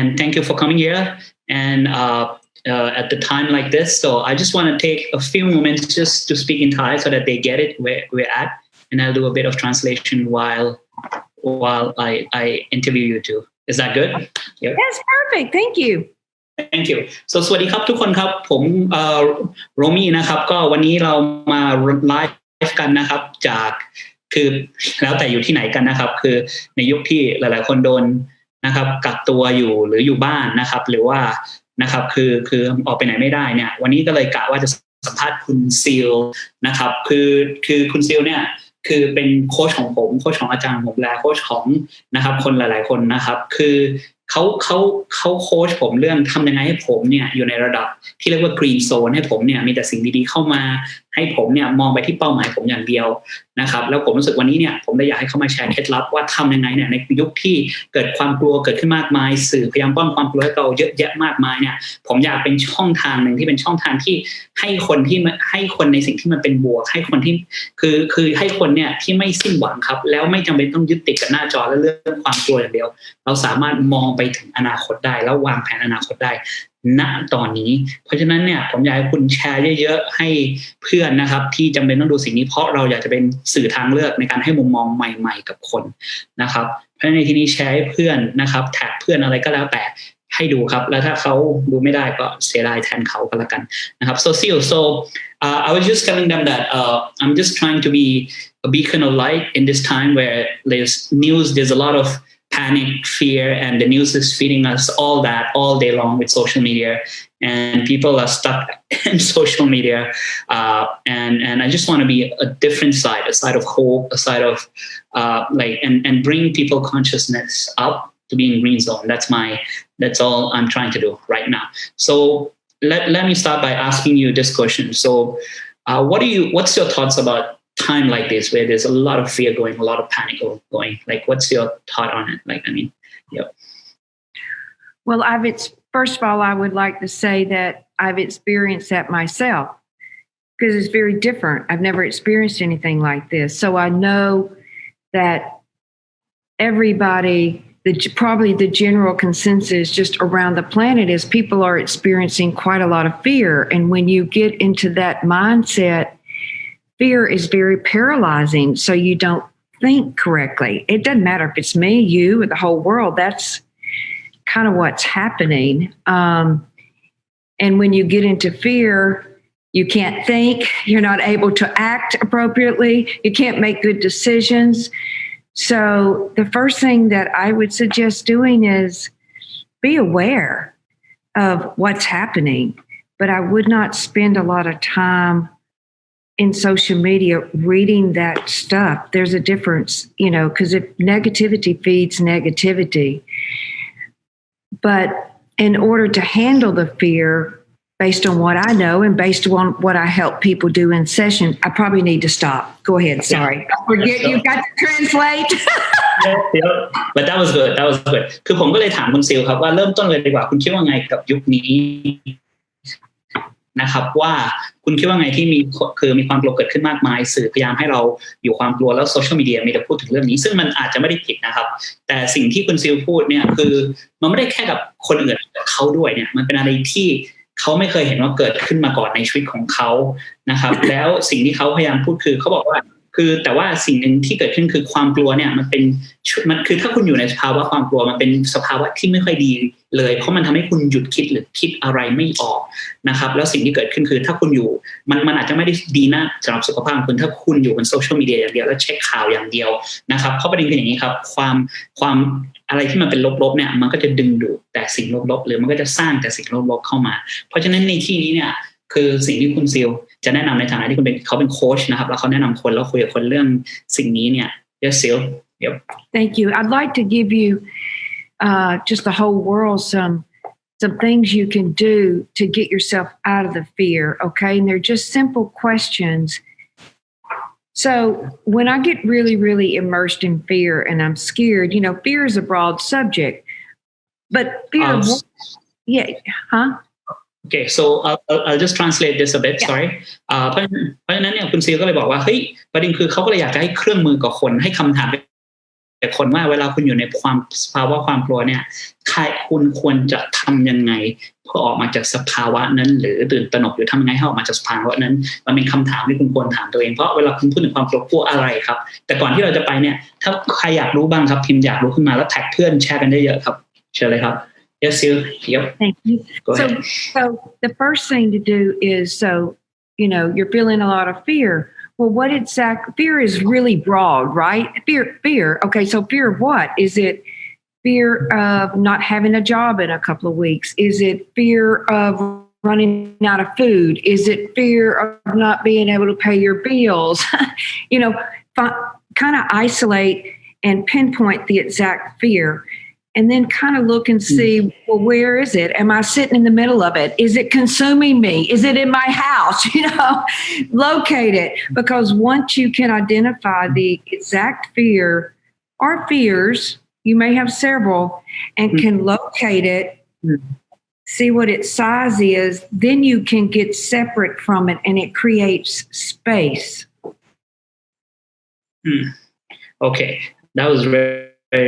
and thank you for coming here and at the time like this. So I just want to take a few moments just to speak in Thai so that they get it where we're at, and I'll do a bit of translation while I interview you too. Is that good? Yep. That's perfect. Thank you. Thank you. So สวัสดีครับทุกคนครับผมโรมี่นะครับก็วันนี้เรามาไลฟ์กันนะครับจากคือแล้วแต่อยู่ที่ไหนกันนะครับคือในยุคที่หลายๆคนโดนนะครับกักตัวอยู่หรืออยู่บ้านนะครับหรือว่านะครับคือออกไปไหนไม่ได้เนี่ยวันนี้ก็เลยกะว่าจะสัมภาษณ์คุณซิลนะครับคือคุณซิลเนี่ยคือเป็นโค้ชของผมโค้ชของอาจารย์ผมและโค้ชของนะครับคนหลายๆคนนะครับคือเขาโค้ชผมเรื่องทำยังไงให้ผมเนี่ยอยู่ในระดับที่เรียกว่า green zone ให้ผมเนี่ยมีแต่สิ่งดีๆเข้ามาให้ผมเนี่ยมองไปที่เป้าหมายผมอย่างเดียวนะครับแล้วผมรู้สึกวันนี้เนี่ยผมเลยอยากให้เขามาแชร์เคล็ดลับว่าทำยังไงเนี่ยในยุคที่เกิดความกลัวเกิดขึ้นมากมายสื่อพยายามป้อนความกลัวให้เราเยอะแยะมากมายเนี่ยผมอยากเป็นช่องทางหนึ่งที่เป็นช่องทางที่ให้คนในสิ่งที่มันเป็นบวกให้คนที่คือให้คนเนี่ยที่ไม่สิ้นหวังครับแล้วไม่จำเป็นต้องยึดติดกับหน้าจอและเรื่องความกลัวอย่างเดียวเราสามารถมองไปถึงอนาคตได้แล้ววางแผนอนาคตได้ณตอนนี้เพราะฉะนั้นเนี่ยผมอยากให้คุณแชร์เยอะๆให้เพื่อนนะครับที่จำเป็นต้องดูสิ่งนี้เพราะเราอยากจะเป็นสื่อทางเลือกในการให้มุมมองใหม่ๆกับคนนะครับเพราะในที่นี้แชร์ให้เพื่อนนะครับแท็กเพื่อนอะไรก็แล้วแต่ให้ดูครับแล้วถ้าเขาดูไม่ได้ก็เสียดายแทนเขาก็แล้วกันนะครับ so I was just telling them that I'm just trying to be a beacon of light in this time where there's a lot of panic, fear, and the news is feeding us all day long with social media, and people are stuck in social media. And I just want to be a different side, a side of hope, a side of and bring people consciousness up to be in green zone. That's all I'm trying to do right now. So let me start by asking you this question. So, what's your thoughts about time like this where there's a lot of fear going, a lot of panic going? Like, what's your thought on it? Like, I mean, yeah. Well, first of all, I would like to say that I've experienced that myself because it's very different. I've never experienced anything like this. So I know that everybody, probably the general consensus just around the planet is people are experiencing quite a lot of fear. And when you get into that mindset, fear is very paralyzing, so you don't think correctly. It doesn't matter if it's me, you, or the whole world. That's kind of what's happening. And when you get into fear, you can't think. You're not able to act appropriately. You can't make good decisions. So the first thing that I would suggest doing is be aware of what's happening. But I would not spend a lot of time in social media reading that stuff. There's a difference, because if negativity feeds negativity. But in order to handle the fear, based on what I know and based on what I help people do in session, I probably need to stop. Go ahead. Sorry. I forget you've got to translate. Yeah. But that was good. คือผมก็เลยถามคุณซิลครับว่าเริ่มต้นเลยดีกว่าคุณคิดว่าไงกับยุคนี้นะครับว่าคุณคิดว่าไงที่มีความกลัวเกิดขึ้นมากมายสื่อพยายามให้เราอยู่ความกลัวแล้วโซเชียลมีเดียมีแต่พูดถึงเรื่องนี้ซึ่งมันอาจจะไม่ได้ผิดนะครับแต่สิ่งที่คุณซิลพูดเนี่ยคือมันไม่ได้แค่กับคนอื่นแต่เขาด้วยเนี่ยมันเป็นอะไรที่เขาไม่เคยเห็นว่าเกิดขึ้นมาก่อนในชีวิตของเขานะครับแล้วสิ่งที่เขาพยายามพูดคือเขาบอกว่าคือแต่ว่าสิ่งหนึ่งที่เกิดขึ้นคือความกลัวเนี่ยมันคือถ้าคุณอยู่ในสภาวะความกลัวมันเป็นสภาวะที่ไม่ค่อยดีเลยเพราะมันทำให้คุณหยุดคิดหรือคิดอะไรไม่ออกนะครับแล้วสิ่งที่เกิดขึ้นคือถ้าคุณอยู่มันอาจจะไม่ได้ดีนะสำหรับสุขภาพของคุณถ้าคุณอยู่บนโซเชียลมีเดียอย่างเดียวแล้วเช็คข่าวอย่างเดียวนะครับเพราะประเด็นคืออย่างนี้ครับความอะไรที่มันเป็นลบๆเนี่ยมันก็จะดึงดูดแต่สิ่งลบๆหรือมันก็จะสร้างแต่สิ่งลบๆเข้ามาเพราะฉะนั้นในที่นี้เนี่ยคือสิ่งที่คุณซิลจะแนะนำในฐานะที่เขาเป็นโค้ชนะครับแล้วเขาแนะนำคนแล้วคุยกับคนเรื่องสิ่งนี้เนี่ย Yes, Ceil. Yep. Thank you. I'd like to give you just the whole world some things you can do to get yourself out of the fear, okay? And they're just simple questions. So when I get really, really immersed in fear and I'm scared, fear is a broad subject, but fear Okay, so I'll just translate this a bit. Yeah. Sorry. เพราะฉะนั้นเนี่ยคุณซิลก็เลยบอกว่าเฮ้ยประเด็นคือเขาก็เลยอยากจะให้เครื่องมือกับคนให้คำถาม คนว่าเวลาคุณอยู่ในสภาวะความกลัวเนี่ยคุณควรจะทำยังไงเพื่อออกมาจากสภาวะนั้นหรือตื่นตระหนกอยู่ทำยังไงให้ออกมาจากสภาวะนั้นมันเป็นคำถามที่คุณควรถามตัวเองเพราะเวลาคุณพูดถึงความกลัวอะไรครับแต่ก่อนที่เราจะไปเนี่ยถ้าใครอยากรู้บ้างครับพิมพ์อยากรู้ขึ้นมาแล้วแท็กเพื่อนแชร์กันได้เยอะครับเชิญเลยครับ Yes, Ceil. Yep. Thank you. Go ahead. So the first thing to do is you're feeling a lot of fear. Well, what exactly? Fear is really broad, right? Fear. Okay, so fear of what? Is it fear of not having a job in a couple of weeks? Is it fear of running out of food? Is it fear of not being able to pay your bills? Kind of isolate and pinpoint the exact fear. And then kind of look and see, well, where is it? Am I sitting in the middle of it? Is it consuming me? Is it in my house? Locate it. Because once you can identify the exact fear or fears, you may have several, and can locate it, see what its size is, then you can get separate from it and it creates space. Okay, that was very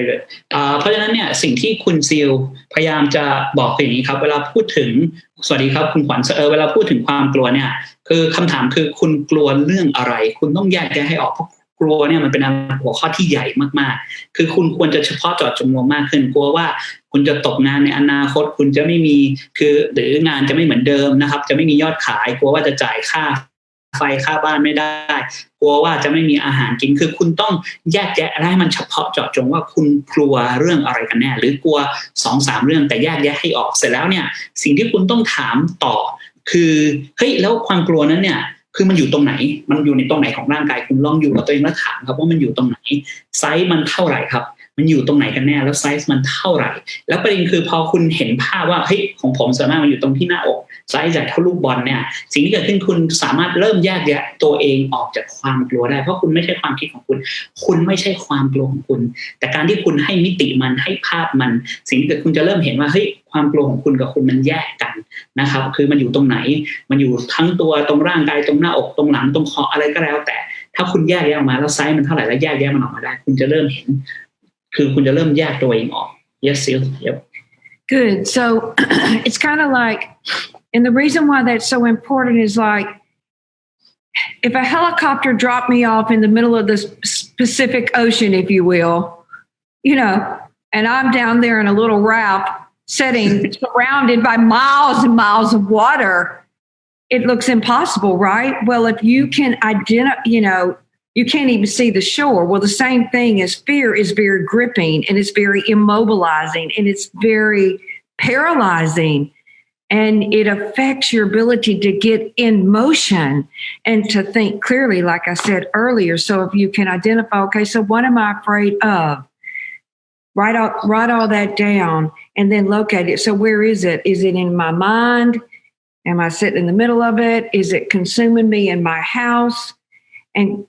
good. เพราะฉะนั้นเนี่ยสิ่งที่คุณซีลพยายามจะบอกอย่างนี้ครับเวลาพูดถึงสวัสดีครับคุณขวัญเวลาพูดถึงความกลัวเนี่ยคือคำถามคือคุณกลัวเรื่องอะไรคุณต้องแยกแยะให้ออกเพราะกลัวเนี่ยมันเป็นหัวข้อที่ใหญ่มากๆคือคุณควรจะเฉพาะเจาะจงลงมากขึ้นกลัวว่าคุณจะตกงานในอนาคตคุณจะไม่มีหรืองานจะไม่เหมือนเดิมนะครับจะไม่มียอดขายกลัวว่าจะจ่ายค่าไฟค่าบ้านไม่ได้กลัวว่าจะไม่มีอาหารกินคือคุณต้องแยกแยะให้มันเฉพาะเจาะจงว่าคุณกลัวเรื่องอะไรกันแน่หรือกลัว 2-3 เรื่องแต่แยกแยะให้ออกเสร็จแล้วเนี่ยสิ่งที่คุณต้องถามต่อคือเฮ้ยแล้วความกลัวนั้นเนี่ยคือมันอยู่ตรงไหนมันอยู่ในตรงไหนของร่างกายคุณลองอยู่กับตัวเองแล้วถามครับว่ามันอยู่ตรงไหนไซส์มันเท่าไหร่ครับมันอยู่ตรงไหนกันแน่แล้วไซส์มันเท่าไหร่แล้วประเด็นคือพอคุณเห็นภาพว่าเฮ้ยของผมส่วนมากมันอยู่ตรงที่หน้าอกไซส์ใหญ่เท่าลูกบอลเนี่ยสิ่งที่เกิดขึ้นคุณสามารถเริ่มแยกแยะตัวเองออกจากความกลัวได้เพราะคุณไม่ใช่ความคิดของคุณไม่ใช่ความกลัวของคุณแต่การที่คุณให้มิติมันให้ภาพมันสิ่งที่เกิดคุณจะเริ่มเห็นว่าเฮ้ยความกลัวของคุณกับคุณมันแยกกันนะครับคือมันอยู่ตรงไหนมันอยู่ทั้งตัวตรงร่างกายตรงหน้าอกตรงหลังตรงคออะไรก็แล้วแต่ถ้าคุณแยกแยะออกมาแล้วไซส์มันเท่าไหร่แล้วแยกแยะมันออกมาได้คุณจะเริ่มเห็นคือคุณจะเริ่มแยกตัวเองออก Yes, Ceil. Yep. Good. So it's kind of like, and the reason why that's so important is like, if a helicopter dropped me off in the middle of the Pacific Ocean, if you will, and I'm down there in a little raft setting surrounded by miles and miles of water, it looks impossible, right? Well, if you can identify, you can't even see the shore. Well, the same thing is fear is very gripping and it's very immobilizing and it's very paralyzing. And it affects your ability to get in motion and to think clearly, like I said earlier. So if you can identify, okay, so what am I afraid of? Write all that down and then locate it. So where is it? Is it in my mind? Am I sitting in the middle of it? Is it consuming me in my house? And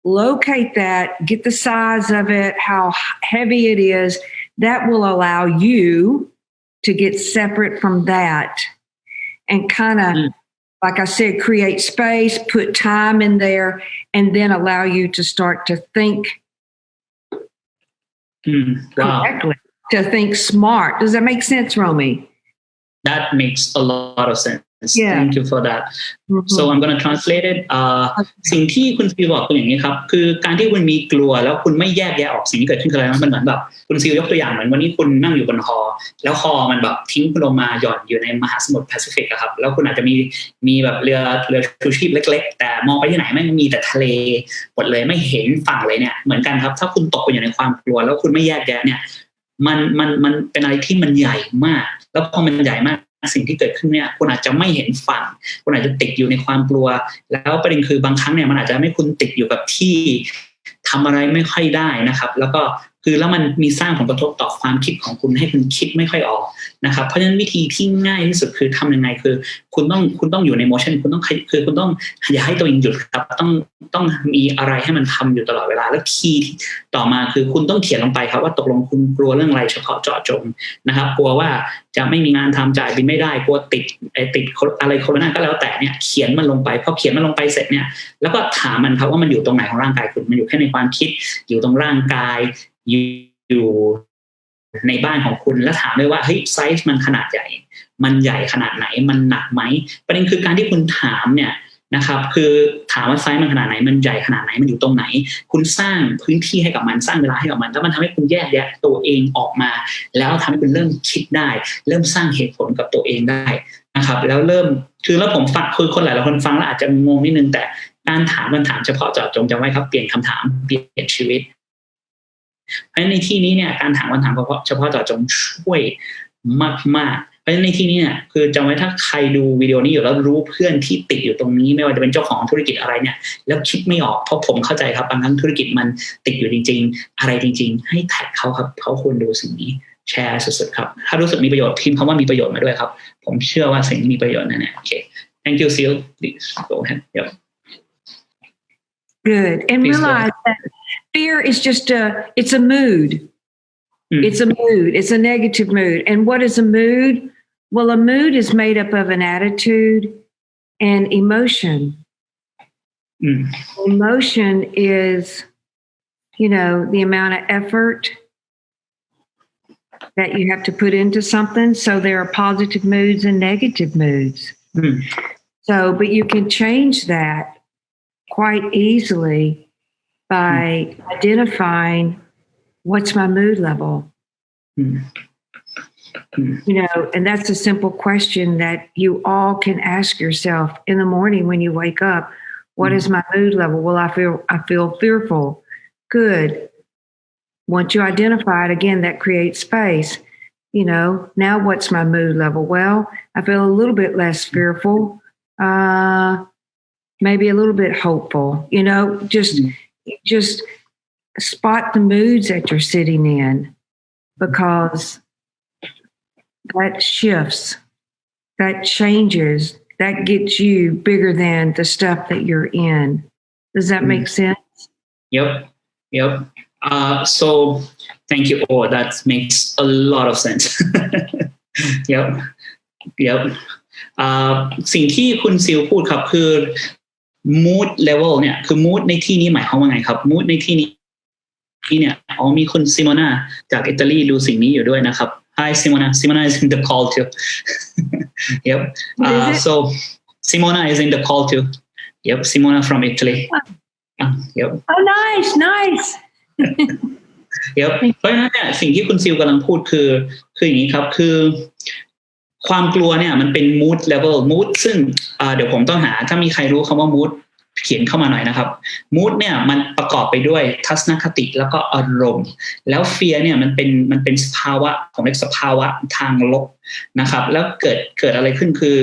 locate that, get the size of it, how heavy it is. That will allow you to get separate from that and kind of, like I said, create space, put time in there, and then allow you to start to think correctly, to think smart. Does that make sense, Rommie? That makes a lot of sense. Yeah. Thank you for that. So I'm going to translate it. สิ่งที่คุณซีลบอกคืออย่างนี้ครับคือการที่คุณมีกลัวแล้วคุณไม่แยกแยะออกสิ่งที่เกิดขึ้นคืออะไรมันเหมือนแบบคุณซีลยกตัวอย่างเหมือนวันนี้คุณนั่งอยู่บนคอแล้วคอมันแบบทิ้งคุณลงมาหย่อนอยู่ในมหาสมุทรแปซิฟิกอะครับแล้วคุณอาจจะมีแบบเรือชูชีพเล็กๆแต่มองไปที่ไหนไม่มีแต่ทะเลหมดเลยไม่เห็นฝั่งเลยเนี่ยเหมือนกันครับถ้าคุณตกไปอยู่ในความกลัวแล้วคุณไม่แยกแยะเนี่ยมันเป็นอะไรที่มันใหญ่มากแล้วพอมันใหญ่มากสิ่งที่เกิดขึ้นเนี่ยคุณอาจจะไม่เห็นฝั่งคุณอาจจะติดอยู่ในความกลัวแล้วประเด็นคือบางครั้งเนี่ยมันอาจจะไม่คุณติดอยู่กับที่ทำอะไรไม่ค่อยได้นะครับแล้วก็คือแล้วมันมีสร้างผลกระทบต่อความคิดของคุณให้คุณคิดไม่ค่อยออกนะครับเพราะฉะนั้นวิธีที่ง่ายที่สุดคือทำยังไงคือคุณต้องอยู่ในโมชั่นคุณต้องอย่าให้ตัวเองหยุดครับต้องมีอะไรให้มันทำอยู่ตลอดเวลาแล้วคีย์ต่อมาคือคุณต้องเขียนลงไปครับว่าตกลงคุณกลัวเรื่องอะไรเฉพาะเจาะจงนะครับกลัวว่าจะไม่มีงานทำจ่ายบินไม่ได้กลัวติดอะไรโควิดก็แล้วแต่เนี่ยเขียนมันลงไปพอเขียนมันลงไปเสร็จเนี่ยแล้วก็ถามมันครับว่ามันอยู่ตรงไหนของร่างกายคุณมันอยู่แค่ในความคิดอยู่ตรงร่างกาย อยู่ในบ้านของคุณแล้วถามด้วยว่าเฮ้ยไซส์มันขนาดใหญ่มันใหญ่ขนาดไหนมันหนักไหมประเด็นคือการที่คุณถามเนี่ยนะครับคือถามว่าไซส์มันขนาดไหนมันใหญ่ขนาดไหนมันอยู่ตรงไหนคุณสร้างพื้นที่ให้กับมันสร้างเวลาให้กับมันแล้วมันทำให้คุณแยกแยะตัวเองออกมาแล้วทำให้คุณเริ่มคิดได้เริ่มสร้างเหตุผลกับตัวเองได้นะครับแล้วเริ่มคือแล้วผมฟังคือคนหลายคนฟังแล้วอาจจะงงนิดนึงแต่การถามคำถามเฉพาะเจาะจงจำไว้ครับเปลี่ยนคำถามเปลี่ยนชีวิตเพราะฉะนั้นในที่นี้เนี่ยการถามคำถามเฉพาะเจาะจงช่วยมากๆเพราะฉะนั้นในที่นี้เนี่ยคือจำไว้ถ้าใครดูวิดีโอนี้อยู่แล้วรู้เพื่อนที่ติดอยู่ตรงนี้ไม่ว่าจะเป็นเจ้าของธุรกิจอะไรเนี่ยแล้วคิดไม่ออกเพราะผมเข้าใจครับบางครั้งธุรกิจมันติดอยู่จริงๆอะไรจริงๆให้แท็กเขาครับเขาควรดูสิ่งนี้แชร์สุดๆครับถ้ารู้สึกมีประโยชน์พิมพ์คำว่ามีประโยชน์มาด้วยครับผมเชื่อว่าสิ่งนี้มีประโยชน์แน่ๆโอเค thank you Ceil please go ahead yep good and please realize that fear is just it's a mood it's a mood it's a negative mood and what is a mood well a mood is made up of an attitude and emotion emotion is the amount of effort that you have to put into something. So there are positive moods and negative moods. So, but you can change that quite easily by identifying what's my mood level. And that's a simple question that you all can ask yourself in the morning when you wake up. What is my mood level? Well, I feel fearful. Good.Once you identify it, again, that creates space. Now what's my mood level? Well, I feel a little bit less fearful, maybe a little bit hopeful. Just spot the moods that you're sitting in because that shifts, that changes, that gets you bigger than the stuff that you're in. Does that make sense? Yep.So thank you. Oh, that makes a lot of sense. Yep. สิ่งที่คุณซิลพูดครับคือ mood level เนี่ยคือ mood ในที่นี้หมายความว่าไงครับ mood ในที่นี้เนี่ยมีคุณซิโมนาจากอิตาลีดูสิ่งนี้อยู่ด้วยนะครับ Hi Simona is in the call too. Yep. So Simona is in the call too. Yep. Simona from Italy. Yep. Oh, nice.เพราะฉะนั้นเนี่ยสิ่งที่คุณซิลกำลังพูดคืออย่างนี้ครับคือความกลัวเนี่ยมันเป็น mood level mood ซึ่งเดี๋ยวผมต้องหาถ้ามีใครรู้คำว่า mood เขียนเข้ามาหน่อยนะครับ mood เนี่ยมันประกอบไปด้วยทัศนคติแล้วก็อารมณ์แล้ว fear เนี่ยมันเป็นสภาวะของเรียกสภาวะทางลบนะครับแล้วเกิดอะไรขึ้นคือ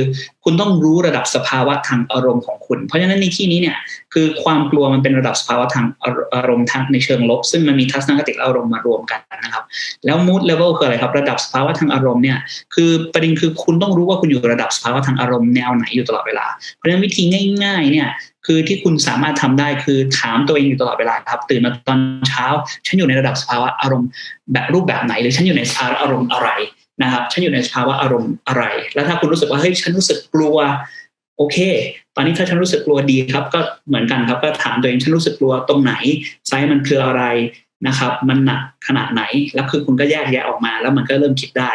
คุณต้องรู้ระดับสภาวะทางอารมณ์ของคุณเพราะฉะนั้นในที่นี้เนี่ยคือความกลัวมันเป็นระดับสภาวะทางอารมณ์ทางในเชิงลบซึ่งมันมีทัศนคติและอารมณ์มารวมกันนะครับแล้ว mood level คืออะไรครับระดับสภาวะทางอารมณ์เนี่ยคือประเด็นคือคุณต้องรู้ว่าคุณอยู่ระดับสภาวะทางอารมณ์แนวไหนอยู่ตลอดเวลาเพราะฉะนั้นวิธีง่ายๆเนี่ยคือที่คุณสามารถทำได้คือถามตัวเองอยู่ตลอดเวลาครับตื่นมาตอนเช้าฉันอยู่ในระดับสภาวะอารมณ์แบบรูปแบบไหนหรือฉันอยู่ในสภาวะอารมณ์อะไรนะครับฉันอยู่ในสภาวะอารมณ์อะไรแล้วถ้าคุณรู้สึกว่าเฮ้ยฉันรู้สึกกลัวโอเคตอนนี้ถ้าฉันรู้สึกกลัวดีครับก็เหมือนกันครับก็ถามตัวเองฉันรู้สึกกลัวตรงไหนไซส์มันคืออะไรนะครับมันหนักขนาดไหนแล้วคือคุณก็แยกแยะออกมาแล้วมันก็เริ่มคิดได้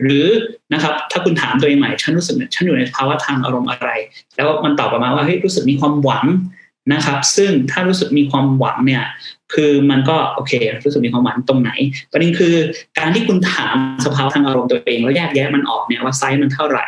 หรือนะครับถ้าคุณถามตัวเองใหม่ฉันรู้สึกฉันอยู่ในภาวะทางอารมณ์อะไรแล้วมันตอบออกมาว่าเฮ้ยรู้สึกมีความหวังนะครับซึ่งถ้ารู้สึกมีความหวังเนี่ยคือมันก็โอเครู้สึกมีความหวังตรงไหนประเด็นคือการที่คุณถามสภาวะทางอารมณ์ตัวเองแล้วแยกแยะมันออกเนี่ยว่าไซส์มันเท่าไหร่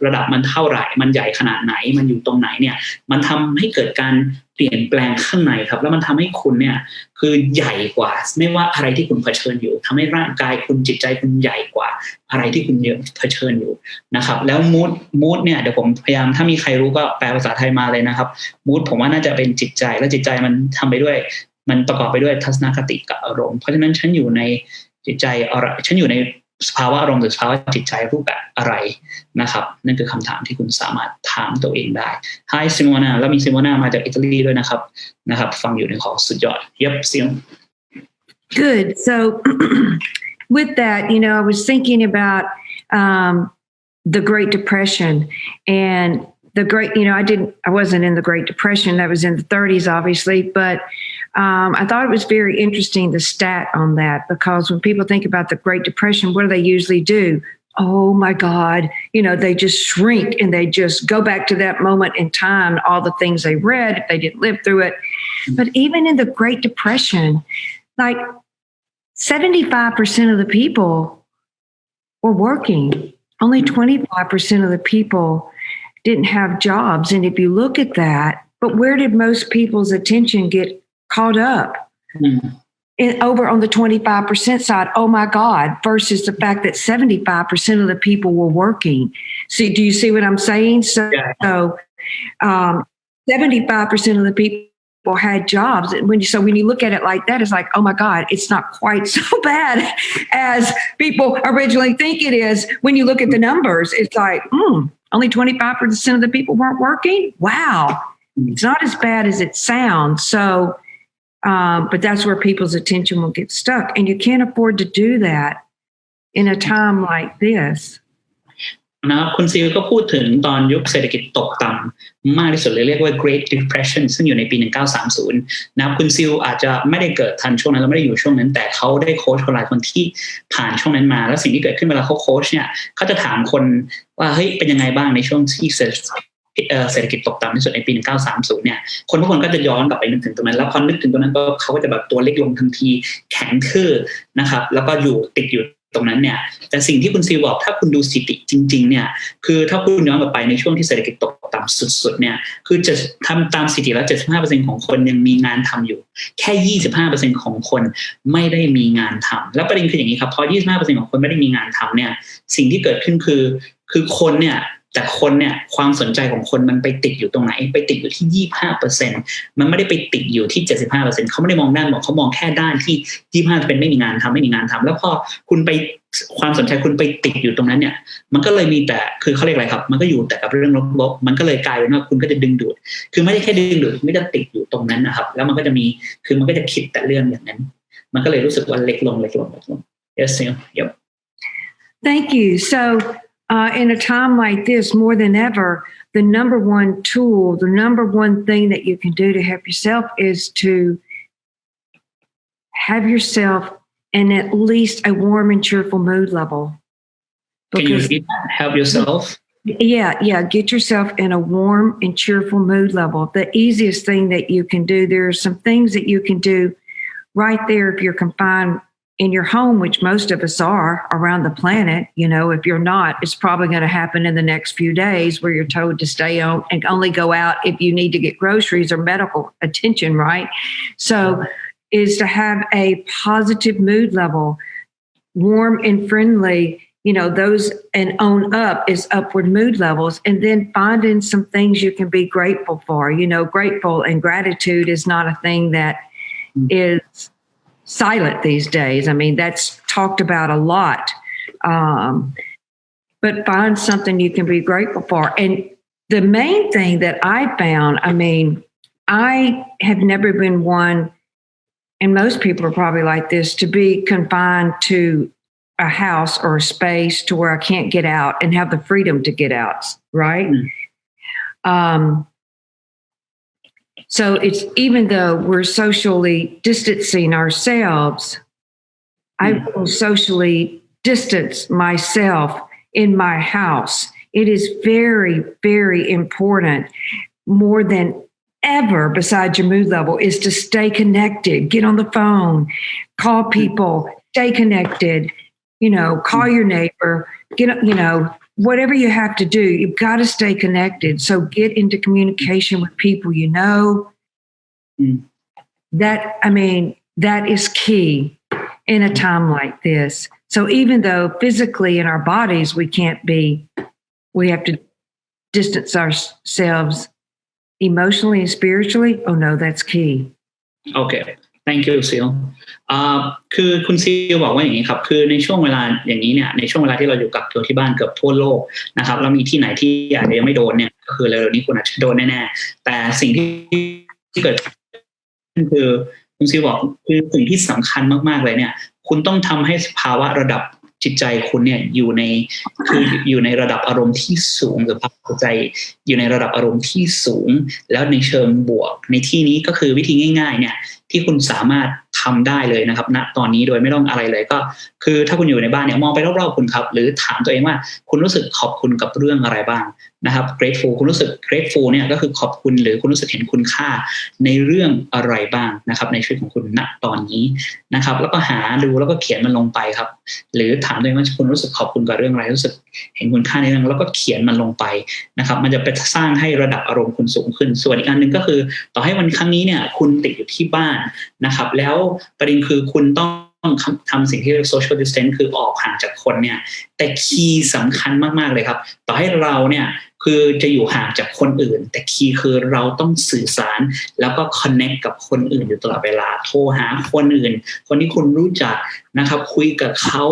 ระดับมันเท่าไหร่มันใหญ่ขนาดไหนมันอยู่ตรงไหนเนี่ยมันทำให้เกิดการเปลี่ยนแปลงข้างในครับแล้วมันทำให้คุณเนี่ยคือใหญ่กว่าไม่ว่าอะไรที่คุณเผชิญอยู่ทำให้ร่างกายคุณจิตใจคุณใหญ่กว่าอะไรที่คุณเผชิญอยู่นะครับแล้วmoodเนี่ยเดี๋ยวผมพยายามถ้ามีใครรู้ก็แปลภาษาไทยมาเลยนะครับmoodผมว่าน่าจะเป็นจิตใจและจิตใจมันทำไปด้วยมันประกอบไปด้วยทัศนคติกับอารมณ์เพราะฉะนั้นฉันอยู่ในจิตใจอะไรฉันอยู่ในสภาวะอารมณ์หรือสภาวะจิตใจรูปแบบอะไรนะครับนั่นคือคำถามที่คุณสามารถถามตัวเองได้ Hi Simona แล้วมี Simona มาจากอิตาลีด้วยนะครับฟังอยู่ในขอสุดยอด Yep Sim Good so with that I was thinking about the Great Depression and the great I wasn't in the Great Depression that was in the 30s obviously but I thought it was very interesting, the stat on that, because when people think about the Great Depression, what do they usually do? Oh my God, they just shrink and they just go back to that moment in time, all the things they read, if they didn't live through it. But even in the Great Depression, like 75% of the people were working. Only 25% of the people didn't have jobs. And if you look at that, but where did most people's attention get caught up? Over on the 25% side, oh my God, versus the fact that 75% of the people were working. See, do you see what I'm saying? So, 75% of the people had jobs. And when you look at it like that, it's like, oh my God, it's not quite so bad as people originally think it is. When you look at the numbers, it's like, only 25% of the people weren't working. Wow. It's not as bad as it sounds. So, but that's where people's attention will get stuck. And you can't afford to do that in a time like this. นะครับคุณซิลก็พูดถึงตอนยุคเศรษฐกิจตกต่ำมากที่สุดเลยเรียกว่า Great Depression ซึ่งอยู่ในปี 1930 นะครับคุณซิลอาจจะไม่ได้เกิดทันช่วงนั้นและไม่ได้อยู่ช่วงนั้นแต่เขาได้โค้ชคนหลายคนที่ผ่านช่วงนั้นมาแล้วสิ่งที่เกิดขึ้นเวลาเขาโค้ชเนี่ยเขาจะถามคนว่าเฮ้ยเป็นยังไงบ้างในช่วงที่เศรษฐกิจตกต่ำที่สุดในปี 1930 เนี่ยคนทุกคนก็จะย้อนกลับไปนึกถึงตรงนั้นแล้วพอนึกถึงตรงนั้นก็เขาก็จะแบบตัวเล็กลงทันทีแข็งทื่อนะครับแล้วก็ติดอยู่ตรงนั้นเนี่ยแต่สิ่งที่คุณซีบอกถ้าคุณดูสถิติจริงๆเนี่ยคือถ้าคุณย้อนกลับไปในช่วงที่เศรษฐกิจตกต่ำสุดๆเนี่ยคือจะทำตามสถิติแล้ว 75% ของคนยังมีงานทำอยู่แค่ 25% ของคนไม่ได้มีงานทำแล้วประเด็นคืออย่างนี้ครับพอ 25% ของคนไม่ได้มีงานทำเนี่ยสิ่งที่เกิดขึ้นคือคนเนี่ยแต่คนเนี่ยความสนใจของคนมันไปติดอยู่ตรงไหนไปติดอยู่ที่ 25% มันไม่ได้ไปติดอยู่ที่ 75% เขาไม่ได้มองด้านบวกเขามองแค่ด้านที่ 25% ไม่มีงานทำแล้วพอคุณไปความสนใจคุณไปติดอยู่ตรงนั้นเนี่ยมันก็เลยมีแต่คือเขาเรียกอะไรครับมันก็อยู่แต่กับเรื่องลบๆมันก็เลยกลายเป็นว่าคุณก็จะดึงดูดคือไม่ได้แค่ดึงดูดไม่ได้ติดอยู่ตรงนั้นนะครับแล้วมันก็จะมีคือมันก็จะคิดแต่เรื่องอย่างนั้นมันก็เลยรู้สึกว่าเล็กลง Yes, yep. Thank you. So in a time like this, more than ever, the number one tool, the number one thing that you can do to help yourself is to have yourself in at least a warm and cheerful mood level. Can you repeat that? Help yourself? Yeah. Get yourself in a warm and cheerful mood level. The easiest thing that you can do, there are some things that you can do right there if you're confined in your home, which most of us are around the planet. If you're not, it's probably going to happen in the next few days where you're told to stay home and only go out if you need to get groceries or medical attention, right? So is to have a positive mood level, warm and friendly, those and own up is upward mood levels, and then finding some things you can be grateful for. Grateful and gratitude is not a thing that is silent these days. I mean, that's talked about a lot. But find something you can be grateful for. And the main thing that I found, I have never been one, and most people are probably like this, to be confined to a house or a space to where I can't get out and have the freedom to get out, right? So it's even though we're socially distancing ourselves, I will socially distance myself in my house. It is very, very important, more than ever, besides your mood level, is to stay connected, get on the phone, call people, stay connected, call your neighbor, whatever you have to do, you've got to stay connected. So get into communication with people that is key in a time like this. So even though physically in our bodies we have to distance ourselves emotionally and spiritually. Oh no, that's key. Okay. Thank you, Ceil. คือคุณซีลบอกว่าอย่างนี้ครับคือในช่วงเวลาอย่างนี้เนี่ยในช่วงเวลาที่เราอยู่กับตัวที่บ้านเกือบทั่วโลกนะครับแล้วมีที่ไหนที่อาจจะยังไม่โดนเนี่ยก็คือเร็วๆนี้คุณอาจจะโดนแน่ๆแต่สิ่งที่เกิดคือคุณซีลบอกคือสิ่งที่สำคัญมากๆเลยเนี่ยคุณต้องทำให้ภาวะระดับ จิตใจคุณเนี่ยอยู่ในระดับอารมณ์ที่สูงหรือภาวะจิตใจอยู่ในระดับอารมณ์ที่สูงแล้วในเชิงบวกในที่นี้ก็คือวิธีง่ายๆเนี่ยที่คุณสามารถทำได้เลยนะครับณตอนนี้โดยไม่ต้องอะไรเลยก็คือถ้าคุณอยู่ในบ้านเนี่ยมองไปรอบๆคุณครับหรือถามตัวเองว่าคุณรู้สึกขอบคุณกับเรื่องอะไรบ้างนะครับ grateful คุณรู้สึก grateful เนี่ยก็คือขอบคุณหรือคุณรู้สึกเห็นคุณค่าในเรื่องอะไรบ้างนะครับในชีวิตของคุณณตอนนี้นะครับแล้วก็หาดูแล้วก็เขียนมันลงไปครับหรือถามตัวเองว่าคุณรู้สึกขอบคุณกับเรื่องอะไรรู้สึกเห็นคุณค่าในเรื่องแล้วก็เขียนมันลงไปนะครับมันจะไปสร้างให้ระดับอารมณ์คุณสูงขึ้นส่วนอีกอันนึงก็คือต่อให้วันครั้งนี้เนี่ยคุณติดอยู่ที่บ้านนะครับแล้วประเด็นคือคุณต้องทำสิ่งที่เรียก social distance คือออกห่างจากคนเนี่ยแต่คีย์สำคัญมากๆเลยครับต่อให้เราเนี่ยคือจะอยู่ห่างจากคนอื่นแต่คีย์คือเราต้องสื่อสารแล้วก็ connect กับคนอื่นอยู่ตลอดเวลาโทรหาคนอื่นคนที่คุณรู้จักนะครับคุยกับเขา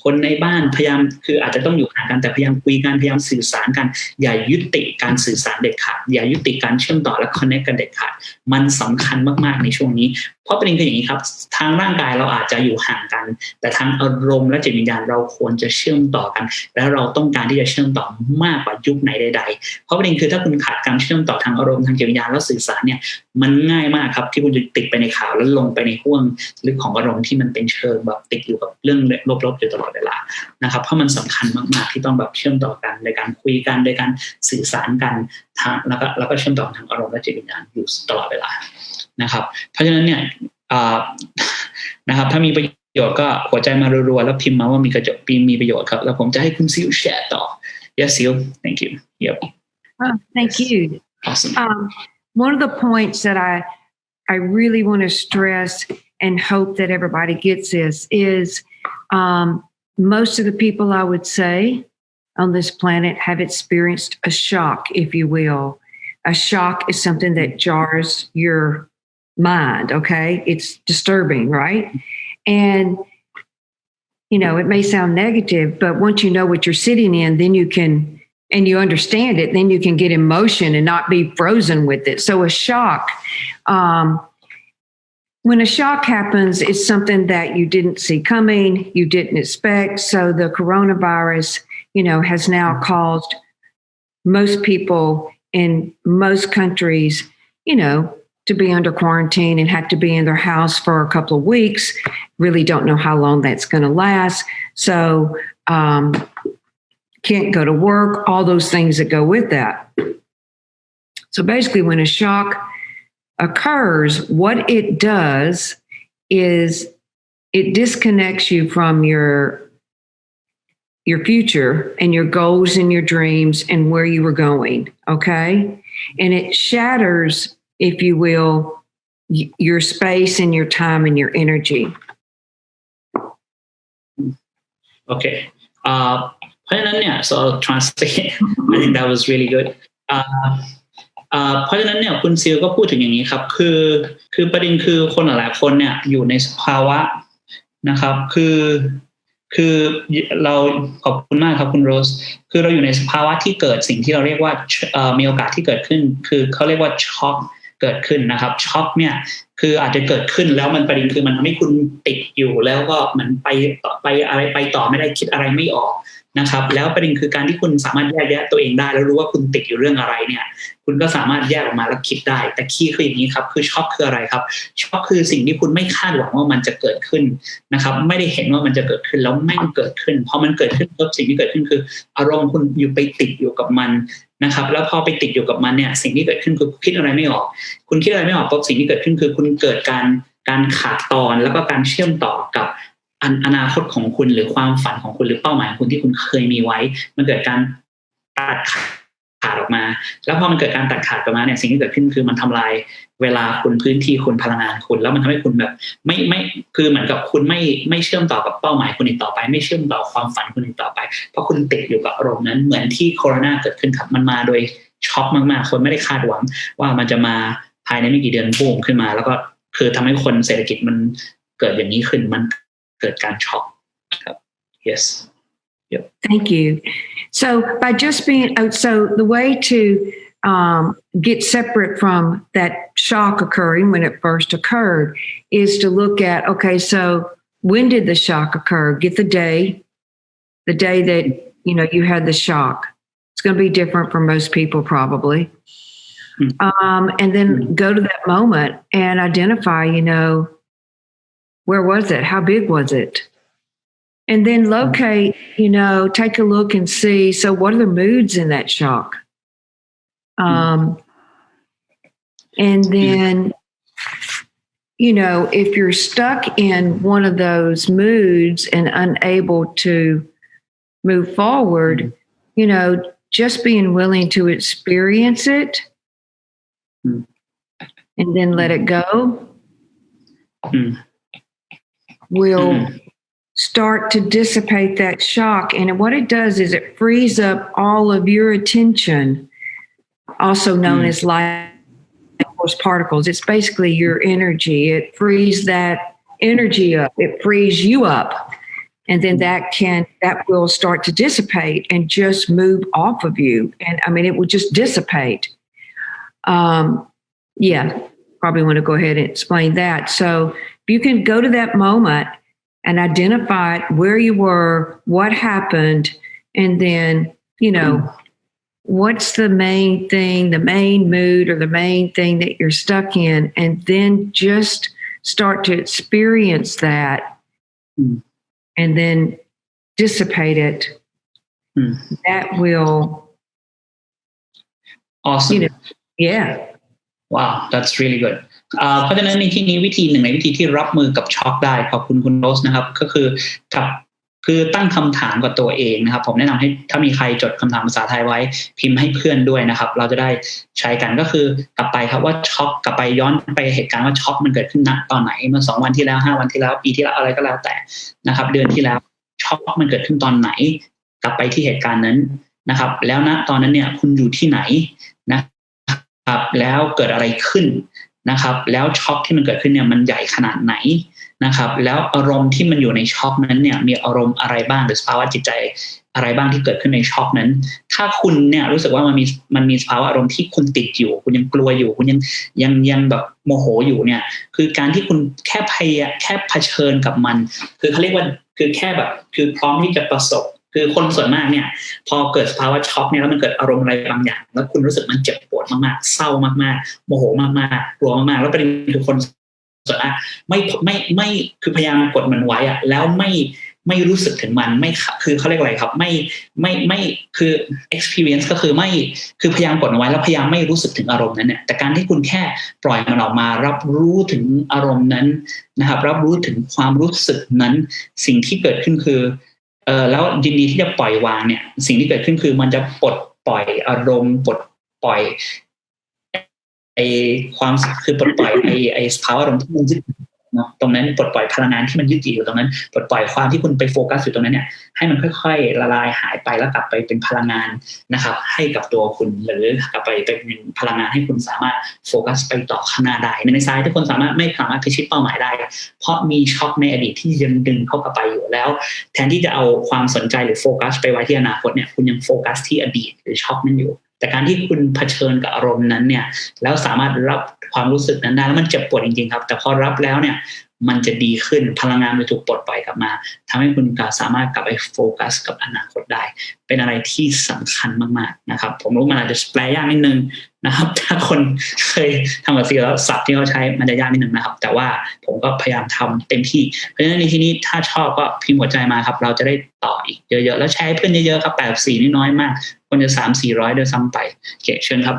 คนในบ้านพยายามคืออาจจะต้องอยู่ห่างกันแต่พยายามคุยกันพยายามสื่อสารกันอย่ายุติการสื่อสารเด็ดขาดอย่ายุติการเชื่อมต่อและ connect กันเด็ดขาดมันสำคัญมากๆในช่วงนี้เพราะประเด็นคืออย่างนี้ครับทางร่างกายเราอาจจะอยู่ห่างกันแต่ทางอารมณ์และจิตวิญญาณเราควรจะเชื่อมต่อกันและเราต้องการที่จะเชื่อมต่อมากกว่ายุคไหนใดๆเพราะประเด็นคือถ้าคุณขาดการเชื่อมต่อทางอารมณ์ทางจิตวิญญาณแล้วสื่อสารเนี่ยมันง่ายมากครับที่คุณจะติดไปในข่าวแล้วลงไปในห่วงลึกของอารมณ์ที่มันเป็นเชิงแบบติดอยู่กับเรื่องลบๆอยู่ตลอดเวลานะครับเพราะมันสำคัญมากๆที่ต้องแบบเชื่อมต่อกันในการคุยกันในการสื่อสารกันทางแล้วก็เชื่อมต่อทางอารมณ์และจิตวิญญาณอยู่ตลอดเวลานะครับเพราะฉะนั้นเนี่ยนะครับถ้ามีประโยชน์ก็หัวใจมารัวๆแล้วพิมพ์มาว่ามีประโยชน์ครับแล้วผมจะให้คุณซิลแชร์ต่อ Yes Ceil thank you yep oh, thank you awesome one of the points that I really want to stress and hope that everybody gets this is most of the people I would say on this planet have experienced a shock, if you will. A shock is something that jars your mind, okay? It's disturbing, right? And, you know, it may sound negative, but once you know what you're sitting in, then you can, and you understand it, then you can get emotion and not be frozen with it. So a shock, when a shock happens, it's something that you didn't see coming, you didn't expect. So the coronavirus, you know, has now caused most people in most countries, you know, to be under quarantine and have to be in their house for a couple of weeks. Really don't know how long that's going to last. So can't go to work, all those things that go with that. So basically when a shock occurs, what it does is it disconnects you from your future and your goals and your dreams and where you were going, okay? And it shatters, if you will, your space and your time and your energy. Okay. เพราะฉะนั้นเนี่ย so I'll translate I think that was really good เพราะฉะนั้นเนี่ยคุณซิลก็พูดถึงอย่างนี้ครับคือประเด็นคือคนหลายๆคนเนี่ยอยู่ในสภาวะนะครับคือเราขอบคุณมากครับคุณโรสคือเราอยู่ในสภาวะที่เกิดสิ่งที่เราเรียกว่ามีโอกาสที่เกิดขึ้นคือเขาเรียกว่าช็อกเกิดขึ้นนะครับช็อกเนี่ยคืออาจจะเกิดขึ้นแล้วมันประเด็นคือมันทำให้คุณติดอยู่แล้วก็เหมือนไปอะไรไปต่อไม่ได้คิดอะไรไม่ออกนะครับแล้วประเด็นคือการที่คุณสามารถแยกแยะตัวเองได้แล้วรู้ว่าคุณติดอยู่เรื่องอะไรเนี่ยคุณก็สามารถแยกออกมาแล้วคิดได้แต่คีย์คืออย่างนี้ครับคือช็อกคืออะไรครับช็อกคือสิ่งที่คุณไม่คาดหวังว่ามันจะเกิดขึ้นนะครับไม่ได้เห็นว่ามันจะเกิดขึ้นแล้วแม่งเกิดขึ้นพอมันเกิดขึ้นปุ๊บสิ่งที่เกิดขึ้นคืออารมณ์คุณอยู่ไปติดอยู่กับมันนะครับแล้วพอไปติดอยู่กับมันเนี่ยสิ่งที่เกิดขึ้นคือคิดอะไรไม่ออกคุณคิดอะไรไม่ออกปุ๊บสิ่งที่เกิดขึ้นคือคุณเกิดการขาดตอนแล้วก็การเชื่อมต่อกับอนาคตของคุณหรือความฝันของคุณหรือเป้าหมายของคุณที่คุณเคยมีไว้มันเกิดการตัดขาดออกมาแล้วพอมันเกิดการตัดขาดออกมาเนี่ยสิ่งที่เกิดขึ้นคือมันทำลายเวลาคุณพื้นที่คุณพลังงานคุณแล้วมันทำให้คุณแบบไม่คือเหมือนกับคุณไม่เชื่อมต่อกับเป้าหมายคุณอีกต่อไปไม่เชื่อมต่อความฝันคุณอีกต่อไปเพราะคุณติดอยู่กับอารมณ์นั้นเหมือนที่โควิดเกิดขึ้นครับมันมาโดยช็อกมากๆคนไม่ได้คาดหวังว่ามันจะมาภายในไม่กี่เดือนบูมขึ้นมาแล้วก็คือทำให้คนเศรษฐกิจมันเกิดอย่างนี้ขึ้นมันเกิดการช็อกครับ yes yep. Thank you. So by just being so the way to get separate from that shock occurring when it first occurred is to look at, okay, so when did the shock occur? Get the day, the day that, you had the shock. It's going to be different for most people probably. And then go to that moment and identify, where was it? How big was it? And then locate, take a look and see, so what are the moods in that shock? And then, if you're stuck in one of those moods and unable to move forward, just being willing to experience it and then let it go will start to dissipate that shock. And what it does is it frees up all of your attention, also known as light force particles. It's basically your energy. It frees that energy up. It frees you up. And then that will start to dissipate and just move off of you. And it will just dissipate. Probably want to go ahead and explain that. So if you can go to that moment and identify where you were, what happened, and then, what's the main thing, the main mood or the main thing that you're stuck in, and then just start to experience that and then dissipate it. That will... Awesome. Wow, that's really good. เพราะฉะนั้นในที่นี้วิธีหนึ่งในวิธีที่รับมือกับช็อคได้ขอบคุณคุณโรสนะครับก็คือตั้งคำถามกับตัวเองนะครับผมแนะนำให้ถ้ามีใครจดคำถามภาษาไทยไว้พิมพ์ให้เพื่อนด้วยนะครับเราจะได้ใช้กันก็คือกลับไปครับว่าช็อคกลับไปย้อนไปเหตุการณ์ว่าช็อคมันเกิดขึ้นณตอนไหนเมื่อ2วันที่แล้ว5วันที่แล้วปีที่แล้วอะไรก็แล้วแต่นะครับเดือนที่แล้วช็อคมันเกิดขึ้นตอนไหนกลับไปที่เหตุการณ์นั้นนะครับแล้วณตอนนั้นเนี่ยคุณอยู่ที่ไหนนะครับแล้วเกิดอะไรขึ้นนะครับแล้วช็อคที่มันเกิดขึ้นเนี่ยมันใหญ่ขนาดไหนนะครับแล้วอารมณ์ที่มันอยู่ในช็อคนั้นเนี่ยมีอารมณ์อะไรบ้างหรือสภาวะจิตใจอะไรบ้างที่เกิดขึ้นในช็อคนั้นถ้าคุณเนี่ยรู้สึกว่ามันมีสภาวะอารมณ์ที่คุณติดอยู่คุณยังกลัวอยู่คุณยังแบบโมโหอยู่เนี่ยคือการที่คุณแค่เผชิญกับมันคือเขาเรียกว่าคือแค่แบบคือพร้อมที่จะประสบคือคนส่วนมากเนี่ยพอเกิดสภาวะช็อคเนี่ยแล้วมันเกิดอารมณ์อะไรบางอย่างแล้วคุณรู้สึกมันเจ็บปวดมากๆเศร้ามากๆโมโหมากๆกลัวมากๆแล้วประเด็นคือคนส่วนมากไม่คือพยายามกดมันไว้อะแล้วไม่รู้สึกถึงมันไม่คือเขาเรียกอะไรครับไม่คือ experience ก็คือไม่คือพยายามกดมันไว้แล้วพยายามไม่รู้สึกถึงอารมณ์นั้นเนี่ยแต่การที่คุณแค่ปล่อยมันออกมารับรู้ถึงอารมณ์นั้นนะครับรับรู้ถึงความรู้สึกนั้นสิ่งที่เกิดขึ้นคือแล้วยินดีที่จะปล่อยวางเนี่ยสิ่งที่เกิดขึ้นคือมันจะปลดปล่อยอารมณ์ปลดปล่อยความคือปลดปล่อยไอ้สภาวะอารมณ์ที่มันยึดนะตรงนั้นปลดปล่อยพลังงานที่มันยึดอยู่ตรงนั้นปลดปล่อยความที่คุณไปโฟกัสอยู่ตรงนั้นเนี่ยให้มันค่อยๆละลายหายไปแล้วกลับไปเป็นพลังงานนะครับให้กับตัวคุณหรือกลับไปเป็นพลังงานให้คุณสามารถโฟกัสไปต่อข้างหน้าได้ในสายทุกคนไม่สามารถพิชิตเป้าหมายได้เพราะมีช็อคในอดีตที่ยังดึงเข้ากลับไปอยู่แล้วแทนที่จะเอาความสนใจหรือโฟกัสไปไว้ที่อนาคตเนี่ยคุณยังโฟกัสที่อดีตหรือช็อคนั้นอยู่แต่การที่คุณเผชิญกับอารมณ์นั้นเนี่ยแล้วสามารถรับความรู้สึกนั้นได้แล้วมันเจ็บปวดจริงๆครับแต่พอรับแล้วเนี่ยมันจะดีขึ้นพลังงานมันถูกปลดปล่อยกลับมาทำให้คุณสามารถกลับไปโฟกัสกับอนาคตได้เป็นอะไรที่สำคัญมากๆนะครับผมรู้มันอาจจะแปลยากนิดนึงนะครับถ้าคนเคยทำกับซีแล้วศัพท์ที่เขาใช้มันจะยากนิดนึงนะครับแต่ว่าผมก็พยายามทำเต็มที่เพราะฉะนั้นในที่นี้ถ้าชอบก็พิมพ์หัวใจมาครับเราจะได้ต่ออีกเยอะๆแล้วแชร์ให้เพื่อนเยอะๆครับ84นี่น้อยมากคนจะ 300-400 ด้วยซ้ำไปโอเคเชิญครับ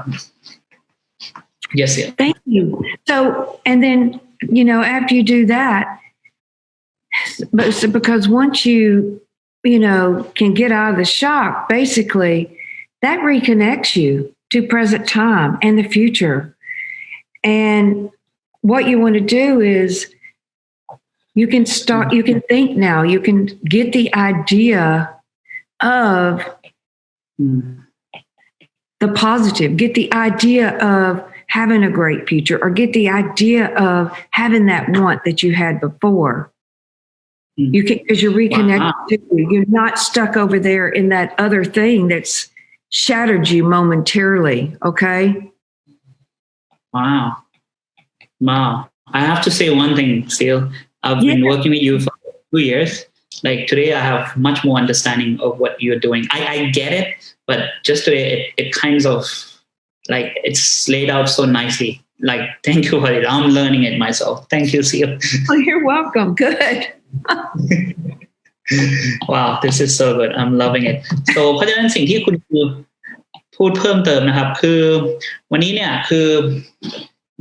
Yes Thank you so and then after you do that because once you can get out of the shock basically that reconnects you to present time and the future and what you want to do is you can think now you can get the idea of the positive get the idea of having a great future or get the idea of having that want that you had before. You can, because you're reconnected to you. You're not stuck over there in that other thing that's shattered you momentarily. Okay. Wow. I have to say one thing, Ceil. I've been working with you for 2 years. like today I have much more understanding of what you're doing. I get it, but just today it kinds of like it's laid out so nicely. Like, thank you for it. I'm learning it myself. Thank you, Ceil. Oh, you're welcome. Good. Wow, this is so good. I'm loving it. So เพราะฉะนั้นสิ่งที่คุณพูดเพิ่มเติมนะครับคือวันนี้เนี่ยคือ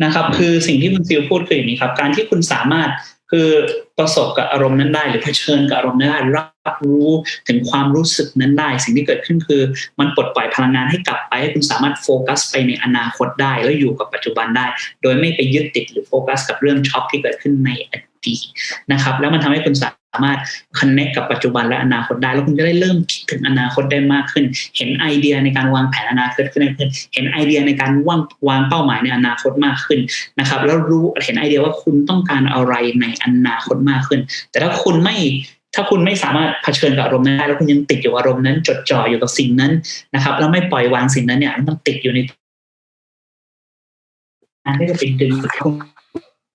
นะครับคือสิ่งที่คุณซิลพูดคืออย่างนี้ครับการที่คุณสามารถคือประสบกับอารมณ์นั้นได้หรือเผชิญกับอารมณ์นั้นได้รับรู้ถึงความรู้สึกนั้นได้สิ่งที่เกิดขึ้นคือมันปลดปล่อยพลังงานให้กลับไปให้คุณสามารถโฟกัสไปในอนาคตได้แล้วอยู่กับปัจจุบันได้โดยไม่ไปยึดติดหรือโฟกัสกับเรื่องช็อคที่เกิดขึ้นในอดีตนะครับแล้วมันทำให้คุณสามารถคอนเนคกับปัจจุบันและอนาคตได้แล้วคุณจะได้เริ่มคิดถึงอนาคตได้มากขึ้นเห็นไอเดียในการวางแผนอนาคตขึ้นเห็นไอเดียในการวางเป้าหมายในอนาคตมากขึ้นนะครับแล้วเห็นไอเดียว่าคุณต้องการอะไรในอนาคตมากขึ้นแต่ถ้าคุณไม่สามารถเผชิญกับอารมณ์นั้นได้แล้วคุณยังติดอยู่อารมณ์นั้นจดจ่ออยู่กับสิ่งนั้นนะครับแล้วไม่ปล่อยวางสิ่งนั้นเนี่ยมันติดอยู่ในอันที่จะเป็นดึงคุณ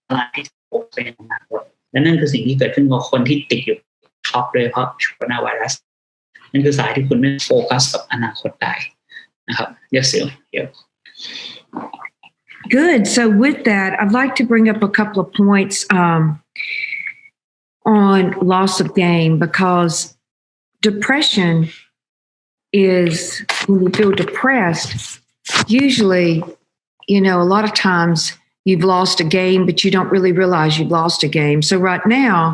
อะไรที่เป็นอนาคตและนั่นคือสิ่งที่เกิดขึ้นกับคนที่ติดอยู่ช็อกเลยเพราะโคโรนาไวรัสนั่นคือสายที่คุณไม่โฟกัสกับอนาคตได้นะครับ Yes, Ceil. Yeah. Good. So with that, I'd like to bring up a couple of points on loss of game because depression is when you feel depressed, usually, a lot of times you've lost a game, but you don't really realize you've lost a game. So right now,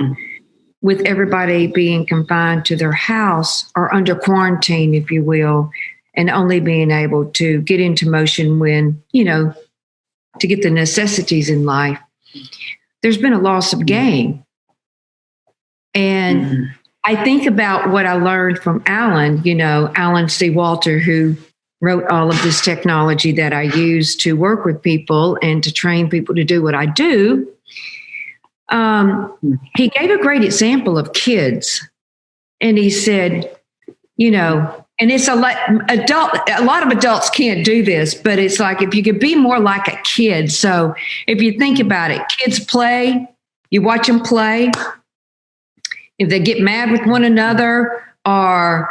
with everybody being confined to their house or under quarantine, if you will, and only being able to get into motion when, to get the necessities in life, there's been a loss of game. And I think about what I learned from Alan C. Walter, who wrote all of this technology that I use to work with people and to train people to do what I do. He gave a great example of kids. And he said, and it's a lot of adults can't do this, but it's like if you could be more like a kid. So if you think about it, kids play, you watch them play. If they get mad with one another or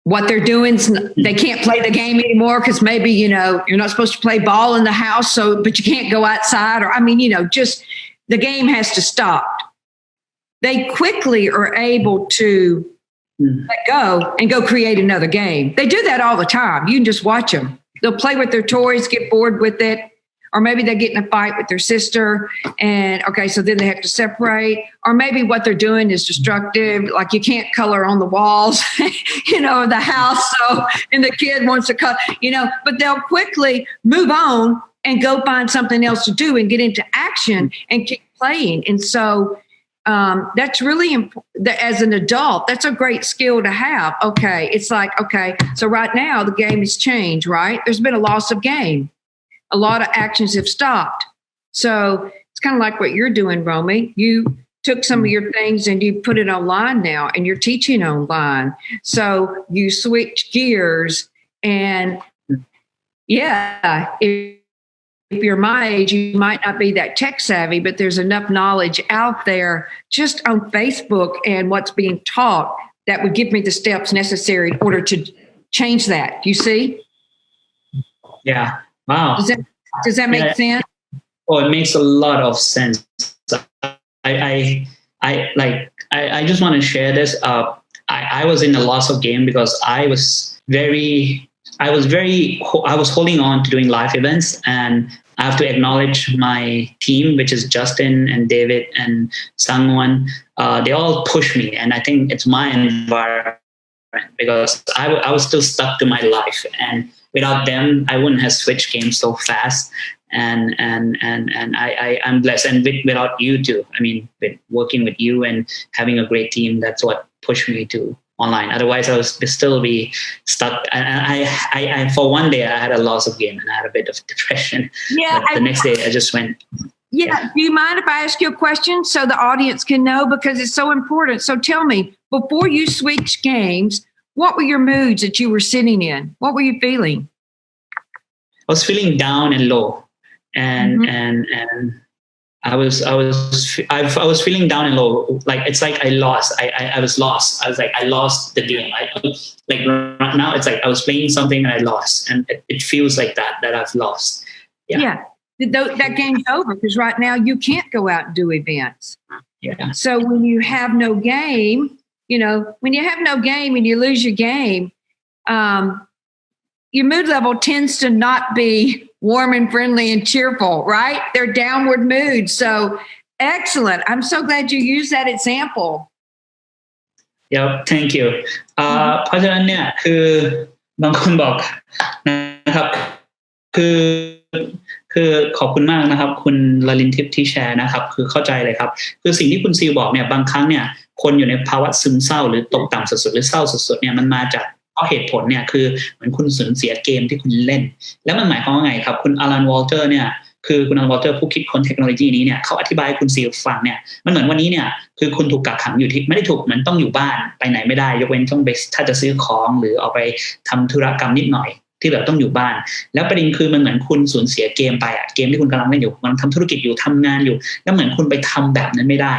what they're doing, they can't play the game anymore because maybe, you're not supposed to play ball in the house, but you can't go outside or, just the game has to stop. They quickly are able to let go and go create another game. They do that all the time. You can just watch them. They'll play with their toys, get bored with it. Or maybe they get in a fight with their sister and okay, so then they have to separate. Or maybe what they're doing is destructive, like you can't color on the walls, of the house. So, and the kid wants to cut, but they'll quickly move on and go find something else to do and get into action and keep playing. And so that's really important. As an adult, that's a great skill to have. Okay, it's like, okay, so right now the game has changed, right? There's been a loss of game. A lot of actions have stopped. So it's kind of like what you're doing, Rommie. You took some of your things and you put it online now and you're teaching online. So you switch gears and if you're my age, you might not be that tech savvy, but there's enough knowledge out there just on Facebook and what's being taught that would give me the steps necessary in order to change that. You see? Yeah. Wow. Does that make sense? Oh, it makes a lot of sense. I just want to share this. I was in a loss of game because I was holding on to doing live events, and I have to acknowledge my team, which is Justin and David and Sangwon. They all push me, and I think it's my environment because I was still stuck to my life, and without them, I wouldn't have switched games so fast. And I'm blessed. And without you too. With working with you and having a great team, that's what pushed me to online. Otherwise, I would still be stuck. And I for one day, I had a loss of game and I had a bit of depression. Yeah. But the next day, I just went. Yeah. Do you mind if I ask you a question so the audience can know? Because it's so important. So tell me, before you switched games, what were your moods that you were sitting in? What were you feeling? I was feeling down and low, and I was feeling down and low. Like it's like I lost. I was lost. I was like I lost the game. Like right now it's like I was playing something and I lost, and it feels like that I've lost. Yeah. That game's over because right now you can't go out and do events. Yeah. So when you have no game, when you have no game and you lose your game, your mood level tends to not be warm and friendly and cheerful, right? They're downward mood. So excellent. I'm so glad you used that example. Yeah, thank you. เพราะฉะนั้นเนี่ยคือบางคนบอกนะครับคือขอบคุณมากนะครับคุณลลินทิพย์ที่แชร์นะครับคือเข้าใจเลยครับคือสิ่งที่คุณซีลบอกเนี่ยบางครั้งเนี่ยคนอยู่ในภาวะซึมเศร้าหรือตกต่ำสุดๆหรือเศร้าสุดๆเนี่ยมันมาจากเพราะเหตุผลเนี่ยคือเหมือนคุณสูญเสียเกมที่คุณเล่นแล้วมันหมายความว่าไงครับคุณอลันวอลเตอร์เนี่ยคือคุณอลันวอลเตอร์ผู้คิดค้นเทคโนโลยีนี้เนี่ยเขาอธิบายให้คุณซีลฟังเนี่ยมันเหมือนวันนี้เนี่ยคือคุณถูกกักขังอยู่ที่ไม่ได้ถูกมันต้องอยู่บ้านไปไหนไม่ได้ยกเว้นต้องไปถ้าจะซื้อของหรือเอาไปทำธุรกรรมนิดหน่อยที่เหลือต้องอยู่บ้านแล้วประเด็นคือมันเหมือนคุณสูญเสียเกมไปอ่ะเกมที่คุณกำลังเล่นอยู่กำลังทำธุรกิจอยู่ทำงานอยู่แล้วเหมือนคุณไปทำแบบนั้นไม่ได้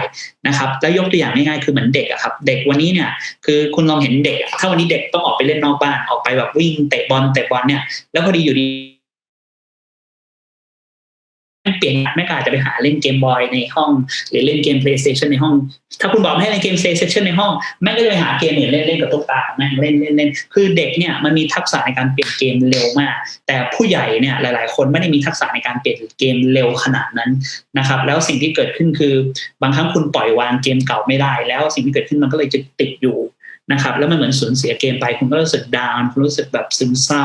นะครับแล้วยกตัวอย่างง่ายๆคือเหมือนเด็กอะครับเด็กวันนี้เนี่ยคือคุณลองเห็นเด็กถ้าวันนี้เด็กต้องออกไปเล่นนอกบ้านออกไปแบบวิ่งเตะบอลเนี่ยแล้วพอดีอยู่ดีเปลี่ยนไม่กล้าจะไปหาเล่นเกมบอยในห้องหรือเล่นเกม PlayStation ในห้องถ้าคุณบอกให้เล่นเกม PlayStation ในห้องแม่ก็จะไปหาเกมอื่นเล่นกับตุ๊กตาแม่เล่นคือเด็กเนี่ยมันมีทักษะในการเปลี่ยนเกมเร็วมากแต่ผู้ใหญ่เนี่ยหลายๆคนไม่ได้มีทักษะในการเปลี่ยนเกมเร็วขนาดนั้นนะครับแล้วสิ่งที่เกิดขึ้นคือบางครั้งคุณปล่อยวางเกมเก่าไม่ได้แล้วสิ่งที่เกิดขึ้นมันก็เลยจะติดอยู่นะครับแล้วมันเหมือนสูญเสียเกมไปคุณก็รู้สึกดาวน์คุณรู้สึกแบบซึมเศร้า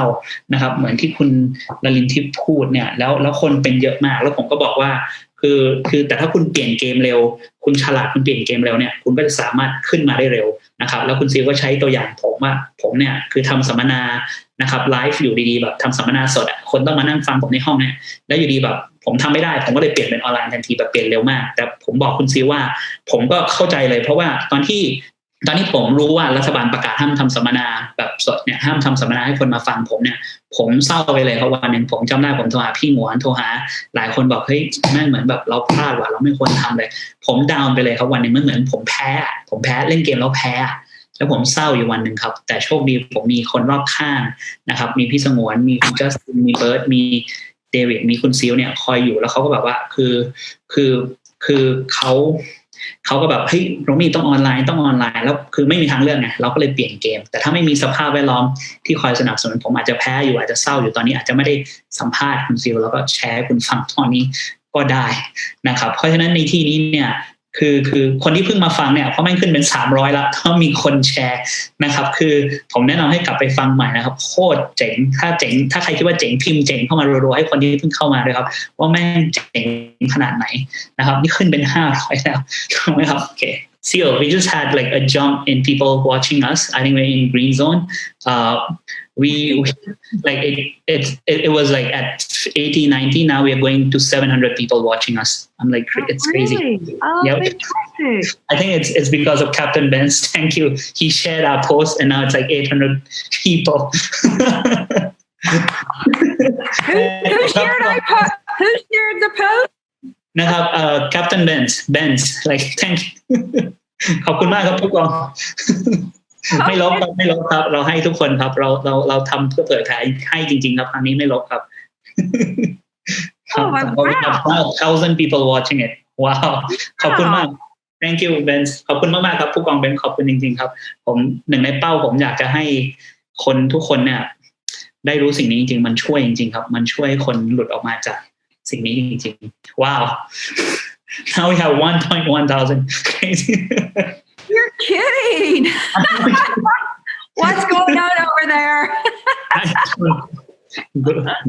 นะครับเหมือนที่คุณลลินทิพย์พูดเนี่ยแล้วคนเป็นเยอะมากแล้วผมก็บอกว่าคือแต่ถ้าคุณเปลี่ยนเกมเร็วคุณฉลาดคุณเปลี่ยนเกมเร็วเนี่ยคุณก็จะสามารถขึ้นมาได้เร็วนะครับแล้วคุณซีก็ใช้ตัวอย่างผมว่าผมเนี่ยคือทำสัมมนานะครับไลฟ์อยู่ดีๆแบบทำสัมมนาสดอ่ะคนต้องมานั่งฟังผมในห้องเนี่ยแล้วอยู่ดีแบบผมทำไม่ได้ผมก็เลยเปลี่ยนเป็นออนไลน์ทันทีแบบเปลี่ยนเร็วมากแต่ผมบอกคุณซีว่าผมก็เข้าใจเลยเพราะว่าตอนที่ผมรู้ว่ารัฐบาลประกาศห้ามทำสัมมนาแบบสดเนี่ยห้ามทำสัมมนาให้คนมาฟังผมเนี่ยผมเศร้าไปเลยเพราะวันนึงผมจำได้ผมโทรหาพี่หงวนโทรหาหลายคนบอกเฮ้ยแม่งเหมือนแบบเราพลาดว่ะเราไม่ควรทำเลยผมดาวน์ไปเลยครับวันนึงมันเหมือนผมแพ้เล่นเกมแล้วแพ้แล้วผมเศร้าอยู่วันนึงครับแต่โชคดีผมมีคนรอบข้างนะครับมีพี่สงวนมีคุณจัสตินมีเบิร์ดมีเดวิดมีคุณซิลเนี่ยคอยอยู่แล้วเขาก็แบบว่าคือเขาก็แบบเฮ้ยเรามีต้องออนไลน์แล้วคือไม่มีทางเลือกไงเราก็เลยเปลี่ยนเกมแต่ถ้าไม่มีสภาพแวดล้อมที่คอยสนับสนุนผมอาจจะแพ้อยู่อาจจะเศร้าอยู่ตอนนี้อาจจะไม่ได้สัมภาษณ์คุณซิลแล้วก็แชร์คุณฟังตอนนี้ก็ได้นะครับเพราะฉะนั้นในที่นี้เนี่ยคือคนที่เพิ่งมาฟังเนี่ยเพราะแม่งขึ้นเป็น300แล้วถ้ามีคนแชร์นะครับคือผมแนะนำให้กลับไปฟังใหม่นะครับโคตรเจ๋งถ้าใครคิดว่าเจ๋งพิมพ์เจ๋งเข้ามารัวๆให้คนที่เพิ่งเข้ามาด้วยครับว่าแม่งเจ๋งขนาดไหนนะครับนี่ขึ้นเป็น500แล้วถูกไหมครับโอเคCeil, we just had like a jump in people watching us. I think we're in green zone. We like it was like at 80, 90. Now we are going to 700 people watching us. I'm like, it's really? Crazy. Oh, yep. fantastic. I think it's because of Captain Benz. Thank you. He shared our post and now it's like 800 people. Who shared the post? นะครับCaptain Benz like thank you ขอบคุณมากครับผู้กองไม่ลบครับเราให้ทุกคนครับเราทำเพื่อเผยแผ่ให้จริงๆครับครั้งนี้ไม่ลบครับ Oh wow 1,000 people watching it ว้าวขอบคุณมาก thank you Benz ขอบคุณมากๆครับผู้กองเบนขอบคุณจริงๆครับผมหนึ่งในเป้าผมอยากจะให้คนทุกคนเนี่ยได้รู้สิ่งนี้จริงๆมันช่วยจริงๆครับมันช่วยคนหลุดออกมาจากสิ่งนี้จริงๆว้าว now we have 1,100 crazy You're kidding What's going on over there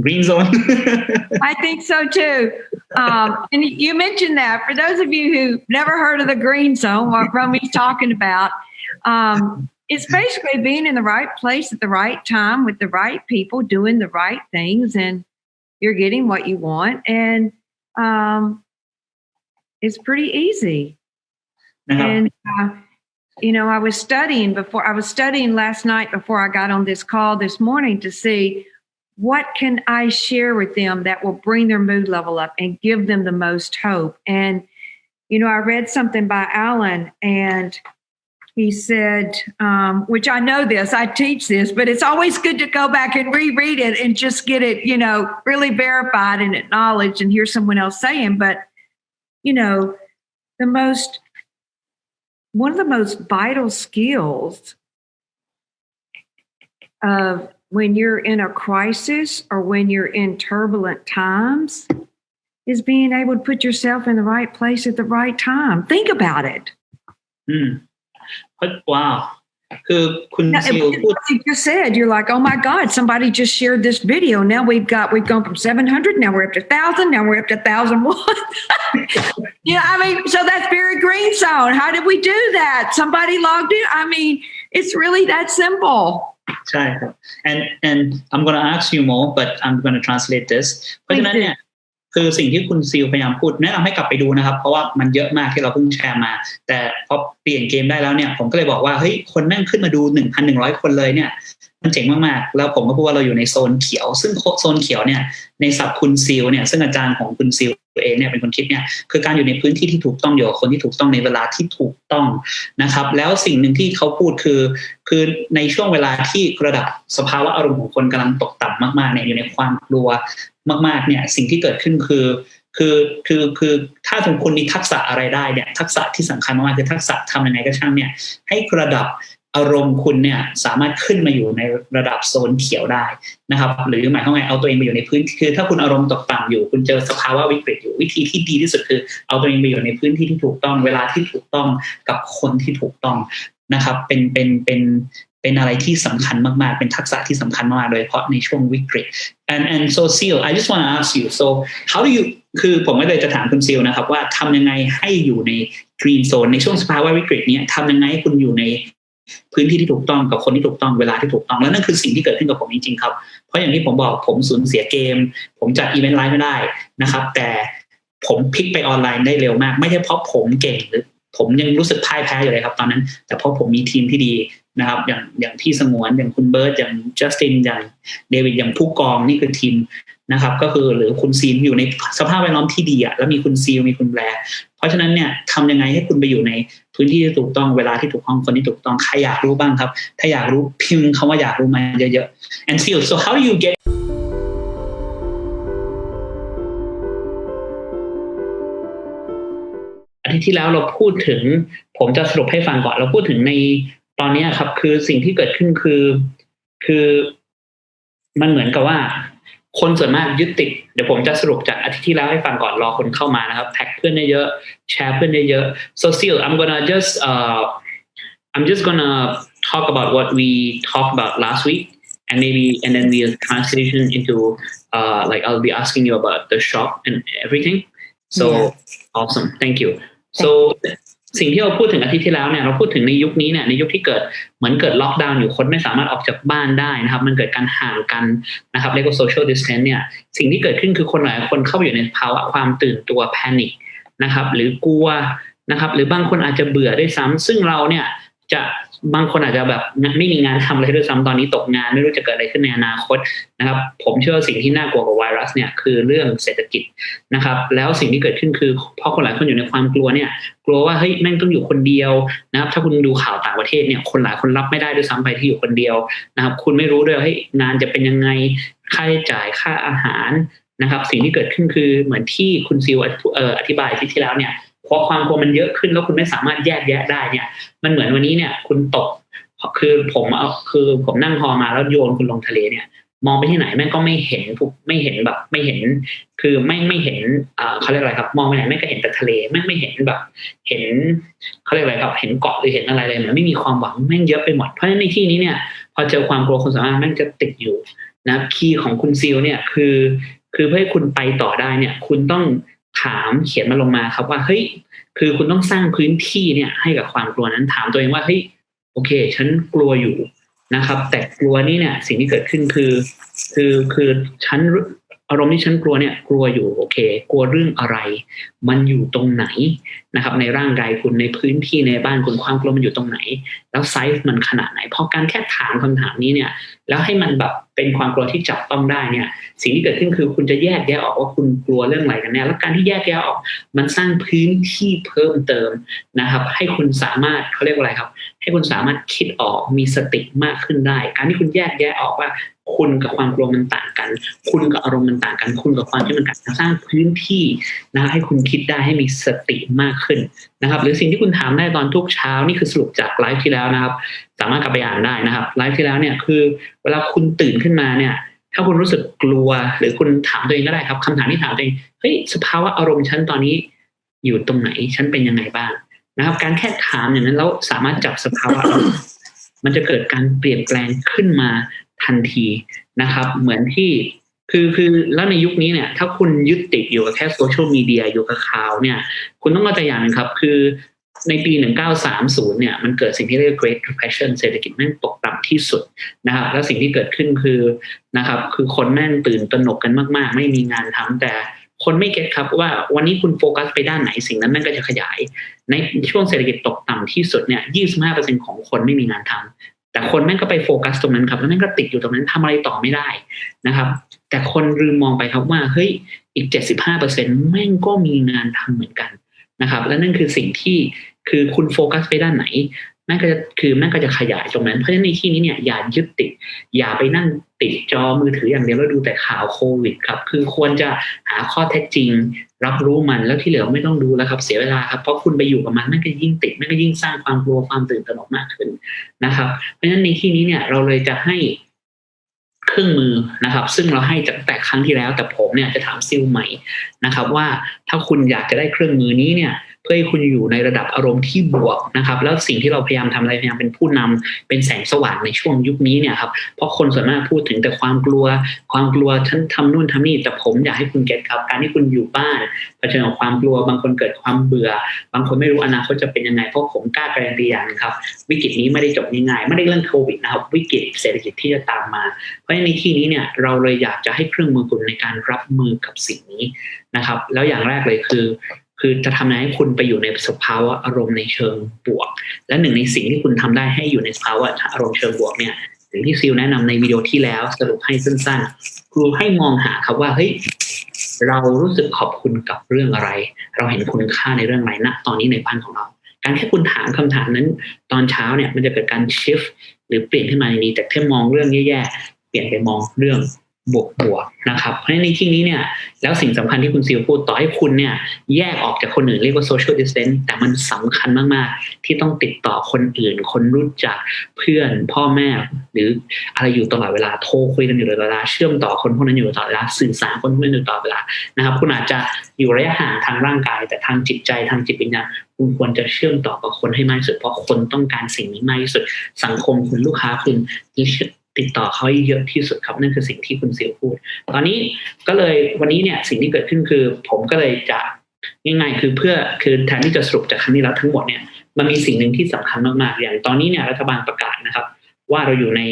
Green zone I think so too and you mentioned that for those of you who never heard of the green zone what Rommie's talking about it's basically being in the right place at the right time with the right people doing the right things and you're getting what you want and it's pretty easy. And, I was studying last night before I got on this call this morning to see what can I share with them that will bring their mood level up and give them the most hope? And, I read something by Alan, and he said, which I know this, I teach this, but it's always good to go back and reread it and just get it, really verified and acknowledged and hear someone else saying. But, one of the most vital skills of when you're in a crisis or when you're in turbulent times is being able to put yourself in the right place at the right time. Think about it. Wow. คือคุณซิลพูด You just said, you're like, oh my God, somebody just shared this video. Now we've gone from 700, now we're up to 1,000, now we're up to 1,001. So that's very green zone. How did we do that? Somebody logged in. It's really that simple. ใช่ครับ and I'm going to ask you more but I'm going to translate this เพราะฉะนั้นเนี่ยคือสิ่งที่คุณซิลพยายามพูดแนะนำให้กลับไปดูนะครับเพราะว่ามันเยอะมากที่เราเพิ่งแชร์มาแต่พอเปลี่ยนเกมได้แล้วเนี่ยผมก็เลยบอกว่าเฮ้ยคนแม่งขึ้นมาดู 1,100 คนเลยเนี่ยมันเจ๋งมากๆแล้วผมก็พูดว่าเราอยู่ในโซนเขียวซึ่งโซนเขียวเนี่ยในศัพท์คุณซิลเนี่ยซึ่งอาจารย์ของคุณซิลเองเนี่ยเป็นคนคิดเนี่ยคือการอยู่ในพื้นที่ที่ถูกต้องอยู่กับคนที่ถูกต้องในเวลาที่ถูกต้องนะครับแล้วสิ่งหนึ่งที่เขาพูดคือในช่วงเวลาที่ระดับสภาวะอารมณ์ของคนกำลังตกต่ำมากๆเนี่ยอยู่ในความกลัวมากๆเนี่ยสิ่งที่เกิดขึ้นคือถ้าทุกคนมีทักษะอะไรได้เนี่ยทักษะที่สำคัญมากๆคือทักษะทำยังไงก็ช่างเนี่ยให้ระดับอารมณ์คุณเนี่ยสามารถขึ้นมาอยู่ในระดับโซนเขียวได้นะครับหรือหมายความว่าเอาตัวเองไปอยู่ในพื้นที่คือถ้าคุณอารมณ์ตกต่ำอยู่คุณเจอสภาวะวิกฤตอยู่วิธีที่ดีที่สุดคือเอาตัวเองไปอยู่ในพื้นที่ที่ถูกต้องเวลาที่ถูกต้องกับคนที่ถูกต้องนะครับเป็นอะไรที่สำคัญมากๆเป็นทักษะที่สำคัญมากโดยเฉพาะในช่วงวิกฤต and so Ceil I just want to ask you so how do you คือผมก็เลยจะถามคุณซิลนะครับว่าทำยังไงให้อยู่ใน green zone ในช่วงสภาวะวิกฤตนี้ทำยังไงให้คุณอยู่ในพื้นที่ที่ถูกต้องกับคนที่ถูกต้องเวลาที่ถูกต้องแล้วนั่นคือสิ่งที่เกิดขึ้นกับผมจริงๆครับเพราะอย่างที่ผมบอกผมสูญเสียเกมผมจัดอีเวนต์ไลฟ์ไม่ได้นะครับแต่ผมพลิกไปออนไลน์ได้เร็วมากไม่ใช่เพราะผมเก่งหรือผมยังรู้สึกพ่ายแพ้อยู่เลยครับตอนนั้นแต่เพราะผมมีทีมที่ดีนะครับอย่างพี่สงวนอย่างคุณเบิร์ตอย่างจัสตินอย่างเดวิดอย่างผู้กองนี่คือทีมนะครับก็คือหรือคุณซีนอยู่ในสภาพแวดล้อมที่ดีอ่ะแล้วมีคุณซีลมีคุณแบร์เพราะฉะนั้นเนี่ยทำยังไงให้คุณไปอยู่ในพื้นที่ที่ถูกต้องเวลาที่ถูกต้องคนที่ถูกต้องใครอยากรู้บ้างครับถ้าอยากรู้พิมพ์คำว่าอยากรู้มาเยอะๆ and Ceil so how do you get อาทิตย์ที่แล้วเราพูดถึงผมจะสรุปให้ฟังก่อนเราพูดถึงในตอนนี้ครับคือสิ่งที่เกิดขึ้นคือมันเหมือนกับว่าคนส่วนมากยึดติดเดี๋ยวผมจะสรุปจากอาทิตย์ที่แล้วให้ฟังก่อนรอคนเข้ามานะครับแท็กเพื่อนเยอะแชร์เพื่อนเยอะ so Ceil I'm just gonna talk about what we talked about last week and then we'll transition into like I'll be asking you about the shop and everything so awesome thank you so สิ่งที่เราพูดถึงอาทิตย์ที่แล้วเนี่ยเราพูดถึงในยุคนี้เนี่ยในยุคที่เกิดเหมือนเกิดล็อกดาวน์อยู่คนไม่สามารถออกจากบ้านได้นะครับมันเกิดการห่างกันนะครับเรียกว่า social distance เนี่ยสิ่งที่เกิดขึ้นคือคนหลายคนเข้าไปอยู่ในภาวะความตื่นตัวแพนิคนะครับหรือกลัวนะครับหรือบางคนอาจจะเบื่อด้วยซ้ำซึ่งเราเนี่ยจะบางคนอาจจะแบบไม่มีงานทำอะไรด้วยซ้ำตอนนี้ตกงานไม่รู้จะเกิดอะไรขึ้นในอนาคตนะครับผมเชื่อสิ่งที่น่ากลัวกว่าไวรัสเนี่ยคือเรื่องเศรษฐกิจนะครับแล้วสิ่งที่เกิดขึ้นคือพอคนหลายคนอยู่ในความกลัวเนี่ยกลัวว่าเฮ้ยแม่งต้องอยู่คนเดียวนะครับถ้าคุณดูข่าวต่างประเทศเนี่ยคนหลายคนรับไม่ได้ด้วยซ้ำไปที่อยู่คนเดียวนะครับคุณไม่รู้ด้วยเฮ้ยงานจะเป็นยังไงค่าใช้จ่ายค่าอาหารนะครับสิ่งที่เกิดขึ้นคือเหมือนที่คุณซิลอธิบายที่แล้วเนี่ยพอความกลัวมันเยอะขึ้นแล้วคุณไม่สามารถแยกแยะได้เนี่ยมันเหมือนวันนี้เนี่ยคุณตกคือผมนั่งฮอมาแล้วโยนคุณลงทะเลเนี่ยมองไปที่ไหนแม่งก็ไม่เห็นแบบไม่เห็นคือไม่เห็นเขาเรียกอะไรครับมองไปไหนแม่งก็เห็นแต่ทะเลแม่งไม่เห็นแบบเห็นเขาเรียกอะไรครับเห็นเกาะหรือเห็นอะไรเลยเหมือนไม่มีความหวังแม่งเยอะไปหมดเพราะฉะนั้นในที่นี้เนี่ยพอเจอความกลัวคุณสามารถแม่งจะติดอยู่นะคีย์ของคุณซิลเนี่ยคือเพื่อให้คุณไปต่อได้เนี่ยคุณต้องถามเขียนมาลงมาครับว่าเฮ้ยคือคุณต้องสร้างพื้นที่เนี่ยให้กับความกลัวนั้นถามตัวเองว่าเฮ้ยโอเคฉันกลัวอยู่นะครับแต่กลัวนี่เนี่ยสิ่งที่เกิดขึ้นคือฉัน อารมณ์ที่ฉันกลัวเนี่ยกลัวอยู่โอเคกลัวเรื่องอะไรมันอยู่ตรงไหนนะครับในร่างกายคุณในพื้นที่ในบ้านคุณความกลัวมันอยู่ตรงไหนแล้วไซส์มันขนาดไหนพอการแค่ถามคำถามนี้เนี่ยแล้วให้มันแบบเป็นความกลัวที่จับต้องได้เนี่ยสิ่งที่เกิดขึ้นคือคุณจะแยกแยะออกว่าคุณกลัวเรื่องอะไรกันแน่แล้วการที่แยกแยะออกมันสร้างพื้นที่เพิ่มเติมนะครับให้คุณสามารถเขาเรียกว่าอะไรครับให้คุณสามารถคิดออกมีสติมากขึ้นได้การที่คุณแยกแยะออกว่าคุณกับความกลัวมันต่างกันคุณกับอารมณ์มันต่างกันคุณกับความคิดมันต่างกันสร้างพื้นที่นะให้คุณคิดได้ให้มีสติมากขึ้นนะครับหรือสิ่งที่คุณถามได้ตอนทุกเช้านี่คือสรุปจากไลฟ์ที่แล้วนะครับสามารถกลับไปอ่านได้นะครับไลฟ์ที่แล้วเนี่ยคือเวลาคุณตื่นขึ้นมาเนี่ยถ้าคุณรู้สึกกลัวหรือคุณถามตัวเองก็ได้ครับคำถามที่ถามตัวเองเฮ้ยสภาวะอารมณ์ฉันตอนนี้อยู่ตรงไหนฉันเป็นยังไงบ้างนะครับการแค่ถามอย่างนั้นแล้วสามารถจับสภาวะมันจะเกิดการเปลี่ยนแปลงขึ้นมาทันทีนะครับเหมือนที่คือแล้วในยุคนี้เนี่ยถ้าคุณยึดติดอยู่กับแค่โซเชียลมีเดียอยู่กับข่าวเนี่ยคุณต้องเข้าใจอย่างนึงครับคือในปี1930เนี่ยมันเกิดสิ่งที่เรียก Great Depression เศรษฐกิจแม่งตกต่ำที่สุดนะครับแล้วสิ่งที่เกิดขึ้นคือนะครับคือคนแม่งตื่นตระหนกกันมากๆไม่มีงานทำแต่คนไม่เก็ตครับว่าวันนี้คุณโฟกัสไปด้านไหนสิ่งนั้นแม่งก็จะขยายในช่วงเศรษฐกิจตกต่ำที่สุดเนี่ย 25% ของคนไม่มีงานทำแต่คนแม่งก็ไปโฟกัสตรงนั้นครับแล้วแม่งก็ติดอยู่ตรงนั้นทำอะไรต่อไม่ได้นะครับแต่คนลืมมองไปครับว่าเฮ้ยอีก 75% แม่งก็มีงานทำเหมือนกันนะครับและนั่นคือสิ่งที่คือคุณโฟกัสไปด้านไหนแม่งก็จะขยายตรงนั้นเพราะฉะนั้นในที่นี้เนี่ยอย่ายึดติดอย่าไปนั่งติดจอมือถืออย่างเดียวแล้วดูแต่ข่าวโควิดครับคือควรจะหาข้อเท็จจริงรับรู้มันแล้วที่เหลือไม่ต้องดูแล้วครับเสียเวลาครับเพราะคุณไปอยู่กับมันแม่งก็ยิ่งติดแม่งก็ยิ่งสร้างความกลัวความตื่นตระหนกมากขึ้นนะครับเพราะฉะนั้นในที่นี้เนี่ยเราเลยจะให้เครื่องมือนะครับซึ่งเราให้จากแต่ครั้งที่แล้วแต่ผมเนี่ยจะถามซิลใหม่นะครับว่าถ้าคุณอยากจะได้เครื่องมือนี้เนี่ยเพื่อให้คุณอยู่ในระดับอารมณ์ที่บวกนะครับแล้วสิ่งที่เราพยายามทำอะไรพยายามเป็นผู้นำเป็นแสงสว่างในช่วงยุคนี้เนี่ยครับเพราะคนส่วนมากพูดถึงแต่ความกลัวฉันทำนู่นทำนี่แต่ผมอยากให้คุณเก็ตครับการที่คุณอยู่บ้านเผชิญกับความกลัวบางคนเกิดความเบื่อบางคนไม่รู้อนาคตจะเป็นยังไงเพราะผมกล้าการันตีอย่างนึงครับวิกฤตนี้ไม่ได้จบง่ายๆไม่ได้เรื่องโควิดนะครับวิกฤตเศรษฐกิจที่จะตามมาเพราะในที่นี้เนี่ยเราเลยอยากจะให้เครื่องมือคุณในการรับมือกับสิ่งนี้นะครับแล้วอย่างแรกเลยคือจะทำให้คุณไปอยู่ในสภาวะอารมณ์ในเชิงบวกและหนึ่งในสิ่งที่คุณทำได้ให้อยู่ในสภาวะอารมณ์เชิงบวกเนี่ยอย่างที่ซิลแนะนำในวิดีโอที่แล้วสรุปให้สั้นๆคือให้มองหาครับว่าเฮ้ยเรารู้สึกขอบคุณกับเรื่องอะไรเราเห็นคุณค่าในเรื่องอะไรณตอนนี้ในบ้านของเราการแค่คุณถามคำถามนั้นตอนเช้าเนี่ยมันจะเกิดการชิฟต์หรือเปลี่ยนขึ้นมาในนี้แต่แค่มองเรื่องแย่ๆเปลี่ยนไปมองเรื่องบวกนะครับเพราะในที่นี้เนี่ยแล้วสิ่งสำคัญที่คุณซิลพูดต่อให้คุณเนี่ยแยกออกจากคนอื่นเรียกว่า social distance แต่มันสำคัญมากๆที่ต้องติดต่อคนอื่นคนรู้จักเพื่อนพ่อแม่หรืออะไรอยู่ตลอดเวลาโทรคุยกันอยู่ตลอดเวลาเชื่อมต่อคนพวกนั้นอยู่ตลอดเวลาสื่อสารคนพวกนั้นอยู่ตลอดเวลานะครับคุณอาจจะอยู่ระยะห่างทางร่างกายแต่ทางจิตใจทางจิตวิญญาณคุณควรจะเชื่อมต่อกับคนให้มากที่สุดเพราะคนต้องการสิ่งนี้มากที่สุดสังคมคุณลูกค้าคุณติดต่อเขาเยอะที่สุดครับนั่นคือสิ่งที่คุณซิลพูดตอนนี้ก็เลยวันนี้เนี่ยสิ่งที่เกิดขึ้นคือผมก็เลยจะง่ายๆคือแทนที่จะสรุปจากครั้งนี้แล้วทั้งหมดเนี่ยมันมีสิ่งหนึ่งที่สำคัญมากๆอย่างตอนนี้เนี่ยรัฐบาลประกาศนะครับว่าเราอยู่ใน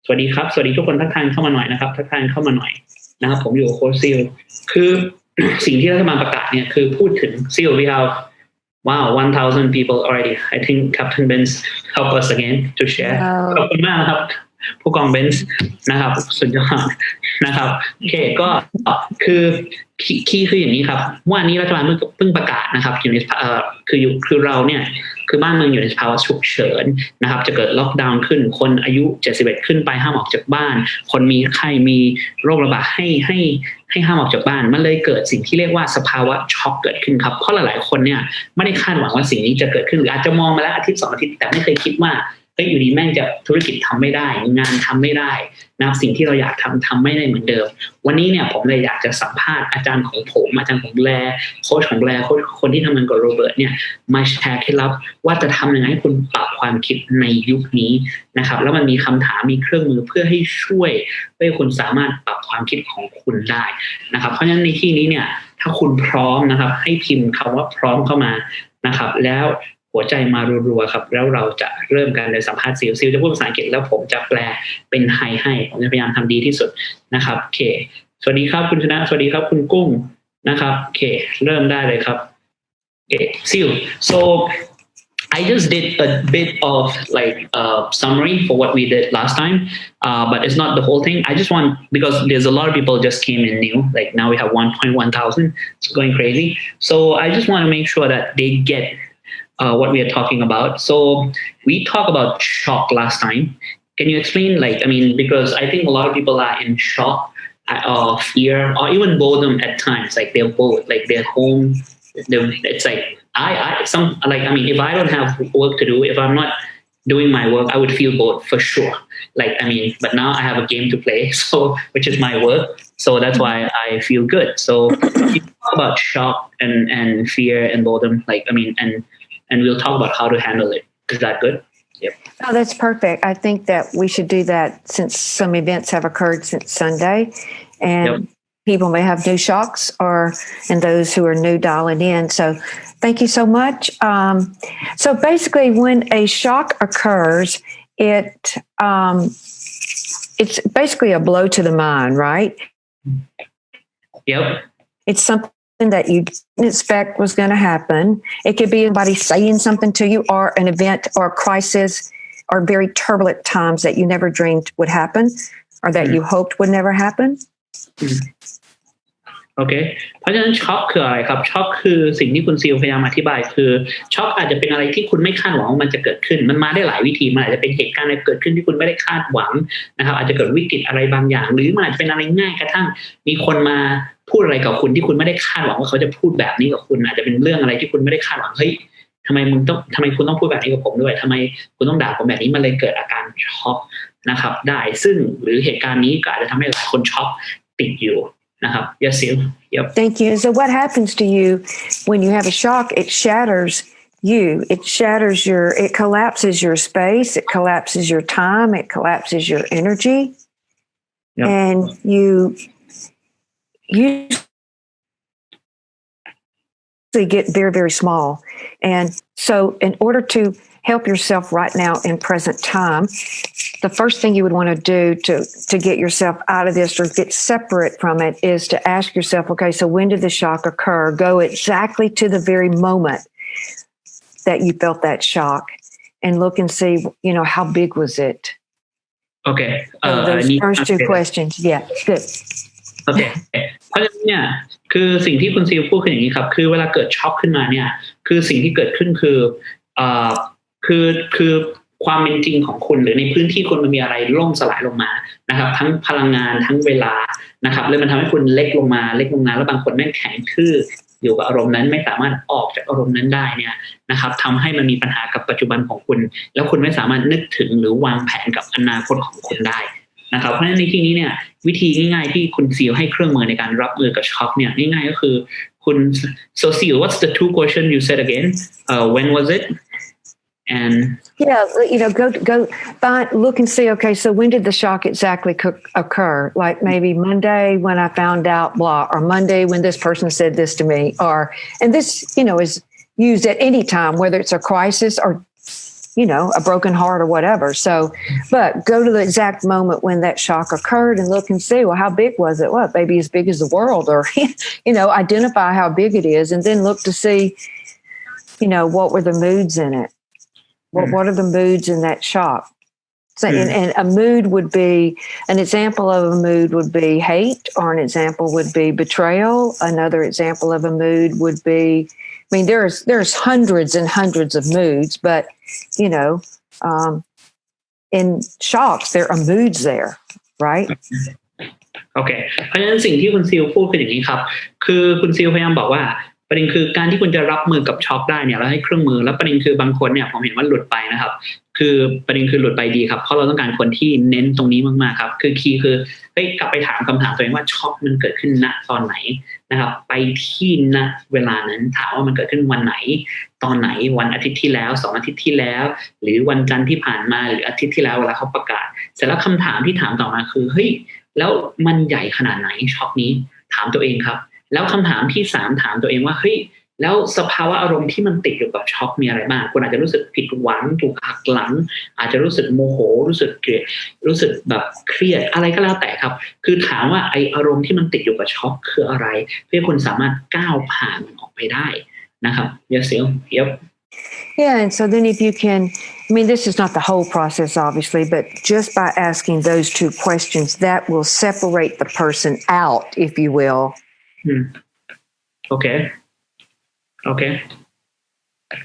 สวัสดีครับสวัสดีทุกคนทักทายเข้ามาหน่อยนะครับทักทายเข้ามาหน่อยนะครับผมอยู่กับโค้ชซิลคือ สิ่งที่รัฐบาลประกาศเนี่ยคือพูดถึงซิลwe have Wow, 1,000 people already. I think Captain Benz help us again to share. ขอบคุณมากนะครับผู้กองเบนซ์นะครับสุดยอดนะครับโอเคก็คือคีย์คืออย่างนี้ครับว่านี้รัฐบาลเพิ่งประกาศนะครับอยู่ในคือเราเนี่ยคือบ้านเมืองอยู่ในภาวะฉุกเฉินนะครับจะเกิดล็อกดาวน์ขึ้นคนอายุ71ขึ้นไปห้ามออกจากบ้านคนมีไข้มีโรคระบาดให้ห้ามออกจากบ้านมันเลยเกิดสิ่งที่เรียกว่าสภาวะช็อกเกิดขึ้นครับเพราะหลายๆคนเนี่ยไม่ได้คาดหวังว่าสิ่งนี้จะเกิดขึ้นหรืออาจจะมองมาแล้วอาทิตย์2อาทิตย์แต่ไม่เคยคิดว่าอยู่ดีแม่งจะธุรกิจทำไม่ได้งานทำไม่ได้นะสิ่งที่เราอยากทำไม่ได้เหมือนเดิมวันนี้เนี่ยผมเลยอยากจะสัมภาษณ์อาจารย์ของผมอาจารย์ของแบร์โค้ชของแบร์คนที่ทำงานกับโรเบิร์ตเนี่ยมาแชร์เคล็ดลับว่าจะทำยังไงให้คุณปรับความคิดในยุคนี้นะครับแล้วมันมีคำถามมีเครื่องมือเพื่อให้ช่วยให้คุณสามารถปรับความคิดของคุณได้นะครับเพราะฉะนั้นในที่นี้เนี่ยถ้าคุณพร้อมนะครับให้พิมพ์คำว่าพร้อมเข้ามานะครับแล้วหัวใจมารัวๆครับแล้วเราจะเริ่มกันในสัมภาษณ์ซิลจะพูดภาษาอังกฤษแล้วผมจะแปลเป็นไทยให้ผมจะพยายามทำดีที่สุดนะครับโอเค สวัสดีครับคุณชนะสวัสดีครับคุณกุ้งนะครับโอเคเริ่มได้เลยครับโอเค Ceil so I just did a bit of like summary for what we did last time, but it's not the whole thing. I just want because there's a lot of people just came in new. Like now we have 1.1 thousand. It's going crazy. So I just want to make sure that they get what we are talking about. So we talked about shock last time. Can you explain? Like I mean, because I think a lot of people are in shock or fear or even boredom at times. Like they're bored. Like they're home. It's like. I mean, if I don't have work to do, if I'm not doing my work, I would feel bored for sure. Like, I mean, but now I have a game to play, so which is my work. So that's why I feel good. So you talk about shock and fear and boredom, like, I mean, and we'll talk about how to handle it. Is that good? Yep. Oh, that's perfect. I think that we should do that since some events have occurred since Sunday, and people may have new shocks and those who are new dialing in. So thank you so much. So basically when a shock occurs, it's basically a blow to the mind, right? Yep. It's something that you didn't expect was going to happen. It could be anybody saying something to you or an event or a crisis or very turbulent times that you never dreamed would happen or that you hoped would never happen. โอเคเพราะฉะนั้นช็อคคืออะไรครับช็อคคือสิ่งที่คุณซีลพยายามอธิบายคือช็อคอาจจะเป็นอะไรที่คุณไม่คาดหวังว่ามันจะเกิดขึ้นมันมาได้หลายวิธีมันอาจจะเป็นเหตุการณ์อะไรเกิดขึ้นที่คุณไม่ได้คาดหวังนะครับอาจจะเกิดวิกฤตอะไรบางอย่างหรือมันอาจจะเป็นอะไรง่ายกระทั่งมีคนมาพูดอะไรกับคุณที่คุณไม่ได้คาดหวังว่าเขาจะพูดแบบนี้กับคุณอาจจะเป็นเรื่องอะไรที่คุณไม่ได้คาดหวังเฮ้ยทำไมคุณต้องพูดแบบนี้กับผมด้วยทำไมคุณต้องด่าผมแบบนี้มันเลยเกิดอาการช็อกนะครับได้ซึ่งหรือเหตุการณ์นี้ก็อาจจะทำให้หลายคนช็อกติดอยู่Yes, Ceil. Yep. Thank you. So what happens to you when you have a shock? It shatters you. It collapses your space. It collapses your time. It collapses your energy. Yep. And you get very, very small. And so in order to help yourself right now in present time, the first thing you would want to do to get yourself out of this or get separate from it is to ask yourself, okay, so when did the shock occur? Go exactly to the very moment that you felt that shock and look and see, how big was it? Okay. Those first two questions. Yeah, good. Okay. เพราะฉะนั้นเนี่ยคือสิ่งที่คุณซีลพูดคืออย่างนี้ครับคือเวลาเกิดช็อกขึ้นมาเนี่ยคือสิ่งที่เกิดขึ้นคือความเป็นจริงของคุณหรือในพื้นที่คุณมันมีอะไรล่มสลายลงมานะครับทั้งพลังงานทั้งเวลานะครับเลยมันทำให้คุณเล็กลงมาแล้วบางคนแม่งแข็งทื่ออยู่กับอารมณ์นั้นไม่สามารถออกจากอารมณ์นั้นได้เนี่ยนะครับทำให้มันมีปัญหากับปัจจุบันของคุณแล้วคุณไม่สามารถนึกถึงหรือวางแผนกับอนาคตของคุณได้นะครับเพราะฉะนั้นในที่นี้เนี่ยวิธีง่ายๆที่คุณซีลให้เครื่องมือในการรับมือกับช็อคเนี่ยง่ายๆก็คือคุณ so Ceil what's the two question you said again when was it and go find look and see, okay, so when did the shock exactly occur? Like maybe Monday when I found out blah, or Monday when this person said this to me, and this is used at any time, whether it's a crisis or a broken heart or whatever. So but go to the exact moment when that shock occurred and look and see, well, how big was it? Well, maybe as big as the world, or identify how big it is, and then look to see what were the moods in it. What are the moods in that shock? So, and a mood would be, an example of a mood would be hate, or an example would be betrayal. Another example of a mood would be, I mean, there's hundreds and hundreds of moods, but, in shocks, there are moods there, right? โอเคเพราะฉะนั้นสิ่งที่คุณซีลพูดคืออย่างนี้ครับคือคุณซีลพยายามบอกว่าประเด็นคือการที่คุณจะรับมือกับช็อคได้เนี่ยเราให้เครื่องมือแล้วประเด็นคือบางคนเนี่ยผมเห็นว่าหลุดไปนะครับคือประเด็นคือหลุดไปดีครับเพราะเราต้องการคนที่เน้นตรงนี้มากๆครับคือคีย์คือกลับไปถามคำถามตัวเองว่าช็อคมันเกิดขึ้นณตอนไหนนะครับไปที่ณเวลานั้นถามว่ามันเกิดขึ้นวันไหนตอนไหนวันอาทิตย์ที่แล้ว2 อาทิตย์ที่แล้วหรือวันจันทร์ที่ผ่านมาหรืออาทิตย์ที่แล้วเวลาเขาประกาศเสร็จแล้วคำถามที่ถามต่อมาคือเฮ้ยแล้วมันใหญ่ขนาดไหนช็อคนี้ถามตัวเองครับแล้วคำถามที่3ถามตัวเองว่าเฮ้ย แล้วสภาวะอารมณ์ที่มันติดอยู่กับช็อกมีอะไรบ้างคุณอาจจะรู้สึกผิดหวังถูกหักหลังอาจจะรู้สึกโมโหรู้สึกเกลียดรู้สึกแบบเครียดอะไรก็แล้วแต่ครับคือถามว่าไออารมณ์ที่มันติดอยู่กับช็อกคืออะไรเพื่อคุณสามารถก้าวผ่านมันออกไปได้นะครับYes Ceil Yep Yeah, and so then if you can, I mean, this is not the whole process, obviously, but just by asking those two questions, that will separate the person out, if you will. Okay.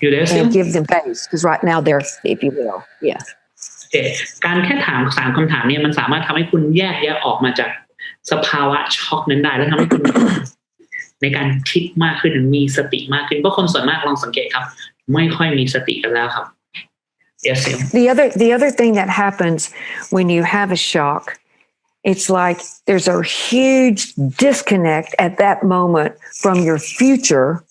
You there, Ceil? And give them space, because right now they're, if you will, yeah. การแค่ถาม3คำถามเนี่ยมันสามารถทำให้คุณแยกแยะออกมาจากสภาวะช็อกนั้นได้แล้วทำให้คุณ ในการคิดมากขึ้นมีสติมากขึ้นเพราะคนส่วนมากลองสังเกตครับไม่ค่อยมีสติกันแล้วครับ Yes, Ceil. The other thing that happens when you have a shock, it's like there's a huge disconnect at that moment from your future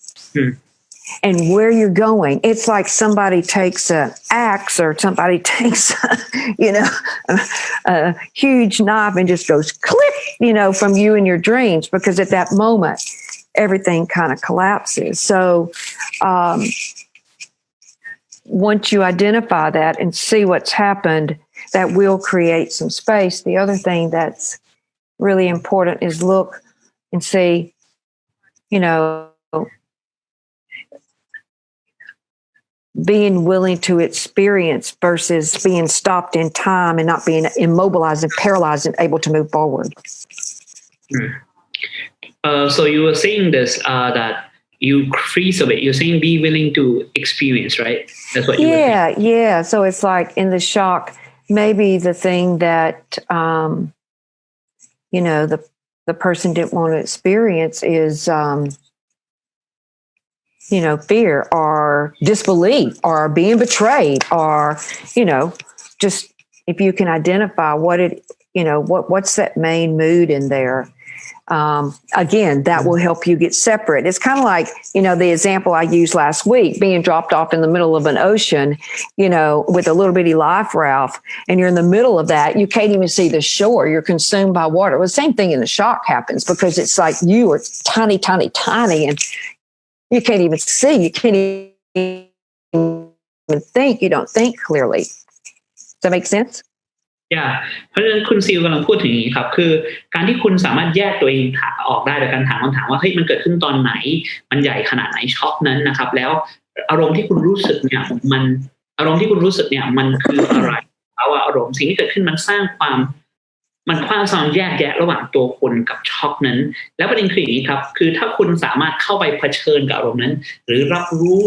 and where you're going. It's like somebody takes an axe or somebody takes, a huge knife and just goes click, from you and your dreams, because at that moment, everything kind of collapses. So, once you identify that and see what's happened, that will create some space. The other thing that's really important is look and see, being willing to experience versus being stopped in time and not being immobilized and paralyzed and able to move forward. So you were saying this, that you freeze a bit. You're saying be willing to experience, right? That's what you were saying. Yeah. So it's like in the shock, maybe the thing that, the person didn't want to experience is, fear or disbelief or being betrayed or, just if you can identify what's that main mood in there. Again, that will help you get separate. It's kind of like, the example I used last week, being dropped off in the middle of an ocean, with a little bitty life raft, and you're in the middle of that. You can't even see the shore. You're consumed by water. Well, the same thing in the shock happens because it's like you are tiny, tiny, tiny, and you can't even see. You can't even think. You don't think clearly. Does that make sense?เพราะฉะนั้นคุณซีลกำลังพูดถึงอย่างนี้ครับคือการที่คุณสามารถแยกตัวเองออกได้โดยการถามคำถามว่าเฮ้ยมันเกิดขึ้นตอนไหนมันใหญ่ขนาดไหนช็อกนั้นนะครับแล้วอารมณ์ที่คุณรู้สึกเนี่ยมันคืออะไรเพราะว่าอารมณ์สิ่งที่เกิดขึ้นมันสร้างความแยกแยะระหว่างตัวคุณกับช็อกนั้นแล้วประเด็นคืออย่างนี้ครับคือถ้าคุณสามารถเข้าไปเผชิญกับอารมณ์นั้นหรือรับรู้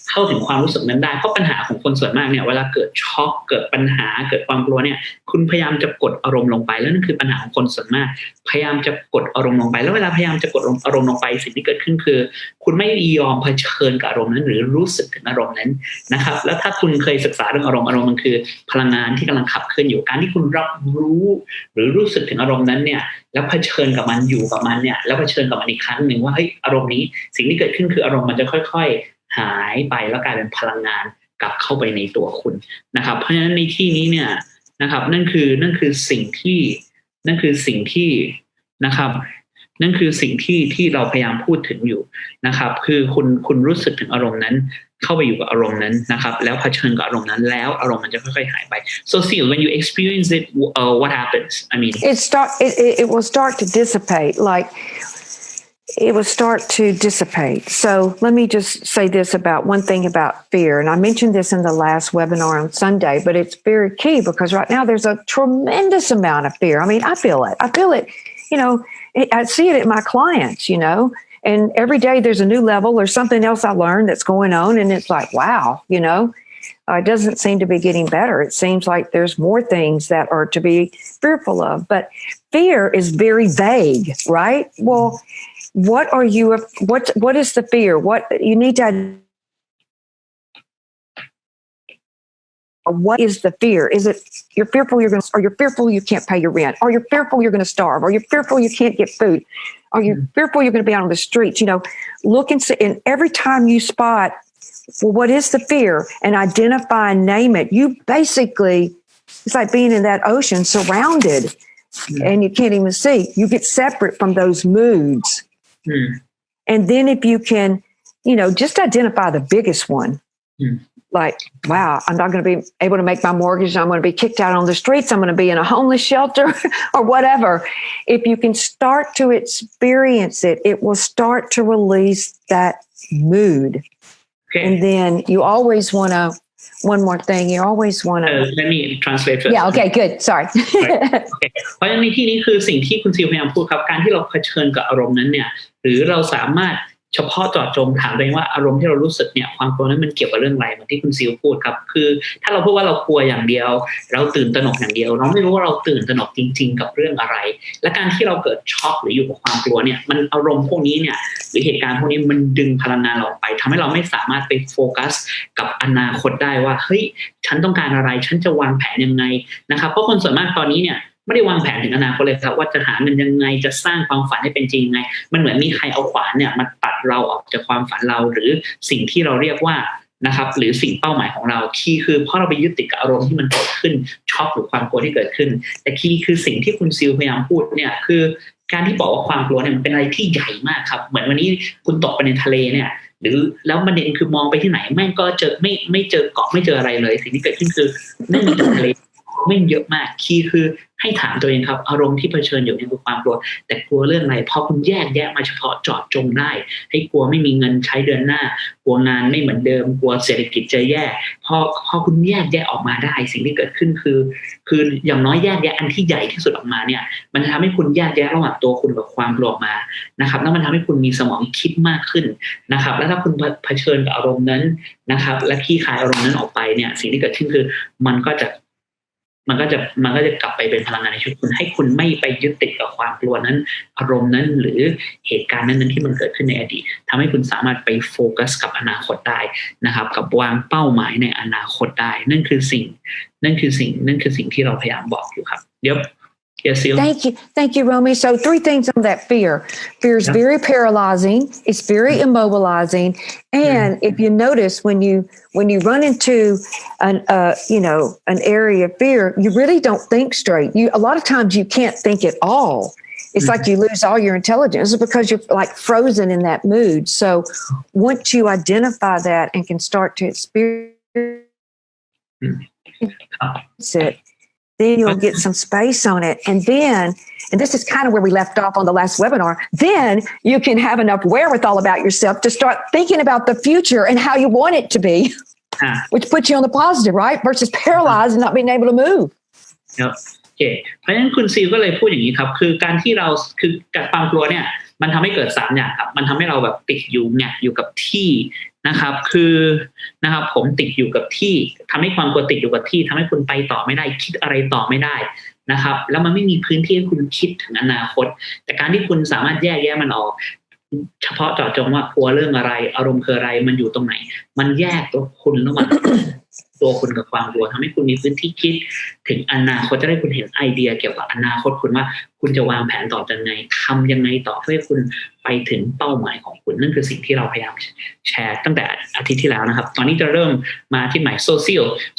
เข้าถึงความรู้สึกนั้นได้เพราะปัญหาของคนส่วนมากเนี่ยเวลาเกิดช็อกเกิดปัญหาเกิดความกลัวเนี่ยคุณพยายามจะกดอารมณ์ลงไปแล้วนั่นคือปัญหาของคนส่วนมากพยายามจะกดอารมณ์ลงไปแล้วเวลาพยายามจะกดอารมณ์ลงไปสิ่งที่เกิดขึ้นคือคุณไม่ยอมเผชิญกับอารมณ์นั้นหรือรู้สึกถึงอารมณ์นั้นนะครับแล้วถ้าคุณเคยศึกษาเรื่องอารมณ์มันคือพลังงานที่กำลังขับเคลื่อนอยู่การที่คุณรับรู้หรือรู้สึกถึงอารมณ์นั้นเนี่ยแล้วเผชิญกับมันอยู่กับมันเนี่ยแล้วเผชิญกับมันอีกครั้งหนึ่งว่าเฮ้ยอารมณ์นี้สิ่งที่เกิดขึ้นคืออารมณ์มันจะค่อยๆหายไปแล้วกลายเป็นพลังงานกลับเข้าไปในตัวคุณนะครับเพราะฉะนั้นในที่นี้เนี่ยนะครับนั่นคือสิ่งที่นะครับนั่นคือสิ่งที่เราพยายามพูดถึงอยู่นะครับคือคุณรู้สึกถึงอารมณ์นั้นเข้าไปอยู่กับอารมณ์นั้นนะครับแล้วเผชิญกับอารมณ์นั้นแล้วอารมณ์มันจะค่อยๆหายไป so Ceil when you experience it what happens I mean it will start to dissipate like it will start to dissipate. So let me just say this about one thing about fear. And I mentioned this in the last webinar on Sunday, but it's very key because right now there's a tremendous amount of fear. I mean, I feel it, I see it at my clients, and every day there's a new level or something else I learned that's going on. And it's like, wow, it doesn't seem to be getting better. It seems like there's more things that are to be fearful of, but fear is very vague, right? Well, what is the fear? What you need to, what is the fear? Is it you're fearful you're fearful you can't pay your rent? Or you're fearful you're going to starve? Or you're fearful you can't get food? Or you're fearful you're going to be out on the streets? Look and see, and every time you spot, well, what is the fear? And identify and name it. You basically, it's like being in that ocean surrounded and you can't even see. You get separate from those moods. And then if you can just identify the biggest one. Like, wow, I'm not going to be able to make my mortgage. I'm going to be kicked out on the streets. I'm going to be in a homeless shelter or whatever. If you can start to experience it, it will start to release that mood. Okay. And then you always want to, one more thing, you always want to... let me translate first. Yeah, okay, good. Sorry. Okay. เพราะฉะนั้นในที่นี้คือสิ่งที่คุณซิลพยายามพูดครับการที่เราเผชิญกับอารมณ์นั้นเนี่ยหรือเราสามารถเฉพาะเจาะจงถามตัวเองว่าอารมณ์ที่เรารู้สึกเนี่ยความกลัวนั้นมันเกี่ยวกับเรื่องอะไรเหมือนที่คุณซิลพูดครับคือถ้าเราพูดว่าเรากลัวอย่างเดียวเราตื่นตระหนกอย่างเดียวเราไม่รู้ว่าเราตื่นตระหนกจริงๆกับเรื่องอะไรและการที่เราเกิดช็อกหรืออยู่กับความกลัวเนี่ยมันอารมณ์พวกนี้เนี่ยหรือเหตุการณ์พวกนี้มันดึงพลังงานเราออกไปทำให้เราไม่สามารถไปโฟกัสกับอนาคตได้ว่าเฮ้ยฉันต้องการอะไรฉันจะวางแผนยังไงนะครับเพราะคนส่วนมากตอนนี้เนี่ยไม่ได้วางแผนถึงอนาคตเลยครับว่าจะหาเงินยังไงจะสร้างความฝันให้เป็นจริงยังไงมันเหมือนมีใครเอาขวานเนี่ยมาตัดเราออกจากความฝันเราหรือสิ่งที่เราเรียกว่านะครับหรือสิ่งเป้าหมายของเราคีย์คือเพราะเราไปยึดติดกับอารมณ์ที่มันเกิดขึ้นช็อกหรือความกลัวที่เกิดขึ้นแต่คีย์คือสิ่งที่คุณซิลพยายามพูดเนี่ยคือการที่บอกว่าความกลัวเนี่ยมันเป็นอะไรที่ใหญ่มากครับเหมือนวันนี้คุณตกไปในทะเลเนี่ยหรือแล้วประเด็นคือมองไปที่ไหนแม่งก็เจอไม่เจอเกาะไม่เจออะไรเลยสิ่งที่เกิดขึ้นคือไม่มีทะเลไม่เยอะมากคีย์คือให้ถามตัวเองครับอารมณ์ที่เผชิญอยู่นี่คือความกลัวแต่กลัวเรื่องอะไรพอคุณแยกแยะมาเฉพาะเจาะจงได้ให้กลัวไม่มีเงินใช้เดือนหน้ากลัวงานไม่เหมือนเดิมกลัวเศรษฐกิจจะแย่พอคุณแยกแยะออกมาได้สิ่งที่เกิดขึ้นคืออย่างน้อยแยกแยะอันที่ใหญ่ที่สุดออกมาเนี่ยมันทำให้คุณแยกแยะระหว่างตัวคุณกับความกลัวมานะครับแล้วมันทำให้คุณมีสมองคิดมากขึ้นนะครับแล้วถ้าคุณเผชิญกับอารมณ์นั้นนะครับและคลี่คลายอารมณ์นั้นออกไปเนี่ยสิ่งที่เกิดขึ้นคือมันก็จะกลับไปเป็นพลังงานในชีวิตคุณให้คุณไม่ไปยึดติดกับความกลัวนั้นอารมณ์นั้นหรือเหตุการณ์นั้นที่มันเกิดขึ้นในอดีตทำให้คุณสามารถไปโฟกัสกับอนาคตได้นะครับกับวางเป้าหมายในอนาคตได้นั่นคือสิ่งที่เราพยายามบอกอยู่ครับเดี๋ยวYes, Ceil. Thank you, Rommie. So 3 things on that fear. Fear is very paralyzing. It's very immobilizing. And if you notice, when you run into an area of fear, you really don't think straight. A lot of times you can't think at all. It's like you lose all your intelligence because you're like frozen in that mood. So once you identify that and can start to experience it, then you'll get some space on it. And this is kind of where we left off on the last webinar, then you can have enough wherewithal about yourself to start thinking about the future and how you want it to be, which puts you on the positive, right? Versus paralyzed and not being able to move. Yep. โอเคเพราะฉะนั้นคุณซิลก็เลยพูดอย่างนี้ครับคือการที่เราคือกับความกลัวเนี่ยมันทำให้เกิด3อย่างครับมันทำให้เราแบบติดอยู่แงกอยู่กับที่นะครับคือนะครับผมติดอยู่กับที่ทำให้ความกลัวติดอยู่กับที่ทำให้คุณไปต่อไม่ได้คิดอะไรต่อไม่ได้นะครับแล้วมันไม่มีพื้นที่ให้คุณคิดถึงอนาคตแต่การที่คุณสามารถแยกแยะมันออกเฉพาะเจาะจงว่ากลัวเรื่องอะไรอารมณ์คืออะไรมันอยู่ตรงไหนมันแยกตัวคุณระหว่าง ตัวคุณกับความกลัวทำให้คุณมีพื้นที่คิดถึงอนาคตจะได้คุณเห็นไอเดียเกี่ยวกับอนาคตคุณว่าคุณจะวางแผนต่อยังไงทำยังไงต่อเพื่อให้คุณไปถึงเป้าหมายของคุณนั่นคือสิ่งที่เราพยายามแชร์ตั้งแต่อาทิตย์ที่แล้วนะครับตอนนี้จะเริ่มมาที่ใหม่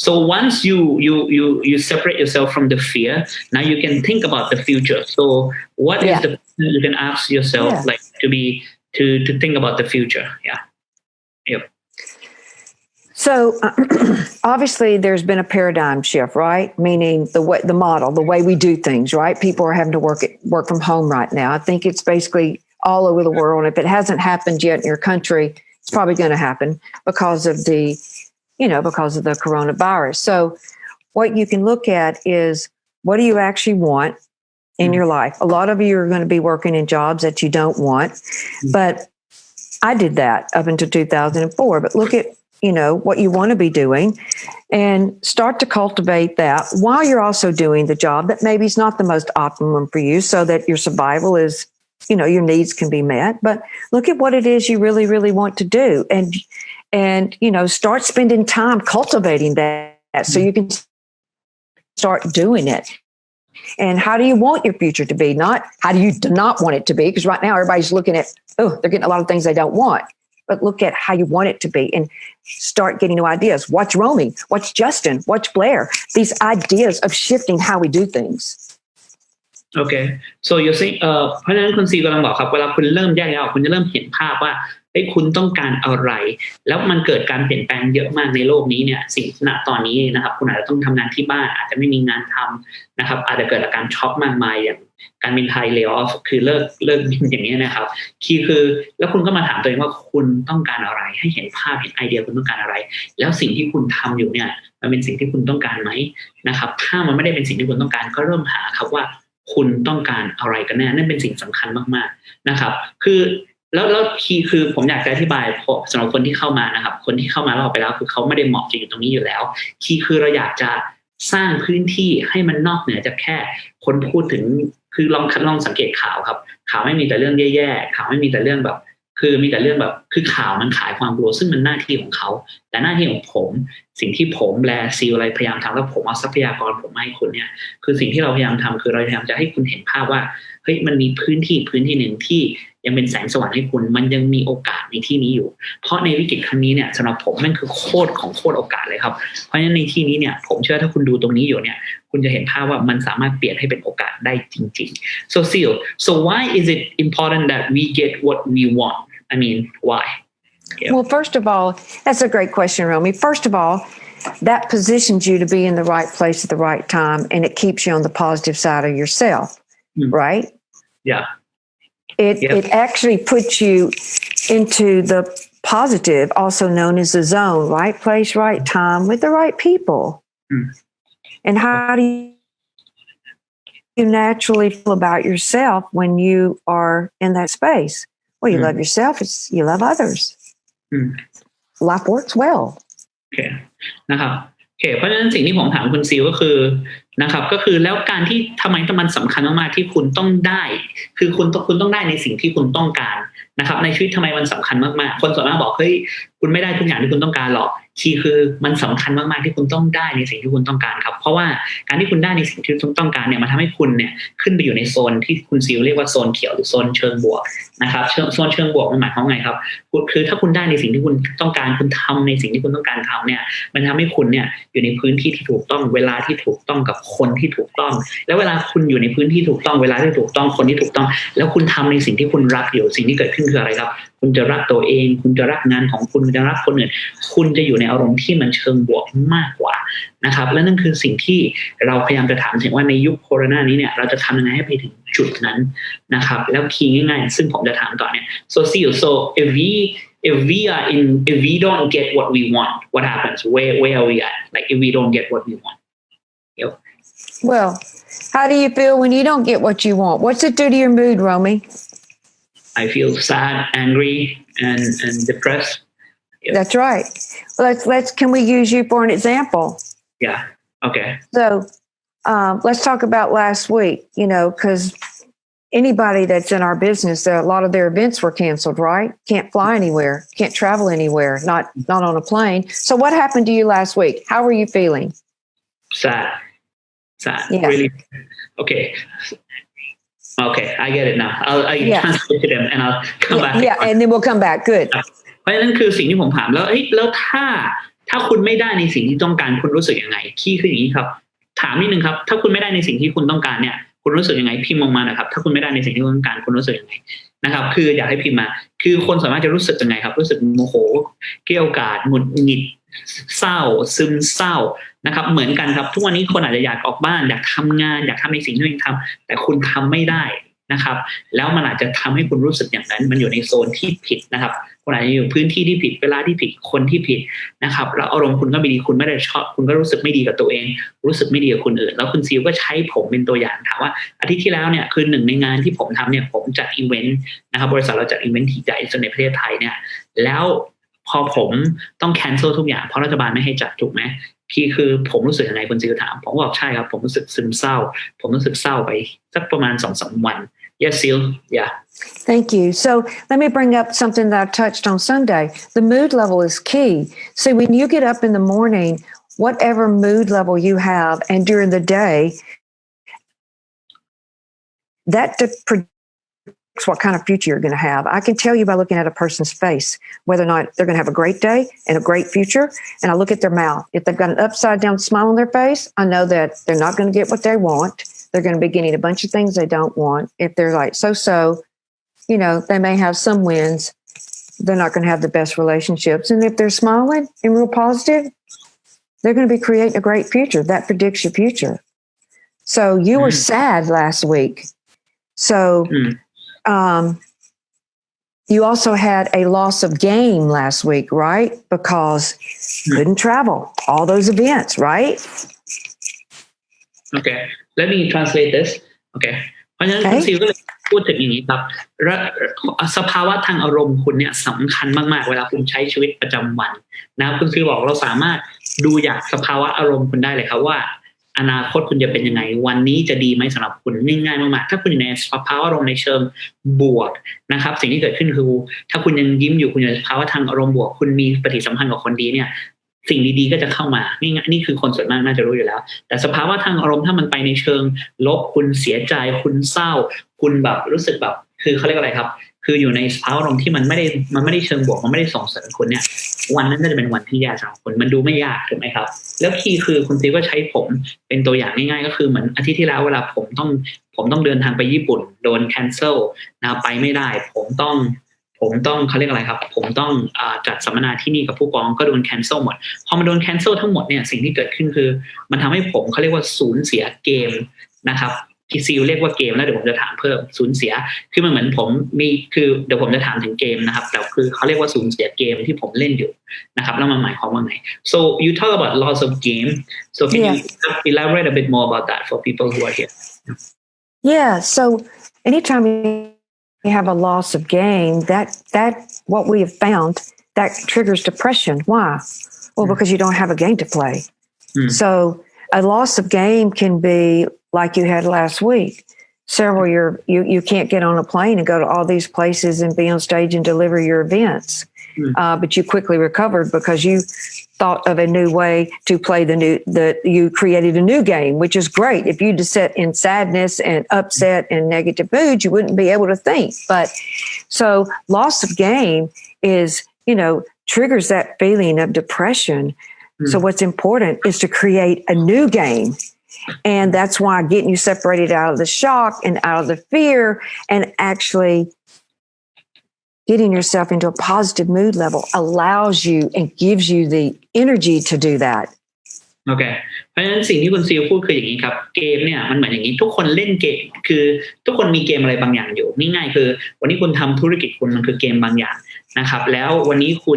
so once you separate yourself from the fear now you can think about the future so what is the you can ask yourself like to think about the future So obviously there's been a paradigm shift, right? Meaning the way we do things, right? People are having to work from home right now. I think it's basically all over the world. If it hasn't happened yet in your country, it's probably going to happen because of the coronavirus. So what you can look at is what do you actually want in your life? A lot of you are going to be working in jobs that you don't want, but I did that up until 2004. But look at what you want to be doing and start to cultivate that while you're also doing the job that maybe is not the most optimum for you so that your survival is, your needs can be met. But look at what it is you really, really want to do and start spending time cultivating that so you can start doing it. And how do you want your future to be? Not how do you not want it to be? Because right now everybody's looking at, they're getting a lot of things they don't want. But look at how you want it to be and start getting new ideas. Watch Rommie, watch Justin, watch Blair. These ideas of shifting how we do things. Okay. So you see เพราะฉะนั้นคุณซีกำลังบอกครับเวลาคุณเริ่มแยกแยะออกคุณจะเริ่มเห็นภาพว่า คุณต้องการอะไรแล้วมันเกิดการเปลี่ยนแปลงเยอะมากในโลกนี้เนี่ยสิ่งณตอนนี้นะครับคุณอาจจะต้องทำงานที่บ้านอาจจะไม่มีงานทำนะครับอาจจะเกิดอาการช็อกมากมายอย่างการบินไทยเลย์ออฟคือเลิกบินอย่างนี้นะครับคือแล้วคุณก็มาถามตัวเองว่าคุณต้องการอะไรให้เห็นภาพเห็นไอเดียคุณต้องการอะไรแล้วสิ่งที่คุณทำอยู่เนี่ยมันเป็นสิ่งที่คุณต้องการไหมนะครับถ้ามันไม่ได้เป็นสิ่งที่คุณต้องการก็เริ่มหาครับว่าคุณต้องการอะไรกันแน่นั่นเป็นสิ่งสำคัญมากๆนะครับคือแล้วคีย์คือผมอยากจะอธิบายสำหรับคนที่เข้ามานะครับคนที่เข้ามาแล้วออกไปแล้วคือเขาไม่ได้เหมาะจะอยู่ตรงนี้อยู่แล้วคีย์คือเราอยากจะสร้างพื้นที่ให้มันนอกเหนือจากแค่คนพูดถึงคือลองสังเกตข่าวครับข่าวไม่มีแต่เรื่องแย่ๆข่าวไม่มีแต่เรื่องแบบคือมีแต่เรื่องแบบคือข่าวมันขายความกลัวซึ่งมันหน้าที่ของเขาแต่หน้าที่ของผมสิ่งที่ผมแบร์ซีลอะไรพยายามทำแล้วผมเอาทรัพยากรผมมาให้คุณเนี่ยคือสิ่งที่เราพยายามทำคือเราพยายามจะให้คุณเห็นภาพว่าเฮ้ยมันมีพื้นที่หนึ่งที่ยังเป็นแสงสว่างให้คุณมันยังมีโอกาสในที่นี้อยู่เพราะในวิกฤตครั้งนี้เนี่ยสำหรับผมมันคือโคตรโอกาสเลยครับเพราะฉะนั้นในที่นี้เนี่ยผมเชื่อถ้าคุณดูตรงนี้อยู่เนี่ยคุณจะเห็นภาพว่ามันสามารถเปลี่ยนให้เป็นโอกาสได้จริงๆ so Ceil so why is it important that we get what we want I mean why Yeah. Well, first of all, that's a great question, Rommie. First of all, that positions you to be in the right place at the right time, and it keeps you on the positive side of yourself, right? Yeah. It actually puts you into the positive, also known as the zone, right place, right time, with the right people. And how do you naturally feel about yourself when you are in that space? Well, you love yourself, you love others. Life works well. โอเคนะครับโอเคเพราะฉะนั้นสิ่งที่ผมถามคุณซิลก็คือนะครับก็คือแล้วการที่ทำไมมันสำคัญมากๆที่คุณต้องได้คือคุณต้องได้ในสิ่งที่คุณต้องการนะครับในชีวิตทำไมมันสำคัญมากๆคนส่วนมากบอกเฮ้ยคุณไม่ได้ทุกอย่างที่คุณต้องการหรอกคือมันสำคัญมากๆที่คุณต้องได้ในสิ่งที่คุณต้องการครับเพราะว่าการที่คุณได้ในสิ่งที่คุณต้องการเนี่ยมันทำให้คุณเนี่ยขึ้นไปอยู่ในโซนที่คุณซิลเรียกว่าโซนเขียวหรือโซนเชิงบวกนะครับโซนเชิงบวกมันหมายความไงครับคือถ้าคุณได้ในสิ่งที่คุณต้องการคุณทำในสิ่งที่คุณต้องการทำเนี่ยมันทำให้คุณเนี่ยอยู่ในพื้นที่ที่ถูกต้องเวลาที่ถูกต้องกับคนที่ถูกต้องแล้วเวลาคุณอยู่ในพื้นที่ถูกต้องเวลาที่ถูกต้องคนที่ถูกต้องแล้วคุณทำในสิ่งที่คุณรักอยู่สิ่งที่เกิดขึ้นคืออะไรครับคุณจะรักตัวเองคุณจะรักงานของคุณจะรักคนอื่นคุณจะอยู่ในอารมณ์ที่มันเชิงบวกมากกว่านะครับและนั่นคือสิ่งที่เราพยายามจะถามถึงว่าในยุคโควิดนี้เนี่ยเราจะทำยังไงให้ไปถึงจุดนั้นนะครับแล้วคีย์ง่ายๆซึ่งผมจะถามต่อเนี่ย so if we don't get what we want what happens where are we at like if we don't get what we want Well, how do you feel when you don't get what you want? What's it do to your mood, Rommie? I feel sad, angry, and depressed. Yep. That's right. Can we use you for an example? Yeah. Okay. So, let's talk about last week, because anybody that's in our business, a lot of their events were canceled, right? Can't fly anywhere, can't travel anywhere, not on a plane. So what happened to you last week? How were you feeling? Sad. Yeah. Really. Okay, I get it now. I translate to them and I'll come back. Yeah, and then we'll come back. Good. เพราะฉะนั้นคือสิ่งที่ผมถามแล้วถ้าคุณไม่ได้ในสิ่งที่ต้องการคุณรู้สึกยังไงคืออย่างนี้ครับถามนิดนึงครับถ้าคุณไม่ได้ในสิ่งที่คุณต้องการเนี่ยคุณรู้สึกยังไงพิมพ์ออกมาหน่อยครับถ้าคุณไม่ได้ในสิ่งที่คุณต้องการคุณรู้สึกยังไงนะครับคืออยากให้พิมพ์มาคือคนสามารถจะรู้สึกยังไงครับรู้สึกโมโหเกลี้ยกล่อมหงุดหงิดเศร้าซึมเศร้านะครับเหมือนกันครับทุกวันนี้คนอาจจะอยากออกบ้านอยากทำงานอยากทำในสิ่งที่ตัวเองทำแต่คุณทำไม่ได้นะครับแล้วมันอาจจะทำให้คุณรู้สึกอย่างนั้นมันอยู่ในโซนที่ผิดนะครับคุณอาจจะอยู่พื้นที่ที่ผิดเวลาที่ผิดคนที่ผิดนะครับแล้วอารมณ์คุณก็ไม่ดีคุณไม่ได้ชอบคุณก็รู้สึกไม่ดีกับตัวเองรู้สึกไม่ดีกับคนอื่นแล้วคุณซิลก็ใช้ผมเป็นตัวอย่างถามว่าอาทิตย์ที่แล้วเนี่ยคือหนึ่งในงานที่ผมทำเนี่ยผมจัดอีเวนต์นะครับบริษัทเราจัดอีเวนต์ที่ใหญ่สุดในประเทศไทยเนี่ยแล้วพอผมต้องแคนเซิลทุกอย่างเพราะรัฐบาลไม่ให้จัดถูกไหมคือผมรู้สึกยังไงคุณซิลถามผมบอกใช่ครับผมรู้สึกซึมเศร้าผมรู้สึกเศร้าไปสักประมาณ 2-3 วัน Yes, Ceil. Yeah. Thank you. So let me bring up something that I touched on Sunday. The mood level is key. See, when you get up in the morning, whatever mood level you have, and during the day, that predicts what kind of future you're going to have. I can tell you by looking at a person's face whether or not they're going to have a great day and a great future. And I look at their mouth. If they've got an upside down smile on their face, I know that they're not going to get what they want. They're going to be getting a bunch of things they don't want. If they're like so, they may have some wins, they're not going to have the best relationships. And if they're smiling and real positive, they're going to be creating a great future. That predicts your future. So you were sad last week. So you also had a loss of game last week, right? Because couldn't travel, all those events, right? Okay, let me translate this. Okay. เพราะฉะนั้นคุณซิลก็เลยพูดถึงอย่างนี้ครับสภาวะทางอารมณ์คุณเนี่ยสำคัญมากๆเวลาคุณใช้ชีวิตประจำวันนะคุณซิลบอกเราสามารถดูจากสภาวะอารมณ์คุณได้เลยครับว่าอนาคตคุณจะเป็นยังไงวันนี้จะดีไหมสำหรับคุณง่ายๆมากๆถ้าคุณอยู่ในสภาวะอารมณ์ในเชิงบวกนะครับสิ่งที่เกิดขึ้นคือถ้าคุณยังยิ้มอยู่คุณอยู่ในสภาวะทางอารมณ์บวกคุณมีปฏิสัมพันธ์กับคนดีเนี่ยสิ่งดีๆก็จะเข้ามานี่คือคนส่วนมากน่าจะรู้อยู่แล้วแต่สภาวะทางอารมณ์ถ้ามันไปในเชิงลบคุณเสียใจคุณเศร้าคุณแบบรู้สึกแบบคือเขาเรียกอะไรครับคืออยู่ในสภาวะอารมณ์ที่มันไม่ได้เชิงบวกมันไม่ได้ส่งเสริมคุณเนี่ยวันนั้นน่าจะเป็นวันที่ยากสำหรับคุณมันดูไม่ยากถูกไหมครับแล้วคีย์คือคุณซีก็ใช้ผมเป็นตัวอย่างง่ายๆก็คือเหมือนอาทิตย์ที่แล้วเวลาผมต้องเดินทางไปญี่ปุ่นโดน cancel นะไปไม่ได้ผมต้องเขาเรียกอะไรครับผมต้องจัดสัมมนาที่นี่กับผู้กองก็โดน cancel หมดพอมันโดน cancel ทั้งหมดเนี่ยสิ่งที่เกิดขึ้นคือมันทำให้ผมเขาเรียกว่าสูญเสียเกมนะครับที่ซีลเรียกว่าเกมแล้วเดี๋ยวผมจะถามเพิ่มสูญเสียคือมันเหมือนผมมีคือเดี๋ยวผมจะถามถึงเกมนะครับแต่คือเขาเรียกว่าสูญเสียเกมที่ผมเล่นอยู่นะครับแล้วมันหมายความว่าไง so you talk about loss of game so can you elaborate a bit more about that for people who are here Yeah, so anytime you have a loss of game, that what we have found that triggers depression. Why? Well, because you don't have a game to play. So a loss of game can be like you had last week. Several you can't get on a plane and go to all these places and be on stage and deliver your events. But you quickly recovered because you thought of a new way to play you created a new game, which is great. If you just sit in sadness and upset and negative mood, you wouldn't be able to think. But so loss of game is, triggers that feeling of depression. So what's important is to create a new game. And that's why getting you separated out of the shock and out of the fear and actually getting yourself into a positive mood level allows you and gives you the energy to do that. โอเคเพราะฉะนั้นสิ่งที่คุณซีลพูดคืออย่างนี้ครับเกมเนี่ยมันเหมือนอย่างนี้ทุกคนเล่นเกมคือทุกคนมีเกมอะไรบางอย่างอยู่ง่ายๆคือวันนี้คุณทำธุรกิจคุณมันคือเกมบางอย่างนะครับแล้ววันนี้คุ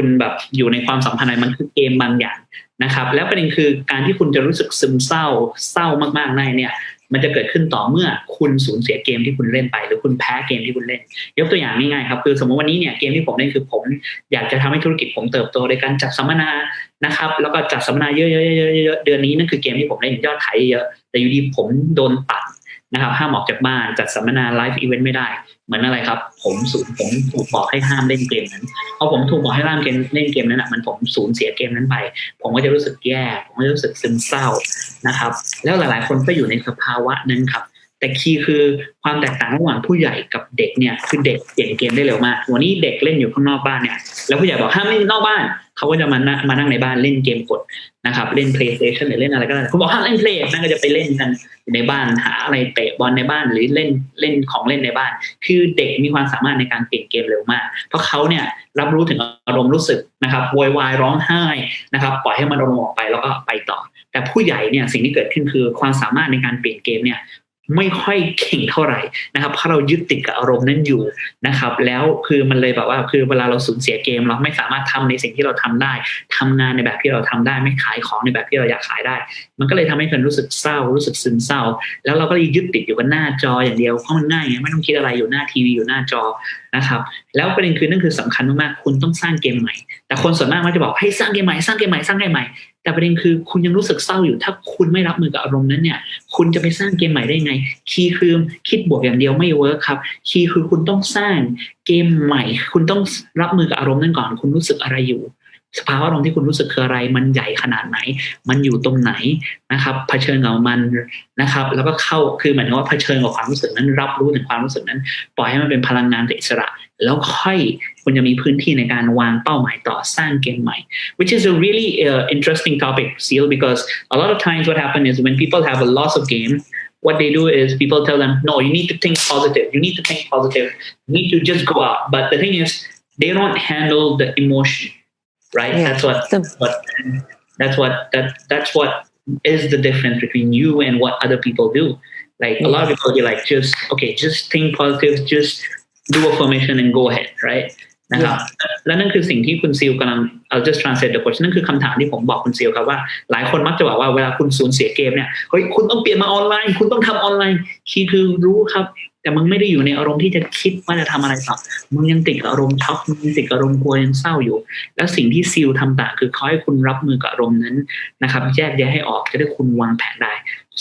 ณแบบอยู่ในความสัมพันธ์อะไรมันคือเกมบางอย่างนะครับแล้วประเด็นคือการที่คุณจะรู้สึกซึมเศร้ามากๆได้เนี่ยมันจะเกิดขึ้นต่อเมื่อคุณสูญเสียเกมที่คุณเล่นไปหรือคุณแพ้เกมที่คุณเล่นยกตัวอย่างง่ายๆครับคือสมมติวันนี้เนี่ยเกมที่ผมเล่นคือผมอยากจะทำให้ธุรกิจผมเติบโตโดยการจัดสัมมนานะครับแล้วก็จัดสัมมนาเยอะๆเดือนนี้นั่นคือเกมที่ผมเล่นยอดขายเยอะแต่อยู่ดีผมโดนตัดนะครับห้ามออกจากบ้านจัดสัมมนาไลฟ์อีเวนต์ไม่ได้เหมือนอะไรครับผมถูกบอกให้ห้ามเล่นเกมนั้นพอผมถูกบอกให้ห้ามเล่นเกมนั้นมันผมสูญเสียเกมนั้นไปผมก็จะรู้สึกแย่ผมก็จะรู้สึกซึมเศร้านะครับแล้วหลายๆคนก็อยู่ในสภาวะนั้นครับแต่คีย์คือความแตกต่างระหว่างผู้ใหญ่กับเด็กเนี่ยคือเด็กเปลี่ยนเกมได้เร็วมากวันนี้เด็กเล่นอยู่ข้างนอกบ้านเนี่ยแล้วผู้ใหญ่บอกห้ามเล่นนอกบ้านเขาก็จะมานั่งในบ้านเล่นเกมกดนะครับเล่น PlayStation หรือเล่นอะไรก็ได้คุณบอกห้ามเล่น Play นั่นก็จะไปเล่นกันในบ้านหาอะไรเตะบอลในบ้านหรือเล่นของเล่นในบ้านคือเด็กมีความสามารถในการเปลี่ยนเกมเร็วมากเพราะเขาเนี่ยรับรู้ถึงอารมณ์รู้สึกนะครับโวยวายร้องไห้นะครับปล่อยให้มันอารมณ์ออกไปแล้วก็ไปต่อแต่ผู้ใหญ่เนี่ยสิ่งที่เกิดขึ้นคือความสามารถในการเปลี่ยนเกมเนี่ยไม่ค่อยเก่งเท่าไหร่นะครับเพราะเรายึดติดกับอารมณ์นั้นอยู่นะครับแล้วคือมันเลยแบบว่าคือเวลาเราสูญเสียเกมเราไม่สามารถทำในสิ่งที่เราทำได้ทำงานในแบบที่เราทำได้ไม่ขายของในแบบที่เราอยากขายได้มันก็เลยทำให้คนรู้สึกเศร้ารู้สึกซึมเศร้าแล้วเราก็เลยยึดติดอยู่กับหน้าจออย่างเดียวเพราะมันง่ายไงไม่ต้องคิดอะไรอยู่หน้าทีวีอยู่หน้าจอนะครับแล้วประเด็นคือนั่นคือสำคัญมากๆคุณต้องสร้างเกมใหม่แต่คนส่วนมากมันจะบอกให้สร้างเกมใหม่แต่ประเด็นคือคุณยังรู้สึกเศร้าอยู่ถ้าคุณไม่รับมือกับอารมณ์นั้นเนี่ยคุณจะไปสร้างเกมใหม่ได้ไงคีย์คือคิดบวกอย่างเดียวไม่เวิร์คครับคีย์คือคุณต้องสร้างเกมใหม่คุณต้องรับมือกับอารมณ์นั้นก่อนคุณรู้สึกอะไรอยู่สภาวะอารมณ์ที่คุณรู้สึกคืออะไรมันใหญ่ขนาดไหนมันอยู่ตรงไหนนะครับเผชิญกับมันนะครับแล้วก็เข้าคือเหมือนว่าเผชิญกับความรู้สึกนั้นรับรู้ถึงความรู้สึกนั้นปล่อยให้มันเป็นพลังงานอิสระแล้วค่อยคุณจะมีพื้นที่ในการวางเป้าหมายต่อสร้างเกมใหม่ which is a really interesting topic Ceil because a lot of times what happens is when people have a loss of game what they do is people tell them, no, you need to think positive. You need to think positive. You need to just go out. But the thing is, they don't handle the emotion, right? Yeah. That's what is the difference between you and what other people do. Like a lot of people be like, just think positive, just do affirmation and go ahead, right? นะครับและนั่นคือสิ่งที่คุณซิลกำลังI'll just translate the question นั่นคือคำถามที่ผมบอกคุณซิลครับว่าหลายคนมักจะบอกว่าเวลาคุณสูญเสียเกมเนี่ยเฮ้ยคุณต้องเปลี่ยนมาออนไลน์คุณต้องทำออนไลน์คือรู้ครับแต่มึงไม่ได้อยู่ในอารมณ์ที่จะคิดว่าจะทำอะไรต่อมึงยังติดอารมณ์ช็อกมึงยังติดอารมณ์กลัวยังเศร้าอยู่แล้วสิ่งที่ซิลทำต่างคือเขาให้คุณรับมือกับอารมณ์นั้นนะครับแยกแยะให้ออกจะได้คุณวางแผนได้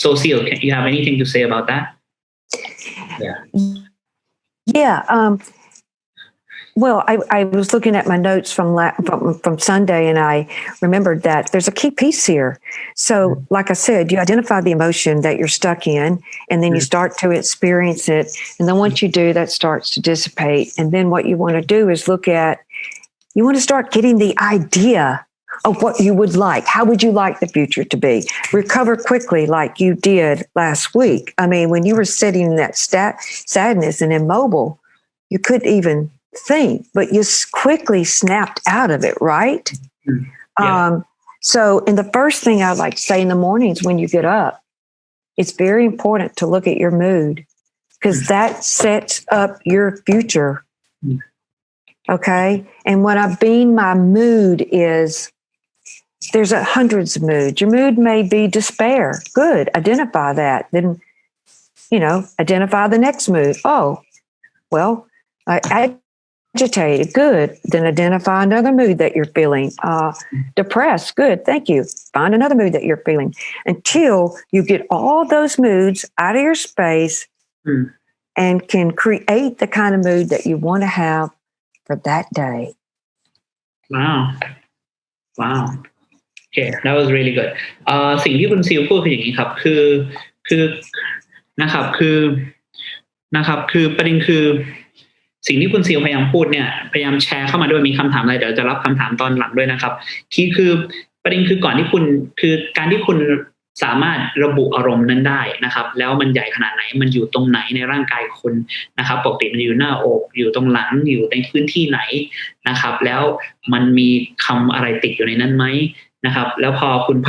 so Ceil, you have anything to say about that? Well, I was looking at my notes from Sunday, and I remembered that there's a key piece here. So, like I said, you identify the emotion that you're stuck in, and then you start to experience it. And then once you do, that starts to dissipate. And then what you want to do is you want to start getting the idea of what you would like. How would you like the future to be? Recover quickly like you did last week. I mean, when you were sitting in that sadness and immobile, you couldn't even think, but you quickly snapped out of it, right? Yeah. And the first thing I'd like to say in the mornings when you get up, it's very important to look at your mood because that sets up your future. Okay? And what I've been my mood is there's hundreds of moods. Your mood may be despair. Good. Identify that. Then, identify the next mood. Oh, well, agitated. Good. Then identify another mood that you're feeling. Depressed. Good. Thank you. Find another mood that you're feeling until you get all those moods out of your space and can create the kind of mood that you want to have for that day. Wow. Okay, that was really good. สิ่งที่คุณซิลพูดคืออย่างนี้ครับคือประเด็นคือสิ่งที่คุณซิลพยายามพูดเนี่ยพยายามแชร์เข้ามาด้วยมีคำถามอะไรเดี๋ยวจะรับคำถามตอนหลังด้วยนะครับคือประเด็นคือก่อนที่คุณคือการที่คุณสามารถระบุอารมณ์นั้นได้นะครับแล้วมันใหญ่ขนาดไหนมันอยู่ตรงไหนในร่างกายคุณนะครับปกติมันอยู่หน้าอกอยู่ตรงหลังอยู่ในพื้นที่ไหนนะครับแล้วมันมีคำอะไรติดอยู่ในนั้นไหมนะครับแล้วพอคุณเ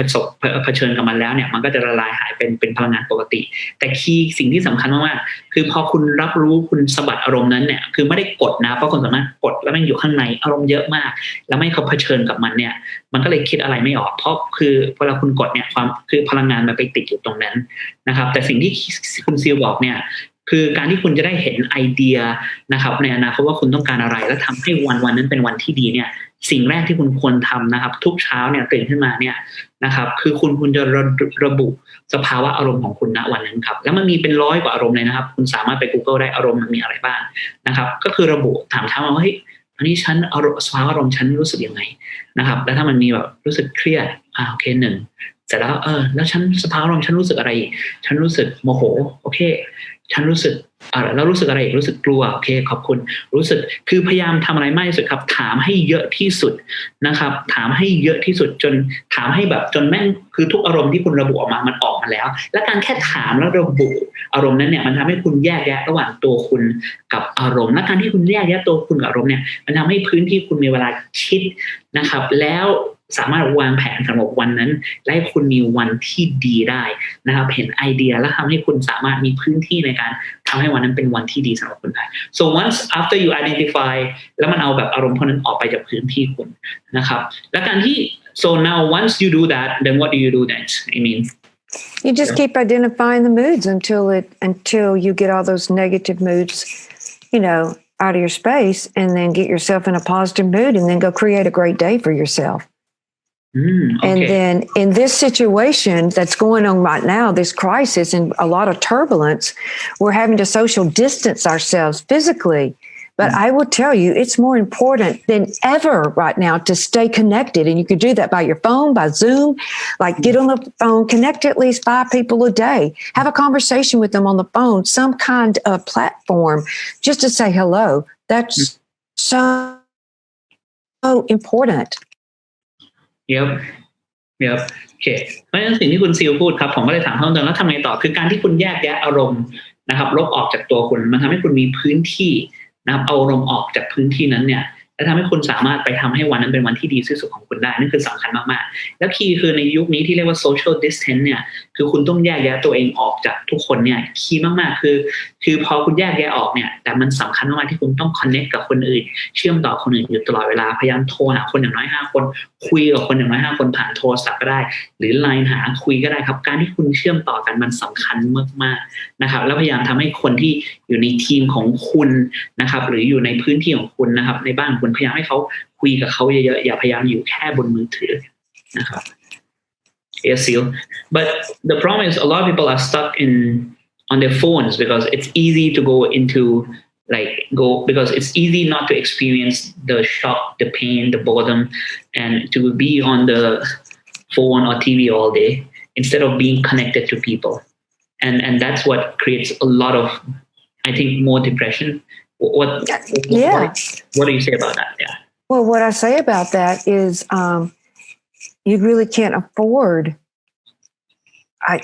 ผชิญกับมันแล้วเนี่ยมันก็จะละลายหายเป็นพลังงานปกติแต่สิ่งที่สำคัญมากๆคือพอคุณรับรู้คุณสะบัดอารมณ์นั้นเนี่ยคือไม่ได้กดนะเพราะคนสามารถกดแล้วมันอยู่ข้างในอารมณ์เยอะมากแล้วไม่เขาเผชิญกับมันเนี่ยมันก็เลยคิดอะไรไม่ออกเพราะคือเวลาคุณกดเนี่ยความคือพลังงานมันไปติดอยู่ตรงนั้นนะครับแต่สิ่งที่คุณซิลบอกเนี่ยคือการที่คุณจะได้เห็นไอเดียนะครับในอนาคตว่าคุณต้องการอะไรแล้วทำให้วันนั้นเป็นวันที่ดีเนี่ยสิ่งแรกที่คุณควรทำนะครับทุกเช้าเนี่ยตื่นขึ้นมาเนี่ยนะครับคือคุณจะระบุสภาวะอารมณ์ของคุณณวันนั้นครับแล้วมันมีเป็น100 กว่าอารมณ์เลยนะครับคุณสามารถไป Google ได้อารมณ์มันมีอะไรบ้างนะครับก็คือระบุถามเช้ามาว่าเฮ้ยอันนี้ฉันสภาวะอารมณ์ฉันรู้สึกยังไงนะครับแล้วถ้ามันมีแบบรู้สึกเครียดโอเค1เสร็จแล้วแล้วฉันสภาวะอารมณ์ฉันรู้สึกอะไรฉันรู้สึกโมโหโอเคฉันรู้สึกแล้วรู้สึกอะไรรู้สึกกลัวโอเคขอบคุณรู้สึกคือพยายามทำอะไรมากที่สุดครับถามให้เยอะที่สุดนะครับถามให้เยอะที่สุดจนถามให้แบบจนแม่งคือทุกอารมณ์ที่คุณระบุออกมามันออกมาแล้วและการแค่ถามแล้วระบุอารมณ์นั้นเนี่ยมันทำให้คุณแยกแยะระหว่างตัวคุณกับอารมณ์และการที่คุณแยกแยะตัวคุณกับอารมณ์เนี่ยมันทำให้พื้นที่คุณมีเวลาคิดนะครับแล้วสามารถวางแผนสำหรับวันนั้นและให้คุณมีวันที่ดีได้นะครับเห็นไอเดียและทำให้คุณสามารถมีพื้นที่ในการทำให้วันนั้นเป็นวันที่ดีสำหรับคุณได้ so once after you identify แล้วมันเอาแบบอารมณ์พวกนั้นออกไปจากพื้นที่คุณนะครับและการที่ so now once you do that then what do you do next I mean you just keep identifying the moods until you get all those negative moods out of your space and then get yourself in a positive mood and then go create a great day for yourself. Okay. And then in this situation that's going on right now, this crisis and a lot of turbulence, we're having to social distance ourselves physically. But I will tell you, it's more important than ever right now to stay connected. And you can do that by your phone, by Zoom, like get on the phone, connect to at least 5 people a day, have a conversation with them on the phone, some kind of platform just to say hello. That's so important. Yep. ครับโอเคเพราะฉะนั้นสิ่งที่คุณซิลพูดครับผมก็เลยถามเพิ่มเติมแล้วทำไงต่อคือการที่คุณแยกแยะอารมณ์นะครับลบออกจากตัวคุณมันทำให้คุณมีพื้นที่นะครับเอาอารมณ์ออกจากพื้นที่นั้นเนี่ยและทำให้คุณสามารถไปทำให้วันนั้นเป็นวันที่ดีที่สุดของคุณได้นั่นคือสำคัญมากๆแล้วคีย์คือในยุคนี้ที่เรียกว่า social distance เนี่ยคือคุณต้องแยกแยะตัวเองออกจากทุกคนเนี่ยคีย์มากๆคือพอคุณแยกแยะออกเนี่ยแต่มันสำคัญมากๆที่คุณต้อง connect กับคนอื่นเชื่อมต่อคนอื่นอยู่ตลอดเวลาพยายามโทรหาคนอย่างน้อย5คนคุยกับคนอย่างน้อย5คนผ่านโทรศัพท์ก็ได้หรือ LINE หาคุยก็ได้ครับการที่คุณเชื่อมต่อกันมันสำคัญมากๆนะครับแล้วพยายามทำให้คนที่อยู่ในทีมของคุณนะครับหรืออยู่ในพื้นที่ของคุณนะครับในบ้านคุณพยายามให้เขาคุยกับเขาเยอะๆอย่าพยายามอยู่แค่บนมือถือนะครับ Yes, Ceil. But the problem is a lot of people are stuck on their phones because it's easy to go because it's easy not to experience the shock, the pain, the boredom, and to be on the phone or TV all day instead of being connected to people. And that's what creates a lot of, I think, more depression. What do you say about that? Yeah. Well, what I say about that is you really can't afford.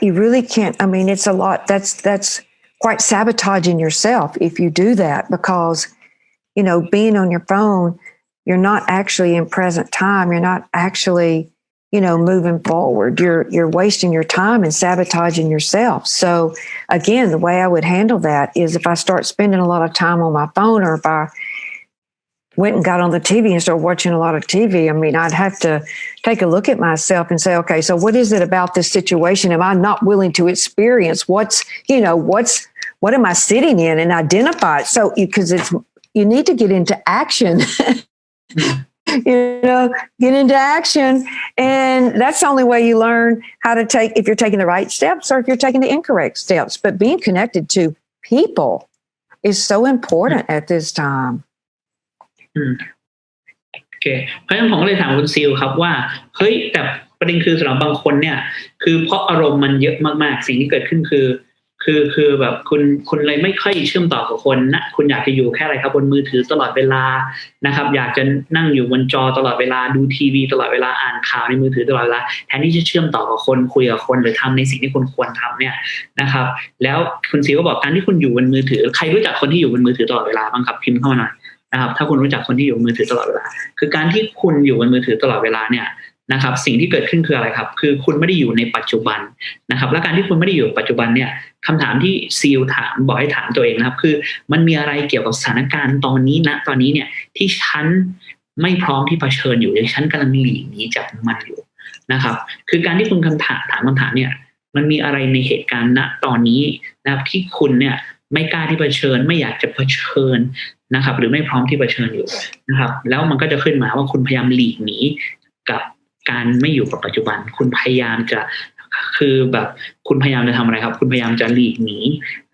You really can't. I mean, it's a lot. That's quite sabotaging yourself if you do that because, being on your phone, you're not actually in present time. You're not actually, moving forward. You're wasting your time and sabotaging yourself. So again, the way I would handle that is if I start spending a lot of time on my phone or if I went and got on the TV and started watching a lot of TV, I mean, I'd have to take a look at myself and say, okay, so what is it about this situation? Am I not willing to experience what am I sitting in and identify it? So, because you need to get into action, get into action. And that's the only way you learn how to if you're taking the right steps or if you're taking the incorrect steps. But being connected to people is so important at this time. โอเคเพราะฉะนั้นผมก็เลยถามคุณซิลครับว่าเฮ้ยแต่ประเด็นคือสำหรับบางคนเนี่ยคือเพราะอารมณ์มันเยอะมากๆสิ่งที่เกิดขึ้นคือแบบคุณเลยไม่ค่อยเชื่อมต่อกับคนนะคุณอยากจะอยู่แค่อะไรครับบนมือถือตลอดเวลานะครับอยากจะนั่งอยู่บนจอตลอดเวลาดูทีวีตลอดเวลาอ่านข่าวในมือถือตลอดเวลาแทนที่จะเชื่อมต่อกับคนคุยกับคนหรือทำในสิ่งที่คุณควรทำเนี่ยนะครับแล้วคุณซิลก็บอกการที่คุณอยู่บนมือถือใครรู้จักคนที่อยู่บนมือถือตลอดเวลาบ้างครับพิมพ์เข้ามาหน่อยนะครับถ้าคุณรู้จักคนที่อยู่บนมือถือตลอดเวลาคือการที่คุณอยู่บนมือถือตลอดเวลาเนี่ยนะครับสิ่งที่เกิดขึ้นคืออะไรครับคือคุณไม่ได้อยู่ในปัจจุบันนะครับและการที่คุณไม่ได้อยู่ปัจจุบันเนี่ยคำถามที่ซีลถามบอกให้ถามตัวเองนะครับคือมันมีอะไรเกี่ยวกับสถานการณ์ตอนนี้ตอนนี้เนี่ยที่ฉันไม่พร้อมที่เผชิญอยู่หรือฉันกำลังหลีกหนีจากมันอยู่นะครับคือการที่คุณถามคำถามเนี่ยมันมีอะไรในเหตุการณ์ตอนนี้นะครับที่คุณเนี่ยไม่กล้าที่เผชิญไม่อยากจะเผชิญนะครับหรือไม่พร้อมที่เผชิญอยู่นะครับแล้วมันก็จะขึ้นมาว่าคุณพยายามหลีกหนีกับการไม่อยู่กับปัจจุบันคุณพยายามจะคือแบบคุณพยายามจะทำอะไรครับคุณพยายามจะหลีกหนี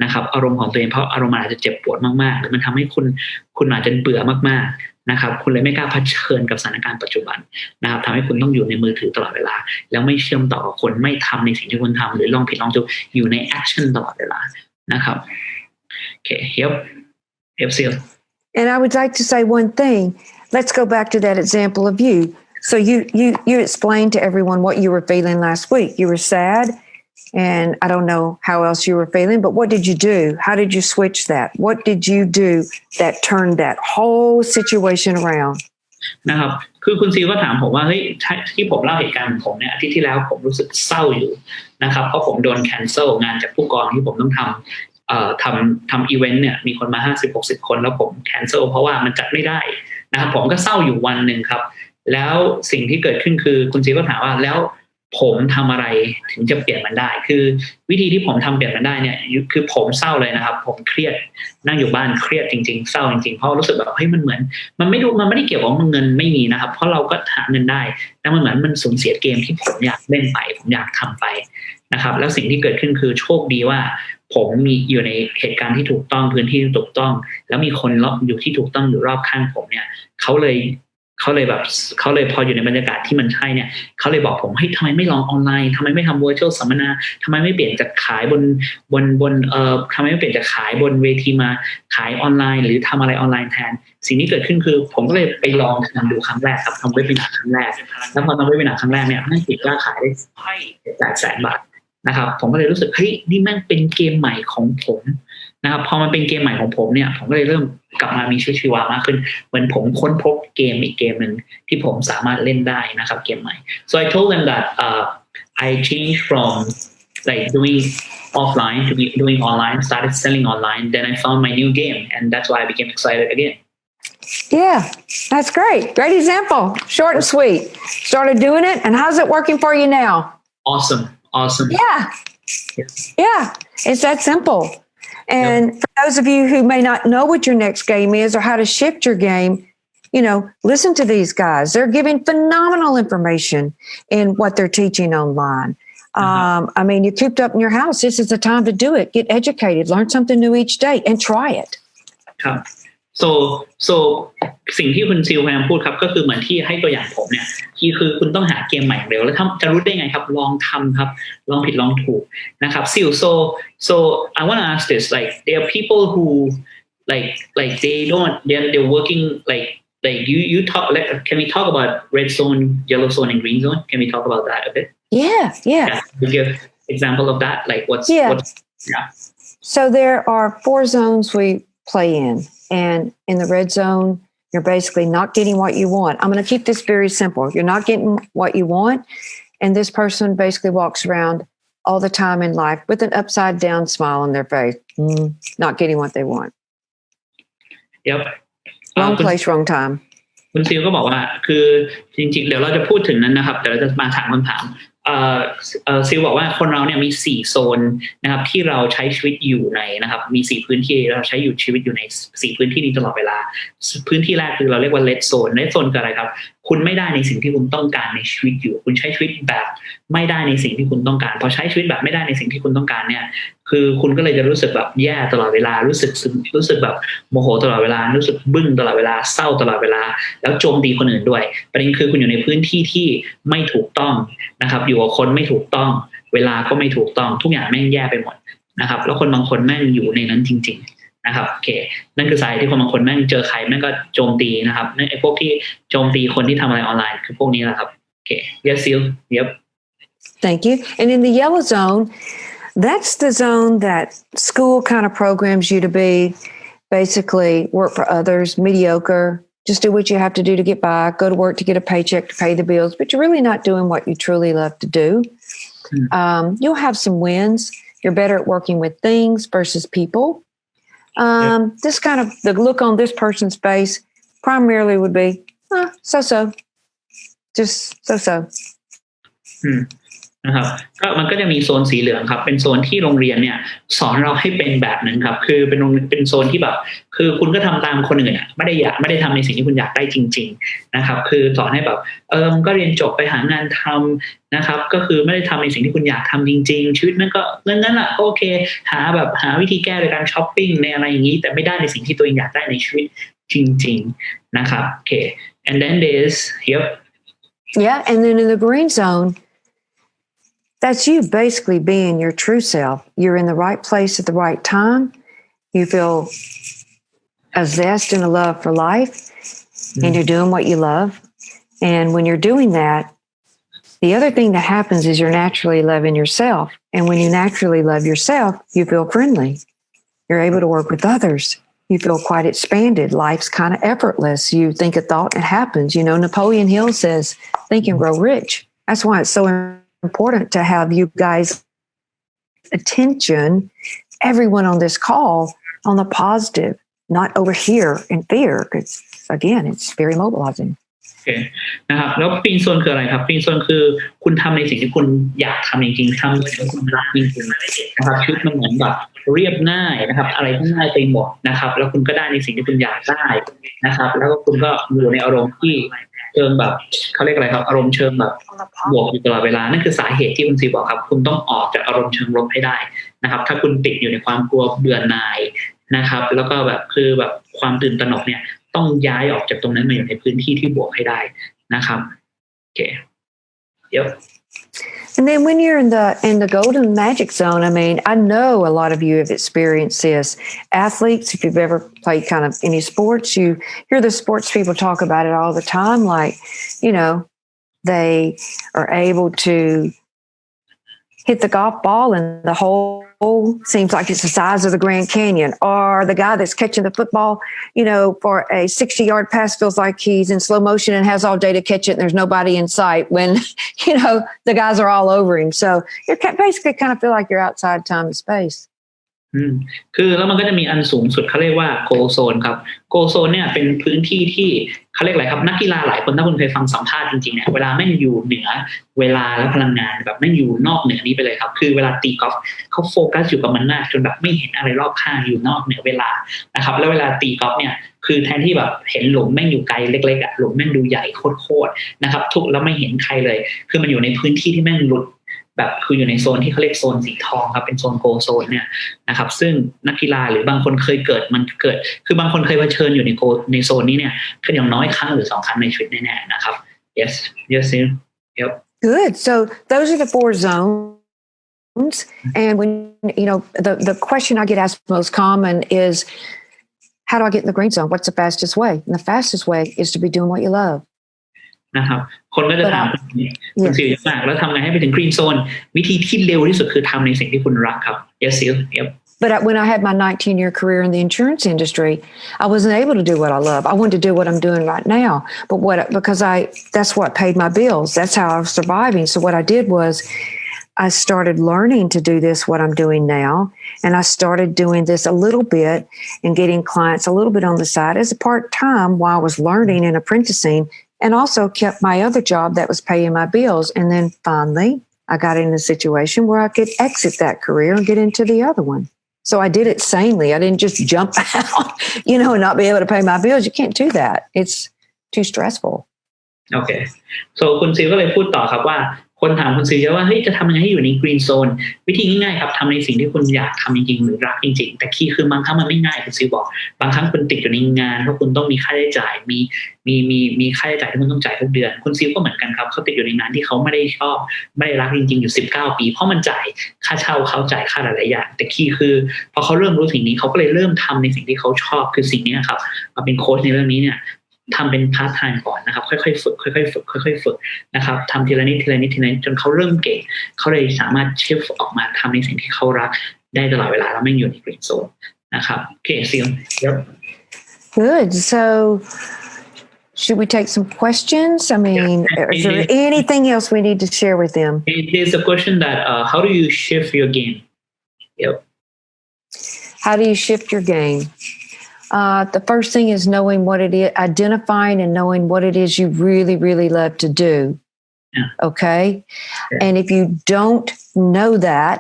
นะครับอารมณ์ของตัวเองเพราะอารมณ์มันอาจจะเจ็บปวดมากๆหรือมันทำให้คุณอาจจะเบื่อมากๆนะครับคุณเลยไม่กล้าเผชิญกับสถานการณ์ปัจจุบันนะครับทำให้คุณต้องอยู่ในมือถือตลอดเวลาแล้วไม่เชื่อมต่อกับคนไม่ทำในสิ่งที่คุณทำหรือลองผิดลองถูกอยู่ในแอคชั่นตลอดเวลานะครับโอเคCeil. And I would like to say one thing. Let's go back to that example of you. So you explained to everyone what you were feeling last week. You were sad, and I don't know how else you were feeling, but what did you do? How did you switch that? What did you do that turned that whole situation around? นะครับคือคุณซีก็ถามผมว่าเฮ้ยที่ผมเล่าเหตุการณ์ของผมเนี่ยอาทิตย์ที่แล้วผมรู้สึกเศร้าอยู่นะครับเพราะผมโดนแคนเซิลงานจากผู้กองที่ผมต้องทำอีเวนต์เนี่ยมีคนมา 50-60 คนแล้วผมแคนเซิลเพราะว่ามันจัดไม่ได้นะครับผมก็เศร้าอยู่วันนึงครับแล้วสิ่งที่เกิดขึ้นคือคุณซีก็ถามว่าแล้วผมทำอะไรถึงจะเปลี่ยนมันได้คือวิธีที่ผมทำเปลี่ยนมันได้เนี่ยคือผมเศร้าเลยนะครับผมเครียดนั่งอยู่บ้านเครียดจริงๆเศร้าจริงๆเพราะรู้สึกแบบเฮ้ยมันเหมือนมันไม่ได้เกี่ยวกับเงินไม่มีนะครับเพราะเราก็หาเงินได้แต่มันเหมือนมันสูญเสียเกมที่ผมอยากเล่นไปผมอยากทำไปนะครับแล้วสิ่งที่เกิดขึ้นคือโชคดีว่าผมมีอยู่ในเหตุการณ์ที่ถูกต้องพื้นที่ที่ถูกต้องแล้วมีคนอยู่ที่ถูกต้องอยู่รอบข้างผมเนี่ยเขา เขาเลยพออยู่ในบรรยากาศที่มันใช่เนี่ยเขาเลยบอกผมเฮ้ยทำไมไม่ลองออนไลน์ทำไมไม่ทำ virtual สัมมนาทำไมไม่เปลี่ยนจากขายบนทำไมไม่เปลี่ยนจากขายบนเวทีมาขายออนไลน์หรือทำอะไรออนไลน์แทนสิ่งที่เกิดขึ้นคือผมก็เลยไปลองทำดูครั้งแรกครับทำเว็บบินาร์ครั้งแรกแล้วพอทำเว็บบินาร์ครั้งแรกเนี่ยไม่ติดกล้าขายได้800,000 บาทนะครับผมก็เลยรู้สึกเฮ้ยนี่แม่งเป็นเกมใหม่ของผมนะครับพอมันเป็นเกมใหม่ของผมเนี่ยผมก็เลยเริ่มกลับมามีชีวิตชีวามากขึ้นเหมือนผมค้นพบเกมอีกเกมหนึ่งที่ผมสามารถเล่นได้นะครับเกมใหม่ so I told them that I changed from like doing offline to be doing online started selling online then I found my new game and that's why I became excited again Yeah, that's great example short and sweet started doing it and how's it working for you now awesome yeah it's that simple and for those of you who may not know what your next game is or how to shift your game, listen to these guys. They're giving phenomenal information in what they're teaching online. I mean, you're cooped up in your house. This is the time to do it. Get educated, learn something new each day, and try it. So สิ่งที่คุณซิลพยายามพูดครับก็คือเหมือนที่ให้ตัวอย่างผมเนี่ยคือคุณต้องหาเกมใหม่เร็วแล้วจะรู้ได้ไงครับลองทำครับลองผิดลองถูกนะครับซิล so I want to ask this like there are people who like they're working like you talk can we talk about red zone yellow zone and green zone can we talk about that a bit yeah you give example of that like what's so there are 4 zones we play in in the red zone you're basically not getting what you want. I'm going to keep this very simple. You're not getting what you want and this person basically walks around all the time in life with an upside down smile on their face not getting what they want. Yep. Wrong place wrong time. คุณซิลก็บอกว่าคือจริงๆเดี๋ยวเราจะพูดถึงนั้นนะครับเดี๋ยวเราจะมาถามคำถามซิลบอกว่าคนเราเนี่ยมี4โซนนะครับที่เราใช้ชีวิตอยู่ในนะครับมี4พื้นที่เราใช้ชีวิตอยู่ใน4พื้นที่นี้ตลอดเวลาพื้นที่แรกคือเราเรียกว่า red zone red zone คืออะไรครับคุณไม่ได้ในสิ่งที่คุณต้องการในชีวิตอยู่คุณใช้ชีวิตแบบไม่ได้ในสิ่งที่คุณต้องการพอใช้ชีวิตแบบไม่ได้ในสิ่งที่คุณต้องการเนี่ยคือคุณก็เลยจะรู้สึกแบบแย่ตลอดเวลารู้สึกแบบโมโหตลอดเวลารู้สึกบึ้งตลอดเวลาเศร้าตลอดเวลาแล้วโจมตีคนอื่นด้วยประเด็นคือคุณอยู่ในพื้นที่ที่ไม่ถูกต้องนะครับอยู่กับคนไม่ถูกต้องเวลาก็ไม่ถูกต้องทุกอย่างแม่งแย่ไปหมดนะครับแล้วคนบางคนแม่งอยู่ในนั้นจริงๆนะครับโอเคนั่นคือสาเหตุที่คนบางคนแม่งเจอใครแม่งก็โจมตีนะครับไอ้พวกที่โจมตีคนที่ทำอะไรออนไลน์คือพวกนี้แหละครับโอเค yes Ceil yep thank you and in the yellow zone that's the zone that school kind of programs you to be basically work for others mediocre just do what you have to do to get by, go to work to get a paycheck to pay the bills, but you're really not doing what you truly love to do. You'll have some wins. You're better at working with things versus people. This kind of, the look on this person's face primarily would be, so-so. Just so-so. นะครับก็มันก็จะมีโซนสีเหลืองครับเป็นโซนที่โรงเรียนเนี่ยสอนเราให้เป็นแบบนั้นครับคือเป็นโซนที่แบบคือคุณก็ทำตามคนอื่นอ่ะไม่ได้ทำในสิ่งที่คุณอยากได้จริงๆนะครับคือสอนให้แบบก็เรียนจบไปหางานทำนะครับก็คือไม่ได้ทำในสิ่งที่คุณอยากทำจริงๆชีวิตมันก็งั้นแหละโอเคหาวิธีแก้โดยการช้อปปิ้งในอะไรอย่างนี้แต่ไม่ได้ในสิ่งที่ตัวเองอยากได้ในชีวิตจริงๆนะครับโอเค and then there's yeah and then in the green zone.That's you basically being your true self. You're in the right place at the right time. You feel a zest and a love for life, and you're doing what you love. And when you're doing that, the other thing that happens is you're naturally loving yourself. And when you naturally love yourself, you feel friendly. You're able to work with others. You feel quite expanded. Life's kind of effortless. You think a thought, it happens. You know, Napoleon Hill says, think and grow rich. That's why it's so important to have you guys attention everyone on this call on the positive not over here in fear because again it's very mobilizing โอเคนะครับแล้วปีนโซนคืออะไรครับปีนโซนคือคุณทำในสิ่งที่คุณอยากทำจริงๆทำในสิ่งที่คุณรักจริงๆนะครับชีวิตมันเหมือนแบบเรียบง่ายนะครับอะไรก็ง่ายไปหมดนะครับแล้วคุณก็ได้ในสิ่งที่คุณอยากได้นะครับแล้วก็คุณก็อยู่ในอารมณ์ที่เชิงแบบเขาเรียกอะไรครับอารมณ์เชิงแบบบวกอยู่ตลอดเวลานั่นคือสาเหตุที่คุณซีบอกครับคุณต้องออกจากอารมณ์เชิงลบให้ได้นะครับถ้าคุณติดอยู่ในความกลัวเบื่อหน่ายนะครับแล้วก็แบบคือแบบความตื่นตระหนกเนี่ย ต้องย้ายออกจากตรงนั้นมาอยู่ในพื้นที่ที่บวกให้ได้นะครับโอเคAnd then when you're in the golden magic zone, I mean, I know a lot of you have experienced this. Athletes, if you've ever played kind of any sports, you hear the sports people talk about it all the time. Like, they are able to hit the golf ball and the hole seems like it's the size of the Grand Canyon, or the guy that's catching the football, for a 60-yard pass feels like he's in slow motion and has all day to catch it and there's nobody in sight when, the guys are all over him. So you basically kind of feel like you're outside time and space. คือแล้วมันก็จะมีอันสูงสุดเขาเรียกว่าโกลโซนครับโกลโซนเนี่ยเป็นพื้นที่ที่เขาเรียกอะไรครับนักกีฬาหลายคนถ้าคุณเคยฟังสัมภาษณ์จริงๆเนี่ยเวลาแม่งอยู่เหนือเวลาและพลังงานแบบแม่งอยู่นอกเหนือนี้ไปเลยครับคือเวลาตีกอล์ฟเขาโฟกัสอยู่กับมันมากจนแบบไม่เห็นอะไรรอบข้างอยู่นอกเหนือเวลานะครับแล้วเวลาตีกอล์ฟเนี่ยคือแทนที่แบบเห็นหลุมแม่งอยู่ไกลเล็กๆอ่ะหลุมแม่งดูใหญ่โคตรๆนะครับทุกแล้วไม่เห็นใครเลยคือมันอยู่ในพื้นที่ที่แม่งหลุดแบบคืออยู่ในโซนที่เขาเรียกโซนสีทองครับเป็นโซนโกลโซนเนี่ยนะครับซึ่งนักกีฬาหรือบางคนเคยเกิดคือบางคนเคยเผชิญอยู่ในโซนนี้เนี่ยก็อย่างน้อยครั้งหรือ2ครั้งในชีวิตแน่ๆนะครับ yes yep good so those are the 4 zones and when the question I get asked most common is how do I get in the green zone what's the fastest way and the fastest way is to be doing what you loveนะครับคนก็จะถามคุณซิลมากแล้วทำไงให้ไปถึงกรีนโซนวิธีที่เร็วที่สุดคือทำในสิ่งที่คุณรักครับ yes Ceil yep But when I had my 19-year career in the insurance industry, I wasn't able to do what I love. I wanted to do what I'm doing right now, but because that's what paid my bills. That's how I was surviving. So what I did was I started learning to do this, what I'm doing now, and I started doing this a little bit and getting clients a little bit on the side as a part-time while I was learning and apprenticing, and also kept my other job that was paying my bills. And then finally, I got in a situation where I could exit that career and get into the other one. So I did it sanely. I didn't just jump out, and not be able to pay my bills. You can't do that. It's too stressful. Okay. So คุณซิลก็เลยพูดต่อครับว่าคนถามคุณซิลว่าเฮ้ยจะทำยังไงให้อยู่ในกรีนโซนวิธีง่ายๆครับทำในสิ่งที่คุณอยากทำจริงๆหรือรักจริงๆแต่คีย์คือบางครั้งมันไม่ง่ายคุณซิลบอกบางครั้งคุณติดอยู่ในงานเพราะคุณต้องมีค่าใช้จ่ายมีค่าใช้จ่ายที่คุณต้องจ่ายทุกเดือนคุณซิลก็เหมือนกันครับเขาติดอยู่ในงานที่เขาไม่ได้ชอบไม่ได้รักจริงๆอยู่19ปีเพราะมันจ่ายค่าเช่าเขาจ่ายค่าหลายๆอย่างแต่คีย์คือพอเขาเริ่มรู้สิ่งนี้เขาก็เลยเริ่มทำในสิ่งที่เขาชอบคือสิ่งนี้ครับมาเป็นโค้ชในเรื่องนี้เนี่ยทำเป็นพาร์ทไทม์ก่อนนะครับค่อยๆฝึกนะครับทำทีละนิดจนเขาเริ่มเก่งเขาเลยสามารถชิฟต์ออกมาทำในสิ่งที่เขารักได้ตลอดเวลาแล้วไม่อยู่ในกรีนโซนนะครับโอเคซิล Good so should we take some questions I mean is there anything else we need to share with them there's a question that how do you shift your game how do you shift your game?The first thing is knowing what it is, identifying and knowing what it is you really, really love to do. Yeah. Okay? Yeah. And if you don't know that,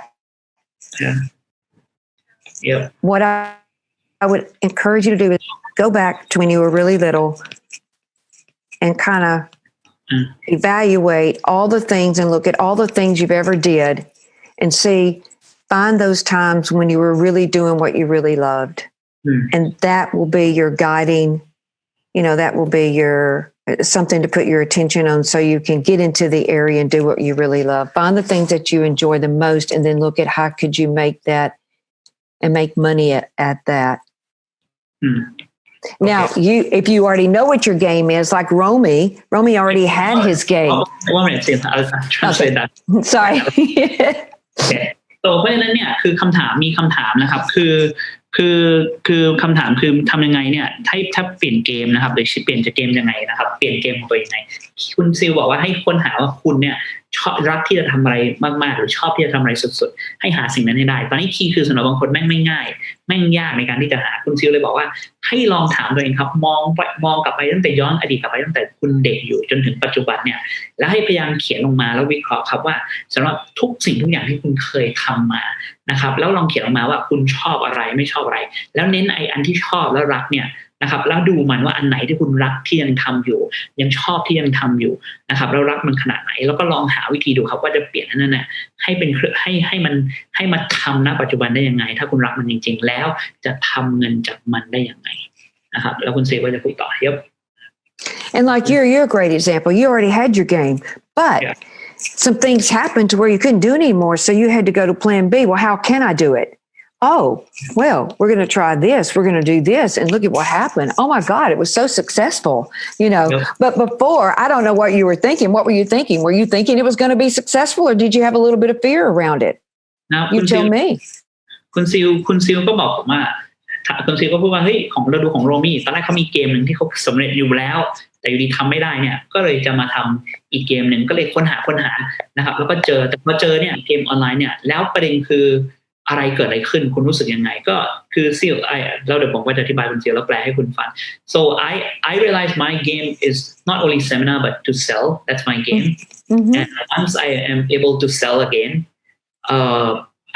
what I would encourage you to do is go back to when you were really little and kind of evaluate all the things and look at all the things you've ever did and find those times when you were really doing what you really loved.And that will be your guiding, that will be your something to put your attention on so you can get into the area and do what you really love. Find the things that you enjoy the most and then look at how could you make that and make money at that. Okay. Now, if you already know what your game is, like Rommie already had his game. One minute, I'll translate that. Sorry. Okay. เพราะฉะนั้นเนี่ยคือคำถามนะครับคือคำถามคือทำยังไงเนี่ยถ้าเปลี่ยนเกมนะครับหรือเปลี่ยนจะเกมยังไงนะครับเปลี่ยนเกมของตัวยังไงคุณซิลบอกว่าให้ค้นหาว่าคุณเนี่ยชอบรักที่จะทำอะไรมากๆหรือชอบที่จะทำอะไรสุดๆให้หาสิ่งนั้นให้ได้ตอนนี้คีย์คือสำหรับบางคนแม่งไม่ง่ายแม่งยากในการที่จะหาคุณซิลเลยบอกว่าให้ลองถามตัวเองครับมองกลับไปตั้งแต่ย้อนอดีตกลับไปตั้งแต่คุณเด็กอยู่จนถึงปัจจุบันเนี่ยแล้วให้พยายามเขียนลงมาแล้ววิเคราะห์ครับว่าสำหรับทุกสิ่งทุกอย่างที่คุณเคยทำมานะครับแล้วลองเขียนออกมาว่าคุณชอบอะไรไม่ชอบอะไรแล้วเน้นอันที่ชอบแล้วรักเนี่ยนะครับแล้วดูมันว่าอันไหนที่คุณรักที่ยังทำอยู่ยังชอบที่ยังทำอยู่นะครับแล้วรักมันขนาดไหนแล้วก็ลองหาวิธีดูครับว่าจะเปลี่ยนนั่นน่ะให้เป็นให้มันทำณปัจจุบันได้ยังไงถ้าคุณรักมันจริงๆแล้วจะทำเงินจากมันได้ยังไง นะครับแล้วคุณซีก็จะคุยต่อ Yep. And like you're a great example. You already had your game, but some things happened to where you couldn't do it anymore. So you had to go to plan B. Well, how can I do it? Oh, well, we're going to try this. We're going to do this. And look at what happened. Oh my God, it was so successful, But before, I don't know what you were thinking. What were you thinking? Were you thinking it was going to be successful, or did you have a little bit of fear around it? You tell me. คุณซิลก็บอกผมว่าคุณซิลก็พูดว่าเฮ้ยของเราดูของโรมี่ตอนแรกเขามีเกมหนึ่งที่เขาสำเร็จอยู่แล้วแต่อยู่ดีทำไม่ได้เนี่ยก็เลยจะมาทำอีกเกมหนึ่งก็เลยค้นหานะครับแล้วก็แต่พอเจอเนี่ยเกมออนไลน์เนี่ยแล้วประเด็นคืออะไรเกิดอะไรขึ้นคุณรู้สึกยังไงก็คือซิลแล้วเดี๋ยวผมก็จะอธิบายคุณซิลแล้วแปลให้คุณฟัง so I realized my game is not only seminar but to sell. That's my game. And once I am able to sell again,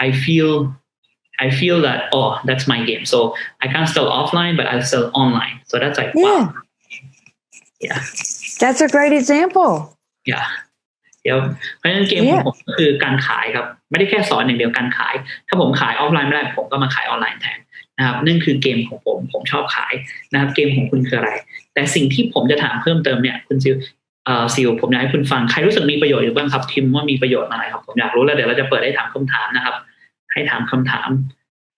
I feel that that's my game. So I can't sell offline, but I'll sell online. So that's like wow. Yeah. That's a great example. Yeah. เพราะฉะนั้นเกมของผมก็คือการขายครับไม่ได้แค่สอนอย่างเดียวการขายถ้าผมขายออฟไลน์ไม่ได้ผมก็มาขายออนไลน์แทนนะครับนั่นคือเกมของผมชอบขายนะครับเกมของคุณคืออะไรแต่สิ่งที่ผมจะถามเพิ่มเติมเนี่ยคุณซิลผมอยากให้คุณฟังใครรู้สึกมีประโยชน์อยู่บ้างครับพิมพ์ว่ามีประโยชน์อะไรครับผมอยากรู้แล้วเดี๋ยวเราจะเปิดให้ถามคำถามนะครับให้ถามคำถาม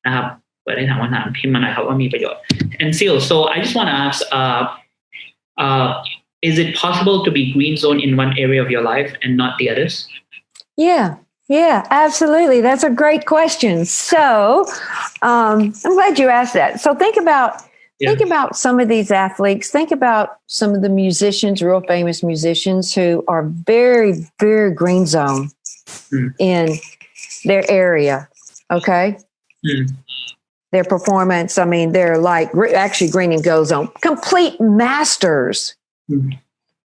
นะครับเปิดให้ถามคำถามพิมพ์มาหน่อยครับว่ามีประโยชน์ and Ceil so I just want to ask is it possible to be green zone in one area of your life and not the others? Yeah, absolutely. That's a great question. So I'm glad you asked that. So think about some of these athletes. Think about some of the musicians, real famous musicians who are very, very green zone in their area. Okay. Their performance. I mean, they're like actually green and go zone, complete masters.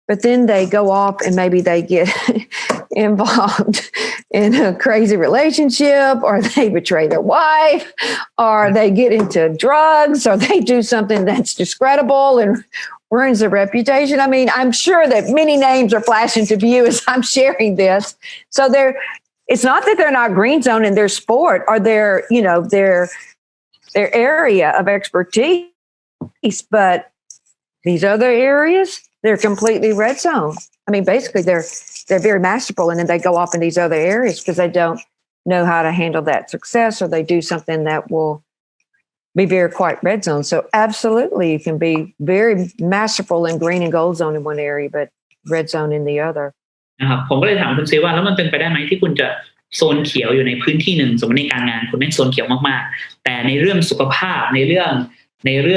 But then they go off and maybe they get involved in a crazy relationship, or they betray their wife, or they get into drugs, or they do something that's discreditable and ruins their reputation. I mean, I'm sure that many names are flashing to view as I'm sharing this. So it's not that they're not green zone in their sport or their area of expertise, but these other areas, they're completely red zone. I mean, basically they're very masterful, and then they go off in these other areas because they don't know how to handle that success, or they do something that will be very quite red zone. So absolutely, you can be very masterful in green and gold zone in one area, but red zone in the other. นะครับผมก็เลยถามคุณซีว่าแล้วมันเป็นไปได้ไหมที่คุณจะโซนเขียวอยู่ในพื้นที่หนึ่งสมมติในการงานคุณแม่งโซนเขียวมากๆแต่ในเรื่องสุขภาพในเรื่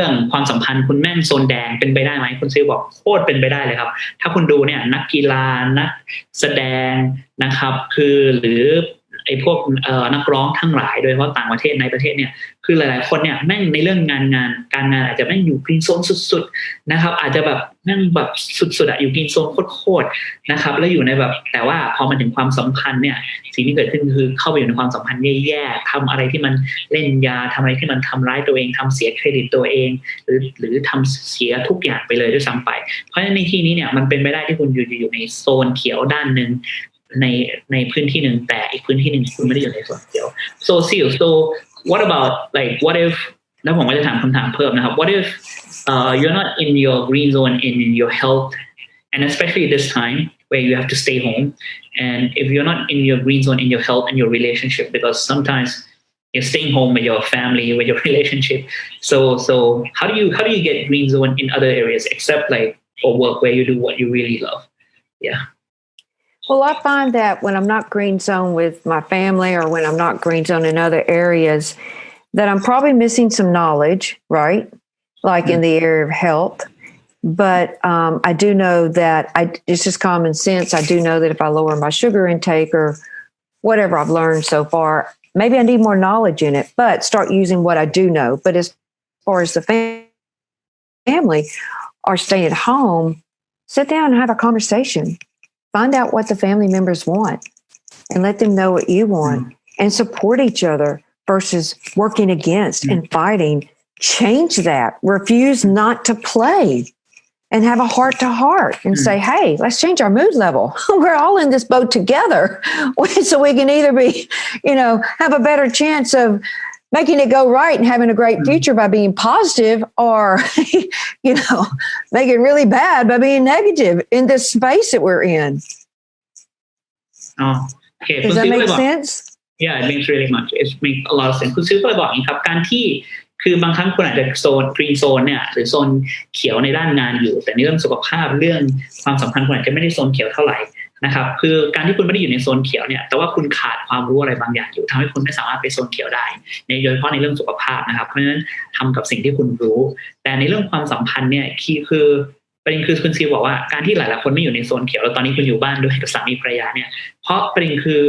องความสัมพันธ์คุณแม่งโซนแดงเป็นไปได้ไหมคุณซิลบอกโคตรเป็นไปได้เลยครับถ้าคุณดูเนี่ยนักกีฬานักแสดงนะครับคือหรือไอ้พวกนักร้องทั้งหลายโดยเฉพาะต่างประเทศในประเทศเนี่ยคือหลายๆคนเนี่ยแม่งในเรื่องการงานอาจจะแม่งอยู่กรีนโซนสุดๆนะครับอาจจะแบบแม่งแบบสุดๆอยู่กรีนโซนโคตรๆนะครับแล้วอยู่ในแบบแต่ว่าพอมาถึงความสัมพันธ์เนี่ยสิ่งที่เกิดขึ้นคือเข้าไปอยู่ในความสัมพันธ์แย่ๆทำอะไรที่มันเล่นยาทำอะไรที่มันทำร้ายตัวเองทำเสียเครดิตตัวเองหรือทำเสียทุกอย่างไปเลยด้วยซ้ำไปเพราะฉะนั้นในที่นี้เนี่ยมันเป็นไปได้ที่คุณอยู่ในโซนเขียวด้านนึงในพื้นที่หนึ่งแต่อีกพื้นที่หนึ่งคุณไม่ได้อยู่ในโซนเขียว so Ceil so what about like what if แล้วผมก็จะถามคำถามเพิ่มนะครับ what if you're not in your green zone in your health and especially this time where you have to stay home and if you're not in your green zone in your health and your relationship because sometimes you're staying home with your family with your relationship so how do you get green zone in other areas except like for work where you do what you really love Well, I find that when I'm not green zone with my family or when I'm not green zone in other areas, that I'm probably missing some knowledge, right? Like in the area of health. But I do know that it's just common sense. I do know that if I lower my sugar intake or whatever I've learned so far, maybe I need more knowledge in it, but start using what I do know. But as far as the family or staying at home, sit down and have a conversation. Find out what the family members want and let them know what you want and support each other versus working against and fighting. Change that. Refuse not to play and have a heart to heart and say, hey, let's change our mood level. We're all in this boat together. So we can either be, have a better chance of making it go right and having a great future by being positive, or, make it really bad by being negative in this space that we're in. Oh, okay. Does that make sense? Yeah, it makes really much. It makes a lot of sense. คุณซิลก็เลยบอกอย่างนี้ครับการที่คือบางครั้งคุณอาจจะโซนกรีนโซนเนี่ยหรือโซนเขียวในด้านงานอยู่แต่ในเรื่องสุขภาพเรื่องความสัมพันธ์คุณอาจจะไม่ได้โซนเขียวเท่าไหร่นะครับคือการที่คุณไม่ได้อยู่ในโซนเขียวเนี่ยแต่ว่าคุณขาดความรู้อะไรบางอย่างอยู่ทำให้คุณไม่สามารถไปโซนเขียวได้โดยเฉพาะในเรื่องสุขภาพนะครับเพราะฉะนั้นทำกับสิ่งที่คุณรู้แต่ในเรื่องความสัมพันธ์เนี่ยคือประเด็นคือคุณซิลบอกว่าการที่หลายๆคนไม่อยู่ในโซนเขียวแล้วตอนนี้คุณอยู่บ้านด้วยกับสามีภรรยาเนี่ยเพราะประเด็นคือ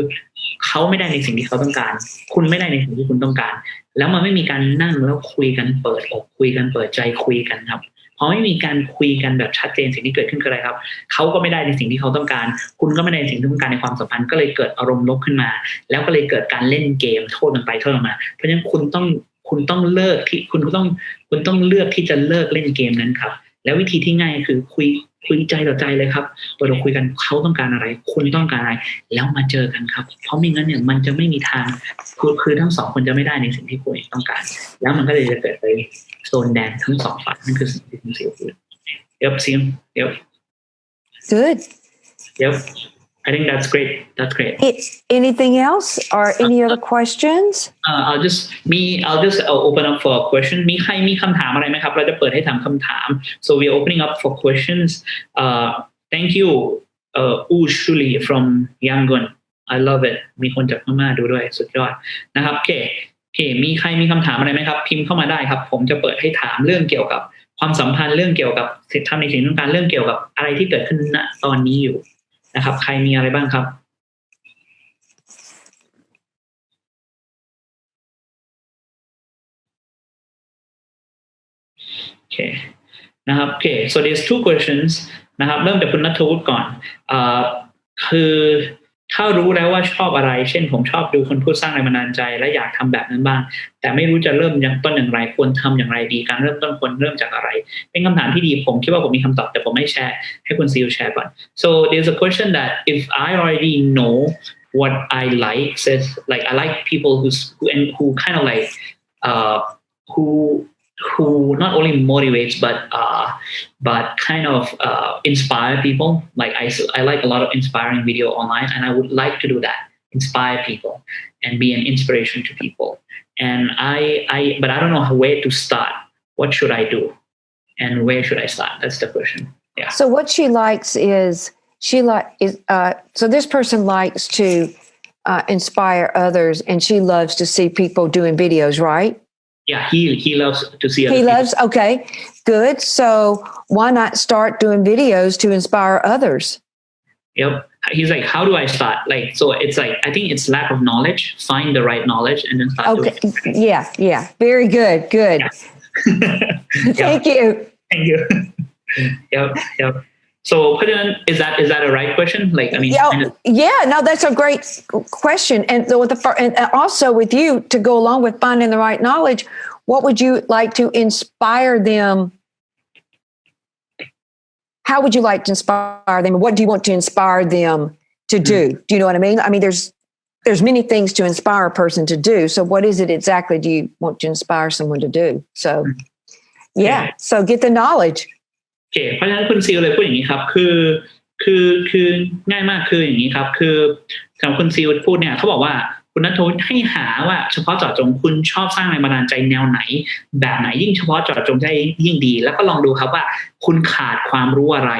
เขาไม่ได้ในสิ่งที่เขาต้องการคุณไม่ได้ในสิ่งที่คุณต้องการแล้วมันไม่มีการนั่งแล้วคุยกันเปิดอกคุยกันเปิดใจคุยกันครับพอไม่มีการคุยกันแบบชัดเจนสิ่งที่เกิดขึ้นคืออะไรครับเขาก็ไม่ได้ในสิ่งที่เขาต้องการคุณก็ไม่ได้ในสิ่งที่ต้องการในความสัมพันธ์ก็เลยเกิดอารมณ์ลบขึ้นมาแล้วก็เลยเกิดการเล่นเกมโทษกันไปโทษกันมาเพราะฉะนั้นคุณต้องเลิกที่คุณต้องเลือกที่จะเลิกเล่นเกมนั้นครับแล้ววิธีที่ง่ายคือคุยใจต่อใจเลยครับเราคุยกันเขาต้องการอะไรคุณต้องการอะไรแล้วมาเจอกันครับเพราะไม่งั้นเนี่ยมันจะไม่มีทางคือทั้งสองคนจะไม่ได้ในสิ่งที่คุณต้องการแล้วมันก็เลยจะเกิดไปโซนแดงทั้งสองฝ่ายนั่นคือสิ่งที่คุณซิลพูด Yep, Sim. Yep. Good. Yep. I think that's great. That's great. Anything else or any other questions? I'll just open up for a question. มีใครมีคำถามอะไรไหมครับเราจะเปิดให้ถามคำถาม So we're opening up for questions. Thank you, Ushuli from Yangon. I love it. มีคนจากพม่าดูด้วยสุดยอดนะครับโอเคมีใครมีคำถามอะไรไหมครับพิมพ์เข้ามาได้ครับผมจะเปิดให้ถามเรื่องเกี่ยวกับความสัมพันธ์เรื่องเกี่ยวกับสิทธิธรรมในสิ่งต้องการเรื่องเกี่ยวกับอะไรที่เกิดขึ้นณตอนนี้อยู่นะครับใครมีอะไรบ้างครับโอเคนะครับโอเค so there's two questions นะครับเริ่มจากคุณณัฐวุฒิก่อนคือถ้ารู้แล้วว่าชอบอะไรเช่นผมชอบดูคนพูดสร้างแรงบันดาลใจและอยากทำแบบนั้นบ้างแต่ไม่รู้จะเริ่มต้นอย่างไรควรทำอย่างไรดีการเริ่มต้นควรเริ่มจากอะไรเป็นคำถามที่ดีผมคิดว่าผมมีคำตอบแต่ผมไม่แชร์ให้คุณซิลแชร์ก่อน so there's a question that if I already know what I like says like I like people who kind of like who not only motivates but kind of inspire people. Like I like a lot of inspiring video online, and I would like to do that, inspire people and be an inspiration to people. And but I don't know where to start. What should I do, and where should I start? That's the question. Yeah. So what she likes is so this person likes to inspire others, and she loves to see people doing videos, right? Yeah, he loves to see other people. He loves, okay, good. So why not start doing videos to inspire others? Yep. He's like, how do I start? Like, so it's like, I think it's lack of knowledge, find the right knowledge and then start doing it. Yeah. Very good. Yeah. Thank you. Yep. So, is that a right question? Like, I mean, no, that's a great question. And also with you to go along with finding the right knowledge, what would you like to inspire them? How would you like to inspire them? What do you want to inspire them to do? Do you know what I mean? I mean, there's many things to inspire a person to do. So what is it exactly do you want to inspire someone to do? So, so get the knowledge. โอเคเพราะฉะนั้นคุณซิลเลยพูดอย่างนี้ครับคือง่ายมากคืออย่างนี้ครับคือสำหรับคุณซิลพูดเนี่ยเขาบอกว่าคุณณัฐวุฒิให้หาว่าเฉพาะเจาะจงคุณชอบสร้างแรงบันดาลใจแนวไหนแบบไหนยิ่งเฉพาะเจาะจงได้ยิ่งดีแล้วก็ลองดูครับว่าคุณขาดความรู้อะไร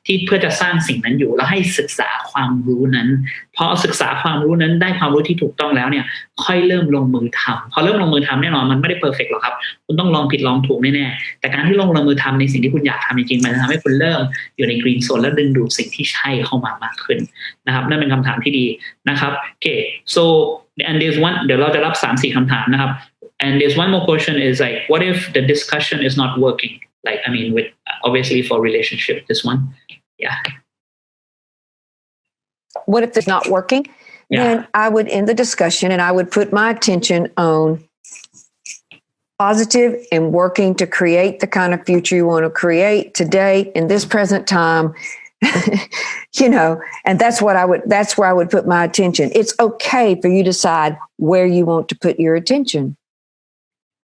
ที่เพื่อจะสร้างสิ่งนั้นอยู่แล้วให้ศึกษาความรู้นั้นพอศึกษาความรู้นั้นได้ความรู้ที่ถูกต้องแล้วเนี่ยค่อยเริ่มลงมือทำพอเริ่มลงมือทำแน่นอนมันไม่ได้เพอร์เฟกต์หรอกครับคุณต้องลองผิดลองถูกแน่ๆแต่การที่ลงมือทำในสิ่งที่คุณอยากทำจริงๆมันจะทำให้คุณเริ่มอยู่ในกรีนโซนและดึงดูดสิ่งที่ใช่เข้ามามากขึ้นนะครับนั่นเป็นคำถามที่ดีนะครับโอเค so and there's one เดี๋ยวเราจะรับ 3-4 คำถามนะครับ and there's one more question is like what if the discussion is not working like I mean with obviously for relationship this one what if it's not working then I would end the discussion and I would put my attention on positive and working to create the kind of future you want to create today in this present time. And that's where I would put my attention. It's okay for you to decide where you want to put your attention.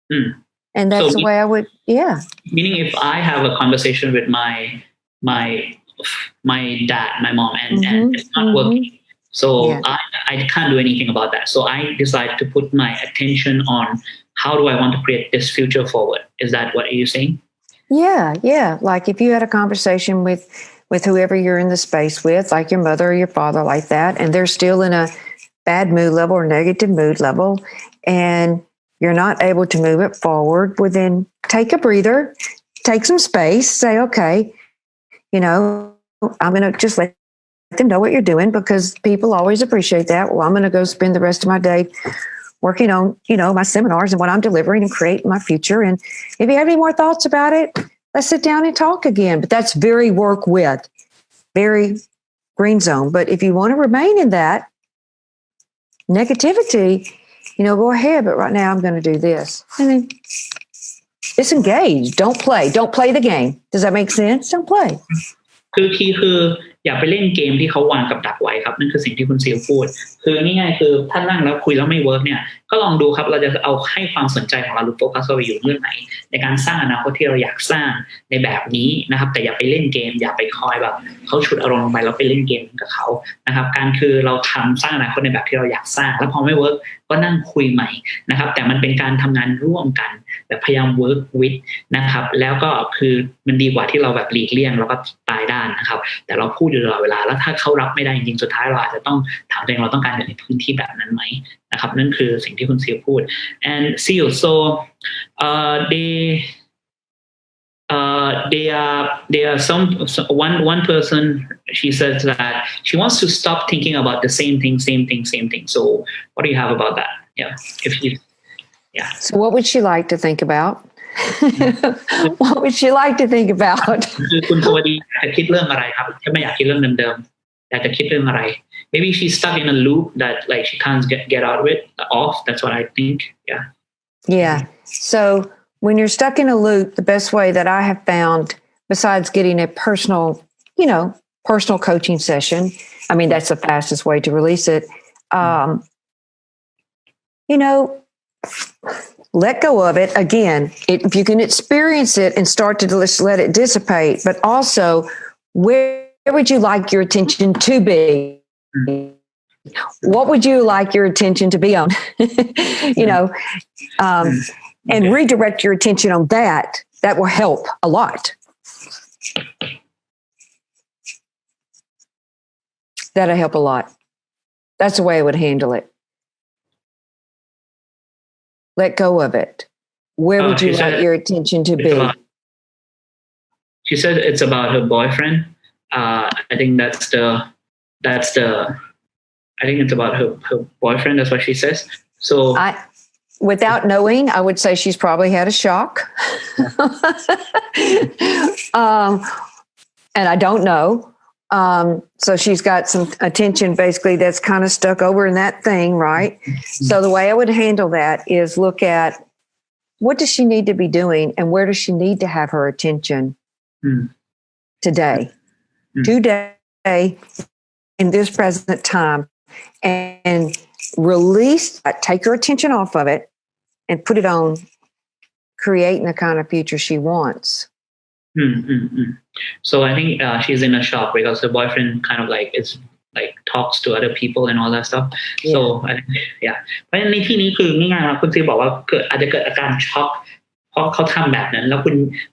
And that's the way I would, Meaning if I have a conversation with my dad, my mom, and it's not working, so I can't do anything about that. So I decide to put my attention on how do I want to create this future forward. Is that what you're saying? Yeah. Like if you had a conversation with whoever you're in the space with, like your mother or your father like that, and they're still in a bad mood level or negative mood level, and you're not able to move it forward, well then take a breather, take some space, say, okay, I'm going to just let them know what you're doing because people always appreciate that. Well, I'm going to go spend the rest of my day working on, my seminars and what I'm delivering and creating my future. And if you have any more thoughts about it, let's sit down and talk again. But that's very work with, very green zone. But if you want to remain in that negativity, go ahead. But right now I'm going to do this. And then disengage. Don't play the game. Does that make sense? Don't play. คืออย่าไปเล่นเกมที่เขาวางกับดักไว้ครับนั่นคือสิ่งที่คุณซีลพูดคือง่ายๆคือถ้านั่งแล้วคุยแล้วไม่เวิร์กเนี่ยก็ลองดูครับเราจะเอาให้ความสนใจของเราหรือโฟกัสไปอยู่เรื่องไหนในการสร้างอนาคตที่เราอยากสร้างในแบบนี้นะครับแต่อย่าไปเล่นเกมอย่าไปคอยแบบเขาฉุดอารมณ์ลงไปแล้วไปเล่นเกมกับเขานะครับการคือเราทำสร้างอนาคตในแบบที่เราอยากสร้างแล้วพอไม่เวิร์กก็นั่งคุยใหม่นะครับแต่มันเป็นการทำงานร่วมกันแบบพยายาม work with นะครับแล้วก็คือมันดีกว่าที่เราแบบหลีกเลี่ยงแล้วก็ตายด้านนะครับแต่เราพูดอยู่ตลอดเวลาแล้วถ้าเขารับไม่ได้จริงๆสุดท้ายเราอาจจะต้องถามตัวเองเราต้องการอยู่ในพื้นที่แบบนั้นไหมนะครับนั่นคือสิ่งที่คุณซีลพูด and Ceil so they are one person she says that she wants to stop thinking about the same thing so what do you have about that So what would she like to think about? What would she like to think about? คือคุณสวัสดีอยากจะคิดเรื่องอะไรครับแค่ไม่อยากคิดเรื่องเดิมๆอยากจะคิดเรื่องอะไร maybe she's stuck in a loop that like she can't get out of it off that's what I think yeah so when you're stuck in a loop the best way that I have found besides getting a personal coaching session I mean that's the fastest way to release it let go of it again if you can experience it and start to just let it dissipate but also where would you like your attention to be what would you like your attention to be on and redirect your attention on that will help a lot that'll help a lot that's the way I would handle it let go of it. Where would you like your attention to be? She said it's about her boyfriend. I think I think it's about her boyfriend. That's what she says. So without knowing, I would say she's probably had a shock. And I don't know. So she's got some attention basically that's kind of stuck over in that thing, right? So the way I would handle that is look at what does she need to be doing and where does she need to have her attention today, in this present time, and release, take her attention off of it and put it on creating the kind of future she wants. So I think she's in a shock because the boyfriend kind of like is like talks to other people and all that stuff. So I think, เพราะฉะนั้นในที่นี้คือง่ายๆนะคุณซีบอกว่าอาจจะเกิดอาการช็อกเพราะเขาทำแบบนั้นแล้ว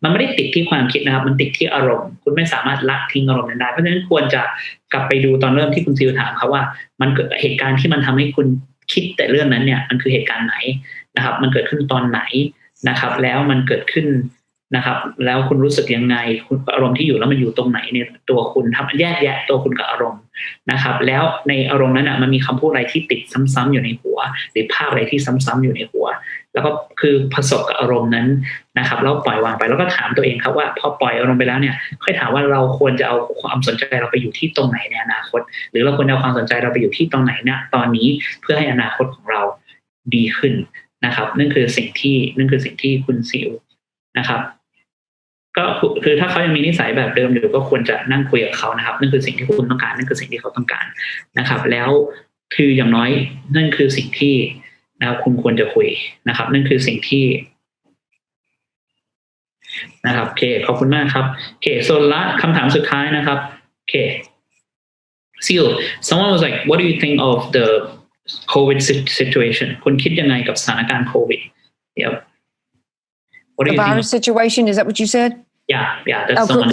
มันไม่ได้ติดที่ความคิดนะครับมันติดที่อารมณ์คุณไม่สามารถละทิ้งอารมณ์นั้นได้เพราะฉะนั้นควรจะกลับไปดูตอนเริ่มที่คุณซีถามเขาว่ามันเกิดเหตุการณ์ที่มันทำให้คุณคิดแต่เรื่องนั้นเนี่ยมันคือเหตุการณ์ไหนนะครับมันเกิดขึ้นตอนไหนนะครับแล้วมันเกิดขึ้นนะครับแล้วคุณรู้สึกยังไงคุณอารมณ์ที่อยู่แล้วมันอยู่ตรงไหนเนี่ยตัวคุณทำแยกแยะตัวคุณกับอารมณ์นะครับแล้วในอารมณ์นั้นมันมีคำพูดอะไรที่ติดซ้ำๆอยู่ในหัวหรือภาพอะไรที่ซ้ำๆอยู่ในหัวแล้วก็คือผสมกับอารมณ์นั้นนะครับแล้วปล่อยวางไปแล้วก็ถามตัวเองครับว่าพอปล่อยอารมณ์ไปแล้วเนี่ยค่อยถามว่าเราควรจะเอาความสนใจเราไปอยู่ที่ตรงไหนในอนาคตหรือเราควรเอาความสนใจเราไปอยู่ที่ตรงไหนเนี่ยตอนนี้เพื่อให้อนาคตของเราดีขึ้นนะครับนั่นคือสิ่งที่คุณซิลนะครับก็คือถ้าเขายังมีนิสัยแบบเดิมอยู่ก็ควรจะนั่งคุยกับเขานะครับนั่นคือสิ่งที่คุณต้องการนั่นคือสิ่งที่เขาต้องการนะครับแล้วคืออย่างน้อยนั่นคือสิ่งที่นะครับคุณควรจะคุยนะครับนั่นคือสิ่งที่ นะครับโอเคขอบคุณมากครับโอเคส่วนละคำถามสุดท้ายนะครับโอเค Ceil someone was like what do you think of the COVID situation คุณคิดยังไงกับสถานการณ์โควิด Yep what do The you think virus situation, is that what you said? yeah that's someone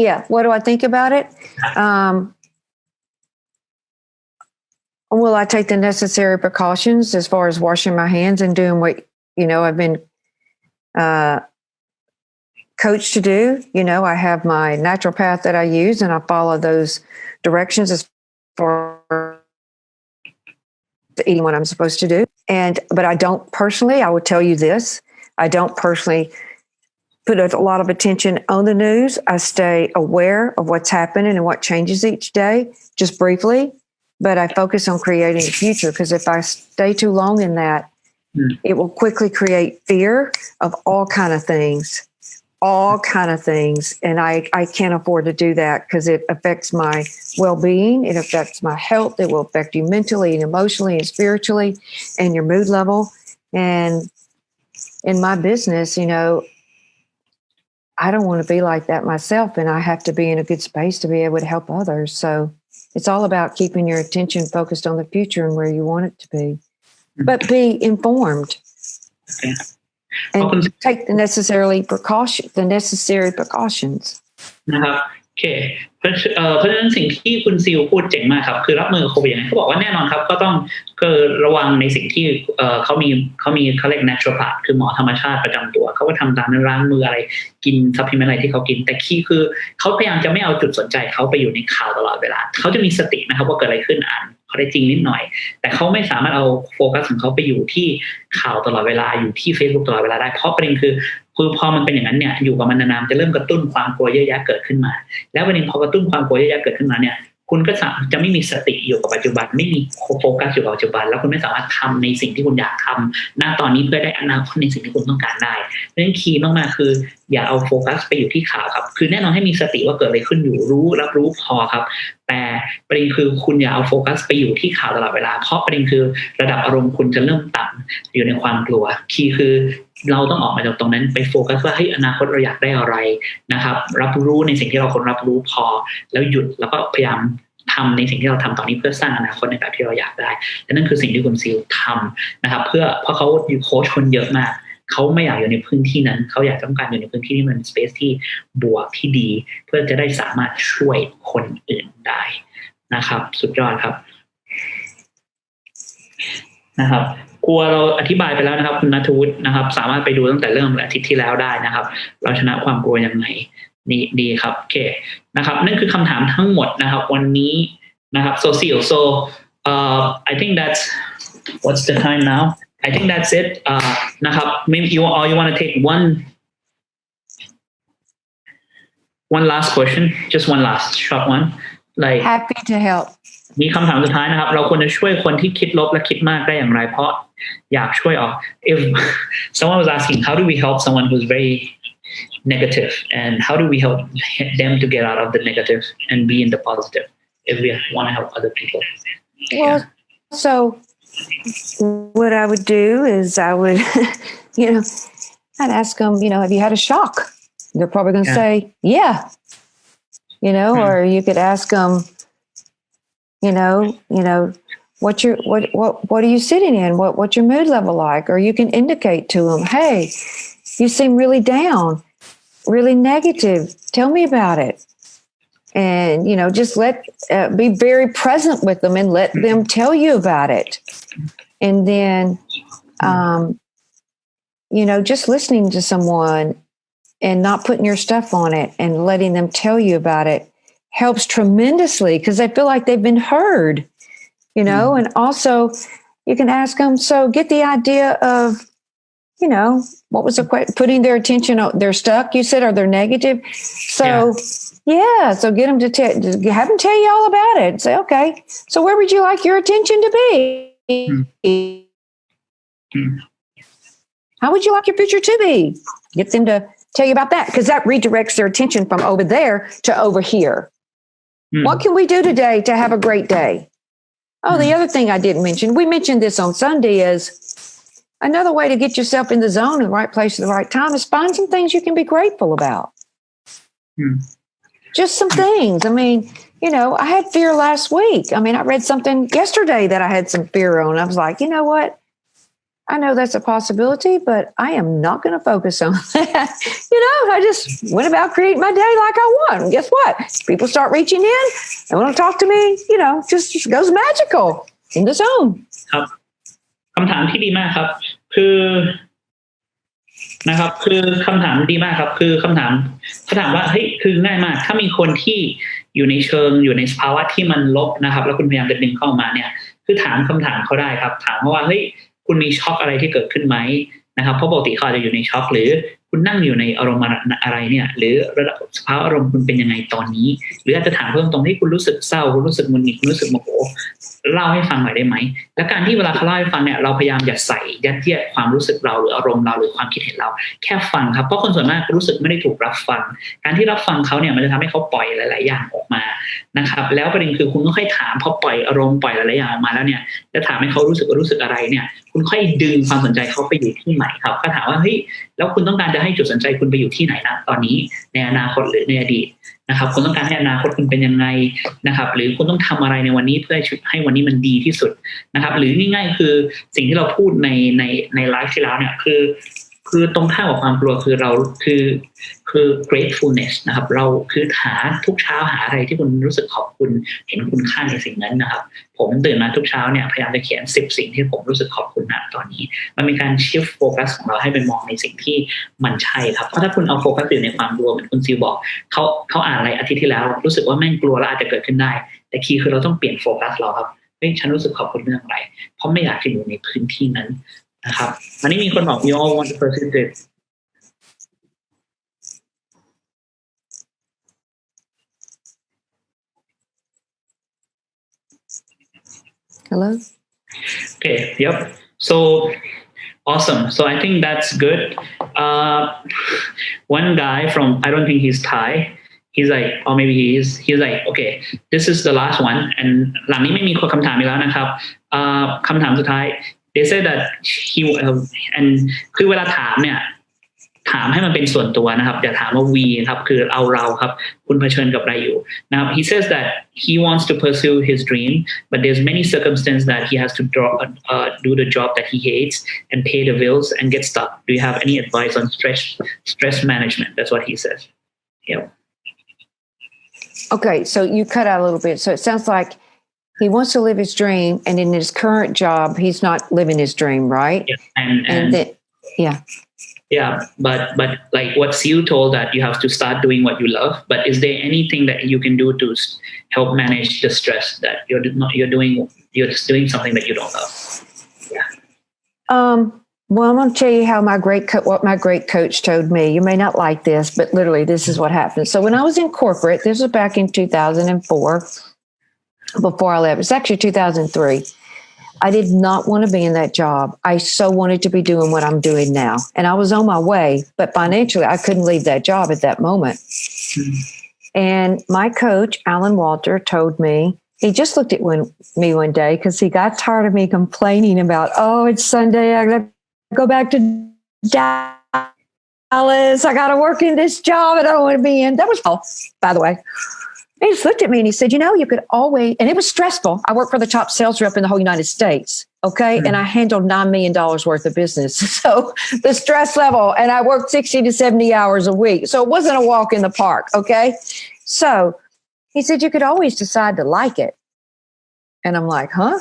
Yeah. What do I think about it? Will I take the necessary precautions as far as washing my hands and doing what, I've been coached to do? I have my naturopath that I use and I follow those directions as far as eating what I'm supposed to do. But I don't personally, I will tell you this, I don't personally put a lot of attention on the news. I stay aware of what's happening and what changes each day, just briefly. But I focus on creating a future because if I stay too long in that, it will quickly create fear of all kind of things. And I can't afford to do that because it affects my well-being. It affects my health. It will affect you mentally and emotionally and spiritually and your mood level. And in my business, I don't want to be like that myself. And I have to be in a good space to be able to help others. So it's all about keeping your attention focused on the future and where you want it to be. But be informed. Okay. And take the necessary precautions. นะครับโอเคเพราะฉะนั้นสิ่งที่คุณซิลพูดเจ๋งมากครับคือรับมือโควิดยังไงเขาบอกว่าแน่นอนครับก็ต้องระวังในสิ่งที่เขาเรียก naturopath คือหมอธรรมชาติประจำตัวเขาก็ทำตามนั้นล้างมืออะไรกินซัพพลีเมนต์อะไรที่เขากินแต่คีย์คือเขาพยายามจะไม่เอาจุดสนใจเขาไปอยู่ในข่าวตลอดเวลาเขาจะมีสตินะครับว่าเกิดอะไรขึ้นอ่านเขาได้จริงนิดหน่อยแต่เขาไม่สามารถเอาโฟกัสของเขาไปอยู่ที่ข่าวตลอดเวลาอยู่ที่ Facebook ตลอดเวลาได้เพราะประเด็นคือพอมันเป็นอย่างนั้นเนี่ยอยู่กับมันนานๆจะเริ่มกระตุ้นความกลัวเยอะแยะเกิดขึ้นมาแล้วประเด็นพอกระตุ้นความกลัวเยอะแยะเกิดขึ้นมาเนี่ยคุณก็จะไม่มีสติอยู่กับปัจจุบันไม่มีโฟกัสอยู่กับปัจจุบันแล้วคุณไม่สามารถทำในสิ่งที่คุณอยากทำณตอนนี้เพื่อได้อนาคตในสิ่งที่คุณต้องการได้เพราะฉะนั้นคีย์มากๆคืออย่าเอาโฟกัสไปอยู่ที่ข่าวครับคือแน่นอนให้มีสติว่าเกิดอะไรขึ้นอยู่รับรู้พอครับแต่ประเด็นคือคุณอย่าเอาโฟกัสไปอยู่ที่ข่าวตลอดเวลาเพราะประเด็นคือระดับอารมณ์คุณจะเริ่มต่ำอยู่ในความกลัวคีย์คือเราต้องออกมาจากตรงนั้นไปโฟกัสว่าเฮ้ยอนาคตเราอยากได้อะไรนะครับรับรู้ในสิ่งที่เราควรรับรู้พอแล้วหยุดแล้วก็พยายามทำในสิ่งที่เราทำตอนนี้เพื่อสร้างอนาคตในแบบที่เราอยากได้และนั่นคือสิ่งที่คุณซิลทำนะครับเพราะเขาอยู่โค้ชคนเยอะมากเขาไม่อยากอยู่ในพื้นที่นั้นเขาอยากต้องการอยู่ในพื้นที่ที่มันสเปซที่บวกที่ดีเพื่อจะได้สามารถช่วยคนอื่นได้นะครับสุดยอดครับนะครับกลัวเราอธิบายไปแล้วนะครับคุณณัฐวุฒินะครับสามารถไปดูตั้งแต่เริ่มอาทิตย์ที่แล้วได้นะครับเราชนะความกลัวยังไงนี่ดีครับโอเคนะครับนั่นคือคำถามทั้งหมดนะครับวันนี้นะครับ so I think that's what's the time now I think that's it นะครับ maybe you want to take one last question just one last short one like Happy to help มีคำถามสุดท้ายนะครับเราควรจะช่วยคนที่คิดลบและคิดมากได้อย่างไรเพราะอยากช่วยออก if someone was asking how do we help someone who's very negative and how do we help them to get out of the negative and be in the positive if we want to help other people so what I would do is I would I'd ask them have you had a shock they're probably going to say yeah or you could ask them what are you sitting in what's your mood level like or you can indicate to them hey you seem really down, really negative. Tell me about it. And, just be very present with them and let them tell you about it. And then, just listening to someone and not putting your stuff on it and letting them tell you about it helps tremendously because they feel like they've been heard, and also you can ask them, so get the idea of, what was the question? Putting their attention on, they're stuck, you said, or they're negative. So, so get them have them tell you all about it. Say, okay, so where would you like your attention to be? How would you like your future to be? Get them to tell you about that because that redirects their attention from over there to over here. What can we do today to have a great day? Oh, the other thing I didn't mention, we mentioned this on Sunday is, another way to get yourself in the zone, in the right place at the right time, is find some things you can be grateful about. Just some things. I mean, I had fear last week. I mean, I read something yesterday that I had some fear on. I was like, you know what? I know that's a possibility, but I am not going to focus on that. I just went about creating my day like I want. And guess what? People start reaching in and want to talk to me, just goes magical in the zone. ครับคำถามที่ดีมากครับคือคำถามดีมากครับคือคำถามเขาถามว่าเฮ้ยคือง่ายมากถ้ามีคนที่อยู่ในสภาวะที่มันลบนะครับแล้วคุณพยายามจะดึงเข้ามาเนี่ยคือถามคำถามเขาได้ครับถามเขาว่าเฮ้ยคุณมีช็อคอะไรที่เกิดขึ้นไหมนะครับเพราะปกติเขาอาจจะอยู่ในช็อคหรือคุณนั่งอยู่ในอารมณ์อะไรเนี่ยหรือระดับสภาวะอารมณ์คุณเป็นยังไงตอนนี้หรืออาจจะถามเพิ่มตรงที่คุณรู้สึกเศร้าคุณรู้สึกหงุดหงิดคุณรู้สึกโมโหเล่าให้ฟังหน่อยได้ไหมและการที่เวลาเขาเล่าให้ฟังเนี่ยเราพยายามอย่าใส่ยัดเยียดความรู้สึกเราหรืออารมณ์เราหรือความคิดเห็นเราแค่ฟังครับเพราะคนส่วนมากรู้สึกไม่ได้ถูกรับฟังการที่รับฟังเขาเนี่ยมันจะทำให้เขาปล่อยหลายๆอย่างออกมานะครับแล้วประเด็นคือคุณต้องค่อยถามพอปล่อยอารมณ์ปล่อยหลายๆอย่างออกมาแล้วเนี่ยแล้วถามให้เขารู้สึกอะไรเนี่ยคุณค่อยดึงความสนใจเขาไปอยู่ที่ไหนครับก็ถามว่าเฮ้ยแล้วคุณต้องการจะให้จุดสนใจคุณไปอยู่ที่ไหนนะตอนนี้ในอนาคตหรือในอดีตนะครับคุณต้องการให้อนาคตคุณเป็นยังไงนะครับหรือคุณต้องทำอะไรในวันนี้เพื่อให้วันนี้มันดีที่สุดนะครับหรือง่ายๆคือสิ่งที่เราพูดในไลฟ์ที่แล้วเนี่ยคือตรงข้ามกับความกลัวคือเราคือ gratefulness นะครับเราคือหาทุกเช้าหาอะไรที่คุณรู้สึกขอบคุณเห็นคุณค่าในสิ่งนั้นนะครับผมตื่นมาทุกเช้าเนี่ยพยายามจะเขียน10สิ่งที่ผมรู้สึกขอบคุณนะตอนนี้มันมีการ shift focus ของเราให้ไปมองในสิ่งที่มันใช่ครับเพราะถ้าคุณเอาโฟกัสอยู่ในความกลัวเหมือนคุณซิลบอกเขาอ่านอะไรอาทิตย์ที่แล้วรู้สึกว่าแม่งกลัวแล้วอาจจะเกิดขึ้นได้แต่คีย์คือเราต้องเปลี่ยนโฟกัสเราครับเฮ้ยฉันรู้สึกขอบคุณเรื่องอะไรเพราะไม่อยากจะอยู่ในพื้นที่นั้นนะครับอันนี้มีคนบอก you all want to persist it Hello? Okay, yep. So awesome. So I think that's good. One guy from, I don't think he's Thai. He's like, or maybe he is. He's like, okay, this is the last one. And หลังนี้ไม่มีคำถามอีกแล้วนะครับคำถามสุดท้าย they said that he and คือเวลาถามเนี่ยถามให้มันเป็นส่วนตัวนะครับอย่าถามว่า we ครับคือเราครับคุณเผชิญกับอะไรอยู่นะครับ he says that he wants to pursue his dream but there's many circumstances that he has to do the job that he hates and pay the bills and get stuck. Do you have any advice on stress management? That's what he says. Yeah. Okay, so you cut out a little bit. So it sounds like he wants to live his dream, and in his current job, he's not living his dream, right? Yeah. And then, yeah. Yeah, but like what Ceil told that you have to start doing what you love. But is there anything that you can do to help manage the stress that you're just doing something that you don't love? Yeah. Well, I'm going to tell you how what my great coach told me. You may not like this, but literally this is what happened. So when I was in corporate, this was back in 2004, before I left. It's actually 2003. I did not want to be in that job. I so wanted to be doing what I'm doing now. And I was on my way, but financially I couldn't leave that job at that moment. Mm-hmm. And my coach, Alan Walter, told me, he just looked at me one day because he got tired of me complaining about, oh, it's Sunday. I got to go back to Dallas. I got to work in this job I don't want to be in. That was all, by the way. He just looked at me and he said, you could always, and it was stressful. I worked for the top sales rep in the whole United States. Okay. Mm-hmm. And I handled $9 million worth of business. So the stress level, and I worked 60 to 70 hours a week. So it wasn't a walk in the park. Okay. So he said, you could always decide to like it. And I'm like, huh?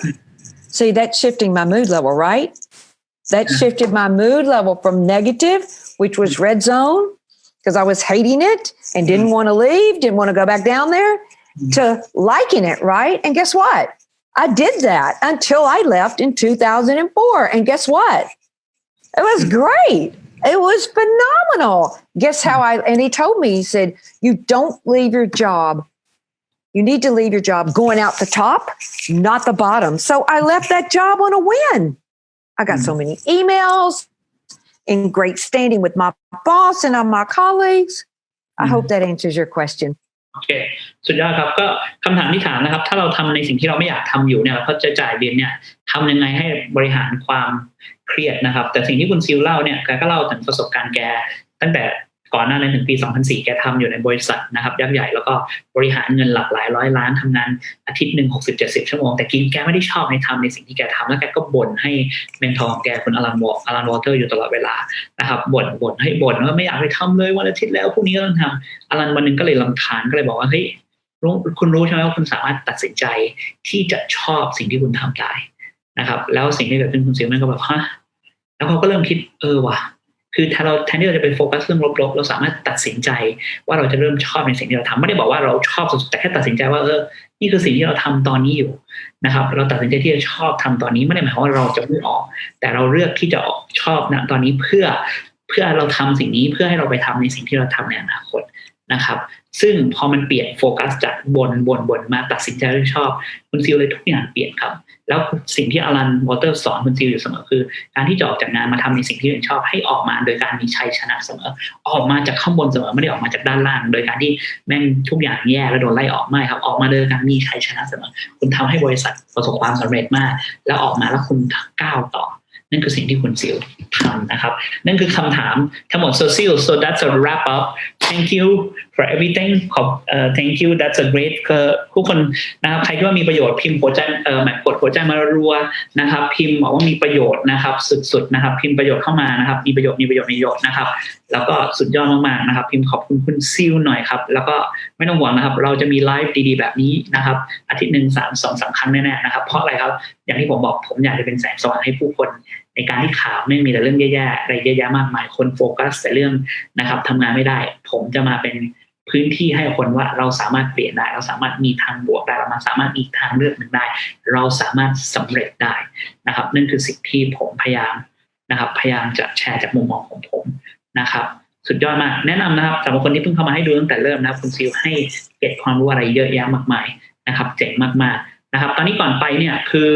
See, that's shifting my mood level, right? That shifted my mood level from negative, which was red zone, because I was hating it and didn't want to leave, didn't want to go back down there, to liking it, right? And guess what? I did that until I left in 2004. And guess what? It was great. It was phenomenal. Guess how and he told me, he said, you don't leave your job. You need to leave your job going out the top, not the bottom. So I left that job on a win. I got so many emails, in great standing with my boss and my colleagues. I hope that answers your question. โอเคสุดยอดครับก็คำถามที่ถามนะครับถ้าเราทำในสิ่งที่เราไม่อยากทำอยู่เนี่ยเราก็จะจ่ายบิลเนี่ยทำยังไงให้บริหารความเครียดนะครับแต่สิ่งที่คุณซิลเล่าเนี่ยแกก็เล่าถึงประสบการณ์แกตั้งแต่ก่อนหน้านั้นถึงปี 2004 แกทำอยู่ในบริษัทนะครับยักษ์ใหญ่แล้วก็บริหารเงินหลักหลายร้อยล้านทำงานอาทิตย์หนึ่ง 60-70 ชั่วโมงแต่แกไม่ได้ชอบในทำในสิ่งที่แกทำแล้วแกก็บ่นให้เมนทอร์ของแกคุณอลันวอเตอร์อยู่ตลอดเวลานะครับบ่นว่าไม่อยากไปทำเลยวันอาทิตย์แล้วพรุ่งนี้ก็ต้องทำอลันวันนึงก็เลยรำคาญก็เลยบอกว่าเฮ้ยคุณรู้ใช่ไหมว่าคุณสามารถตัดสินใจที่จะชอบสิ่งที่คุณทำได้นะครับแล้วสิ่งที่เกิดขึ้นคุณซิลแม่ก็แบบฮะแล้วเขาก็เริ่มคิดว่ะคือถ้าเราแทนที่เราจะไปโฟกัสเรื่องลบๆเราสามารถตัดสินใจว่าเราจะเริ่มชอบในสิ่งที่เราทำไม่ได้บอกว่าเราชอบแต่แค่ตัดสินใจว่านี่คือสิ่งที่เราทำตอนนี้อยู่นะครับเราตัดสินใจที่จะชอบทำตอนนี้ไม่ได้หมายความว่าเราจะไม่ออกแต่เราเลือกที่จะชอบนะตอนนี้เพื่อเราทำสิ่งนี้เพื่อให้เราไปทำในสิ่งที่เราทำในอนาคตนะครับซึ่งพอมันเปลี่ยนโฟกัสจากบ่นมาตัดสินใจที่ชอบคุณซิลเลยทุกอย่างเปลี่ยนครับแล้วสิ่งที่อลันวอเตอร์สอนคุณซิลอยู่เสมอคือการที่จะออกจากงานมาทำในสิ่งที่ตัวเองชอบให้ออกมาโดยการมีชัยชนะเสมอออกมาจากข้างบนเสมอไม่ได้ออกมาจากด้านล่างโดยการที่แม่งทุกอย่างแย่แล้วโดนไล่ออกไม่ครับออกมาโดยการมีชัยชนะเสมอคุณทำให้บริษัทประสบความสำเร็จมากแล้วออกมาแล้วคุณก้าวต่อนั่นคือสิ่งที่คุณซิลทำนะครับนั่นคือคำถามทั้งหมด so that's a wrap up thank you for everything thank you that's a great ทุกคนนะครับใครที่ว่ามีประโยชน์พิมพ์หัวใจกดหัวใจมารัวนะครับพิมพ์บอกว่ามีประโยชน์นะครับสุดๆนะครับพิมพ์ประโยชน์เข้ามานะครับมีประโยชน์นะครับแล้วก็สุดยอดมากๆนะครับพิมพ์ขอบคุณคุณซิลหน่อยครับแล้วก็ไม่ต้องห่วงนะครับเราจะมีไลฟ์ดีๆแบบนี้นะครับอาทิตย์นึง2-3 ครั้งแน่ๆนะครับเพราะอะไรครับอย่างที่ผมบอกผมอยากจะเป็นแสงสว่างให้ผู้คนในการที่ข่าวไม่มีแต่เรื่องแย่ๆอะไรเยอะแยะมากมายคนโฟกัสแต่เรื่องนะครับทำงานไม่ได้ผมจะมาเป็นพื้นที่ให้คนว่าเราสามารถเปลี่ยนได้เราสามารถมีทางบวกได้เราสามารถมีทางเลือกหนึ่งได้เราสามารถสำเร็จได้นะครับนั่นคือสิ่งที่ผมพยายามจะแชร์จากมุมมองของผมนะครับสุดยอดมากแนะนำนะครับสำหรับคนที่เพิ่งเข้ามาให้ดูตั้งแต่เริ่มนะครับคุณซิลให้เก็บความรู้อะไรเยอะแยะมากมายนะครับเจ๋งมากๆนะครับตอนนี้ก่อนไปเนี่ยคือ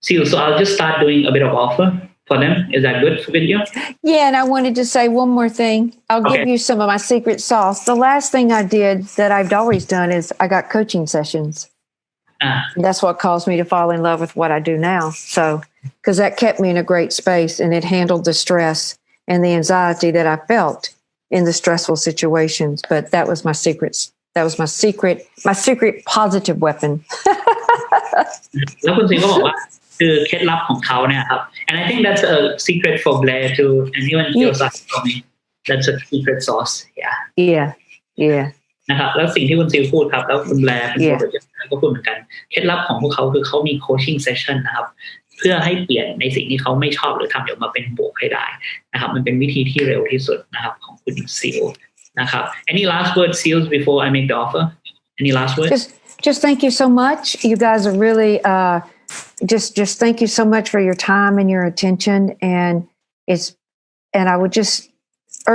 ซิล so I'll just start doing a bit of offer for them. Is that good with you? Yeah, and I wanted to say one more thing. I'll give you some of my secret sauce. The last thing I did that I've always done is I got coaching sessions. That's what caused me to fall in love with what I do now. So, because that kept me in a great space and it handled the stress and the anxiety that I felt in the stressful situations. But that was my secret. That was my secret positive weapon. แล้วคุณซิงก็บอกว่าคือเคล็ดลับของเขาเนี่ยครับ and I think that's a secret for Blair too and even Joseph told me that's a secret sauce yeah นะครับแล้วสิ่งที่คุณซิลพูดครับแล้วคุณแบร์ก็พูดเหมือนกันเคล็ดลับของพวกเขาคือเขามี coaching session นะครับเพื่อให้เปลี่ยนในสิ่งที่เขาไม่ชอบหรือทำออกมาเป็นบวกให้ได้นะครับมันเป็นวิธีที่เร็วที่สุดนะครับของคุณซิลนะครับ any last words Seals before I make the offer any last words just thank you so much you guys are really just thank you so much for your time and your attention and I would just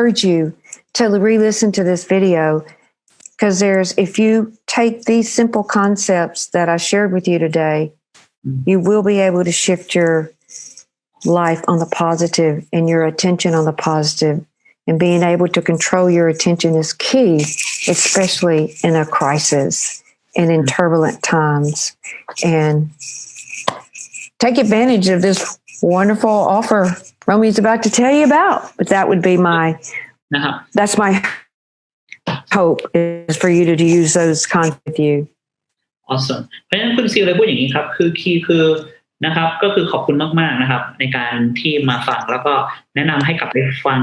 urge you to re-listen to this video because if you take these simple concepts that I shared with you today you will be able to shift your life on the positive and your attention on the positive and being able to control your attention is key especially in a crisis and in turbulent times and take advantage of this wonderful offer Rommie's about to tell you about. But that would be that's my hope is for you to use those concepts with you. Awesome. เพราะฉะนั้นคุณซิลเลยพูดอย่างนี้ครับคือคีย์คือนะครับก็คือขอบคุณมากๆนะครับในการที่มาฟังแล้วก็แนะนำให้กลับไปฟัง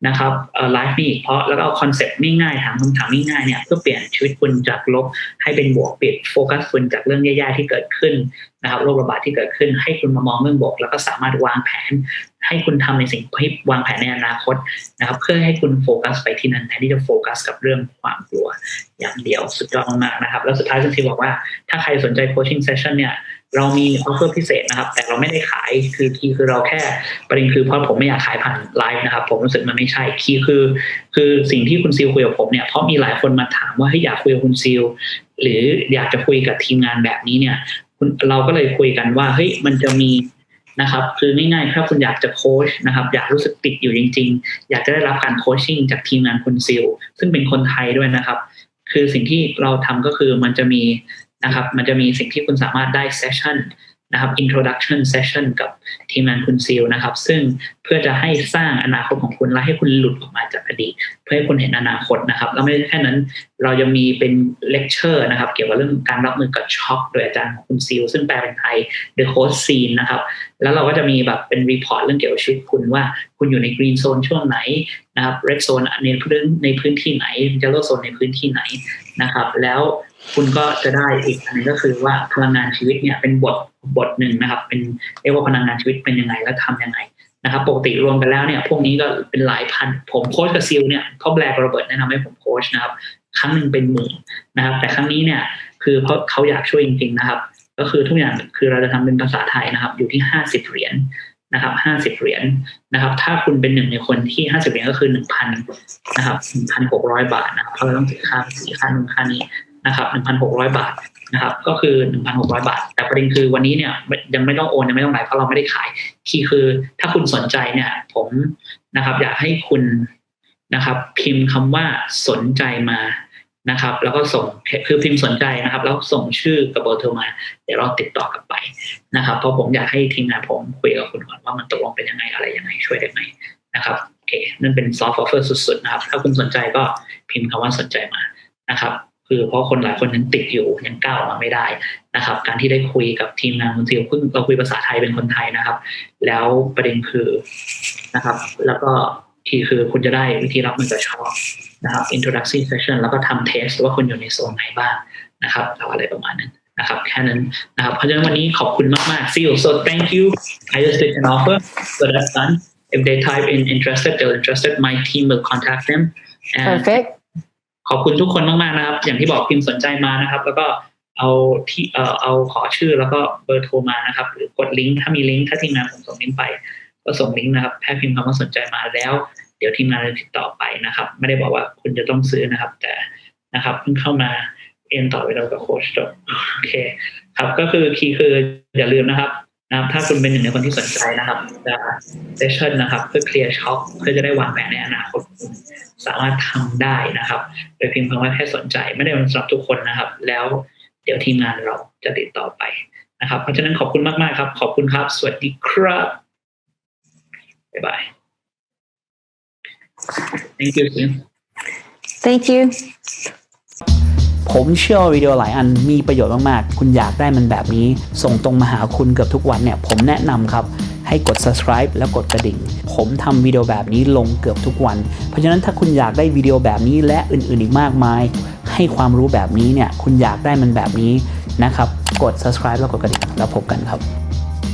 นะครับไลฟ์นี้เพราะแล้วก็เอาคอนเซ็ปต์ง่ายๆถามคำถามง่ายๆเนี่ยเพื่อเปลี่ยนชีวิตคุณจากลบให้เป็นบวกเปลี่ยนโฟกัสคุณจากเรื่องแย่ๆที่เกิดขึ้นนะครับโรคระบาดที่เกิดขึ้นให้คุณมามองเรื่องบวกแล้วก็สามารถวางแผนให้คุณทำในสิ่งที่วางแผนในอนาคตนะครับเพื่อให้คุณโฟกัสไปที่นั้นแทนที่จะโฟกัสกับเรื่องความกลัวอย่างเดียวสุดยอดมากๆนะครับแล้วสุดท้ายคุณทีบอกว่าถ้าใครสนใจโคชชิ่งเซสชั่นเนี่ยเรามีออฟเฟอร์พิเศษนะครับแต่เราไม่ได้ขายคือเราแค่ประเด็นคือเพราะผมไม่อยากขายผ่านไลฟ์นะครับผมรู้สึกมันไม่ใช่คือสิ่งที่คุณซิลคุยกับผมเนี่ยเพราะมีหลายคนมาถามว่าอยากคุยกับคุณซิลหรืออยากจะคุยกับทีมงานแบบนี้เนี่ยเราก็เลยคุยกันว่าเฮ้ยมันจะมีนะครับคือง่ายๆถ้าคุณอยากจะโค้ชนะครับอยากรู้สึกติดอยู่จริงๆอยากจะได้รับการโคชชิ่งจากทีมงานคุณซิลซึ่งเป็นคนไทยด้วยนะครับ คือสิ่งที่เราทำก็คือมันจะมีนะครับมันจะมีสิ่งที่คุณสามารถได้เซสชั่นนะครับ introduction session กับทีมงานคุณซิลนะครับซึ่งเพื่อจะให้สร้างอนาคตของคุณและให้คุณหลุดออกมาจากอดีตเพื่อให้คุณเห็นอนาคตนะครับแล้วไม่ใช่แค่นั้นเรายังมีเป็นเลคเชอร์นะครับเกี่ยวกับเรื่องการรับมือกับช็อคโดยอาจารย์ของคุณซิลซึ่งแปลเป็นไทย The Coach Scene นะครับแล้วเราก็จะมีแบบเป็นรีพอร์ตเรื่องเกี่ยวกับชีวิตคุณว่าคุณอยู่ใน Green Zone ช่วงไหนนะครับ Red Zone ในพื้นที่ไหน Yellow Zone ในพื้นที่ไหนนะครับแล้วคุณก็จะได้อีกอันนึงก็คือว่าพลังงานชีวิตเนี่ยเป็นบทหนึ่งนะครับเป็นเรียกว่าพลังงานชีวิตเป็นยังไงและทำยังไงนะครับปกติรวมกันแล้วเนี่ยพวกนี้ก็เป็นหลายพันผมโค้ชกับซิลเนี่ยเขาแบล็กโรเบิร์ตแนะนำให้ผมโค้ชนะครับครั้งหนึ่งเป็นหมื่นนะครับแต่ครั้งนี้เนี่ยคือเพราะเขาอยากช่วยจริงๆนะครับก็คือทุกอย่างคือเราจะทำเป็นภาษาไทยนะครับอยู่ที่50เหรียญนะครับ50เหรียญนะครับถ้าคุณเป็นหนึ่งในคนที่50เหรียญก็คือ 1,000 นะครับ 1,600 บาทนะครับเพราะเราต้องเสียค่าภาษีค่านู่นค่านี้นะครับ 1,600 บาทนะครับก็คือ 1,600 บาทแต่ประเด็นคือวันนี้เนี่ยยังไม่ต้องโอนยังไม่ต้องไหนเพราะเราไม่ได้ขายคือถ้าคุณสนใจเนี่ยผมนะครับอยากให้คุณนะครับพิมพ์คำว่าสนใจมานะครับแล้วก็ส่งคือพิมพ์สนใจนะครับแล้วส่งชื่อกับเบอร์โทรมาเดี๋ยวเราติดต่อกลับไปนะครับเพราะผมอยากให้ทีมงานผมคุยกับคุณก่อนว่ามันตกลงเป็นยังไงอะไรยังไงช่วยได้ไหมนะครับโอเคนั่นเป็นซอฟต์ออฟเฟอร์สุดๆนะครับถ้าคุณสนใจก็พิมพ์คำว่าสนใจมานะครับคือเพราะคนหลายคนนั้นติดอยู่ยังก้าวมาไม่ได้นะครับการที่ได้คุยกับทีมงานคุณซิลเพิ่งเราคุยภาษาไทยเป็นคนไทยนะครับแล้วประเด็นคือนะครับแล้วก็คือคุณจะได้วิธีรับมือกับช็อคนะครับ introduction session แล้วก็ทำเทสว่าคุณอยู่ในโซนไหนบ้างนะครับอะไรประมาณนั้นนะครับแค่นั้นนะครับเพราะฉะนั้นวันนี้ขอบคุณมากๆ ซิล so thank you I just did an offer so that's done if they type in interested my team will contact them and Perfectขอบคุณทุกคนมากๆนะครับอย่างที่บอกพิมพ์สนใจมานะครับแล้วก็เอาขอชื่อแล้วก็เบอร์โทรมานะครับหรือกดลิงก์ถ้ามีลิงก์ถ้าทีมงานผมส่งลิงก์ไปก็ส่งลิงก์นะครับแค่พิมพ์คำว่าสนใจมาแล้วเดี๋ยวทีมงานจะติดต่อไปนะครับไม่ได้บอกว่าคุณจะต้องซื้อนะครับแต่นะครับเพิ่งเข้ามาเรียนต่อไปเรากับโค้ชจบโอเคครับก็คือคืออย่าลืมนะครับถ้าคุณเป็นหนึ่งในคนที่สนใจนะครับจะเซสชั่นนะครับเพื่อเคลียร์ช็อคเพื่อจะได้วางแผนในอนาคตคุณสามารถทำได้นะครับโดยพิมพ์คำว่าแค่สนใจไม่ได้สำหรับทุกคนนะครับแล้วเดี๋ยวทีมงานเราจะติดต่อไปนะครับเพราะฉะนั้นขอบคุณมากๆครับขอบคุณครับสวัสดีครับบ๊ายบาย Thank you Thank youผมเชื่อว่าวิดีโอหลายอันมีประโยชน์มากๆคุณอยากได้มันแบบนี้ส่งตรงมาหาคุณเกือบทุกวันเนี่ยผมแนะนำครับให้กด subscribe แล้วกดกระดิ่งผมทำวิดีโอแบบนี้ลงเกือบทุกวันเพราะฉะนั้นถ้าคุณอยากได้วิดีโอแบบนี้และอื่นๆอีกมากมายให้ความรู้แบบนี้เนี่ยคุณอยากได้มันแบบนี้นะครับกด subscribe แล้วกดกระดิ่งแล้วพบกันครับ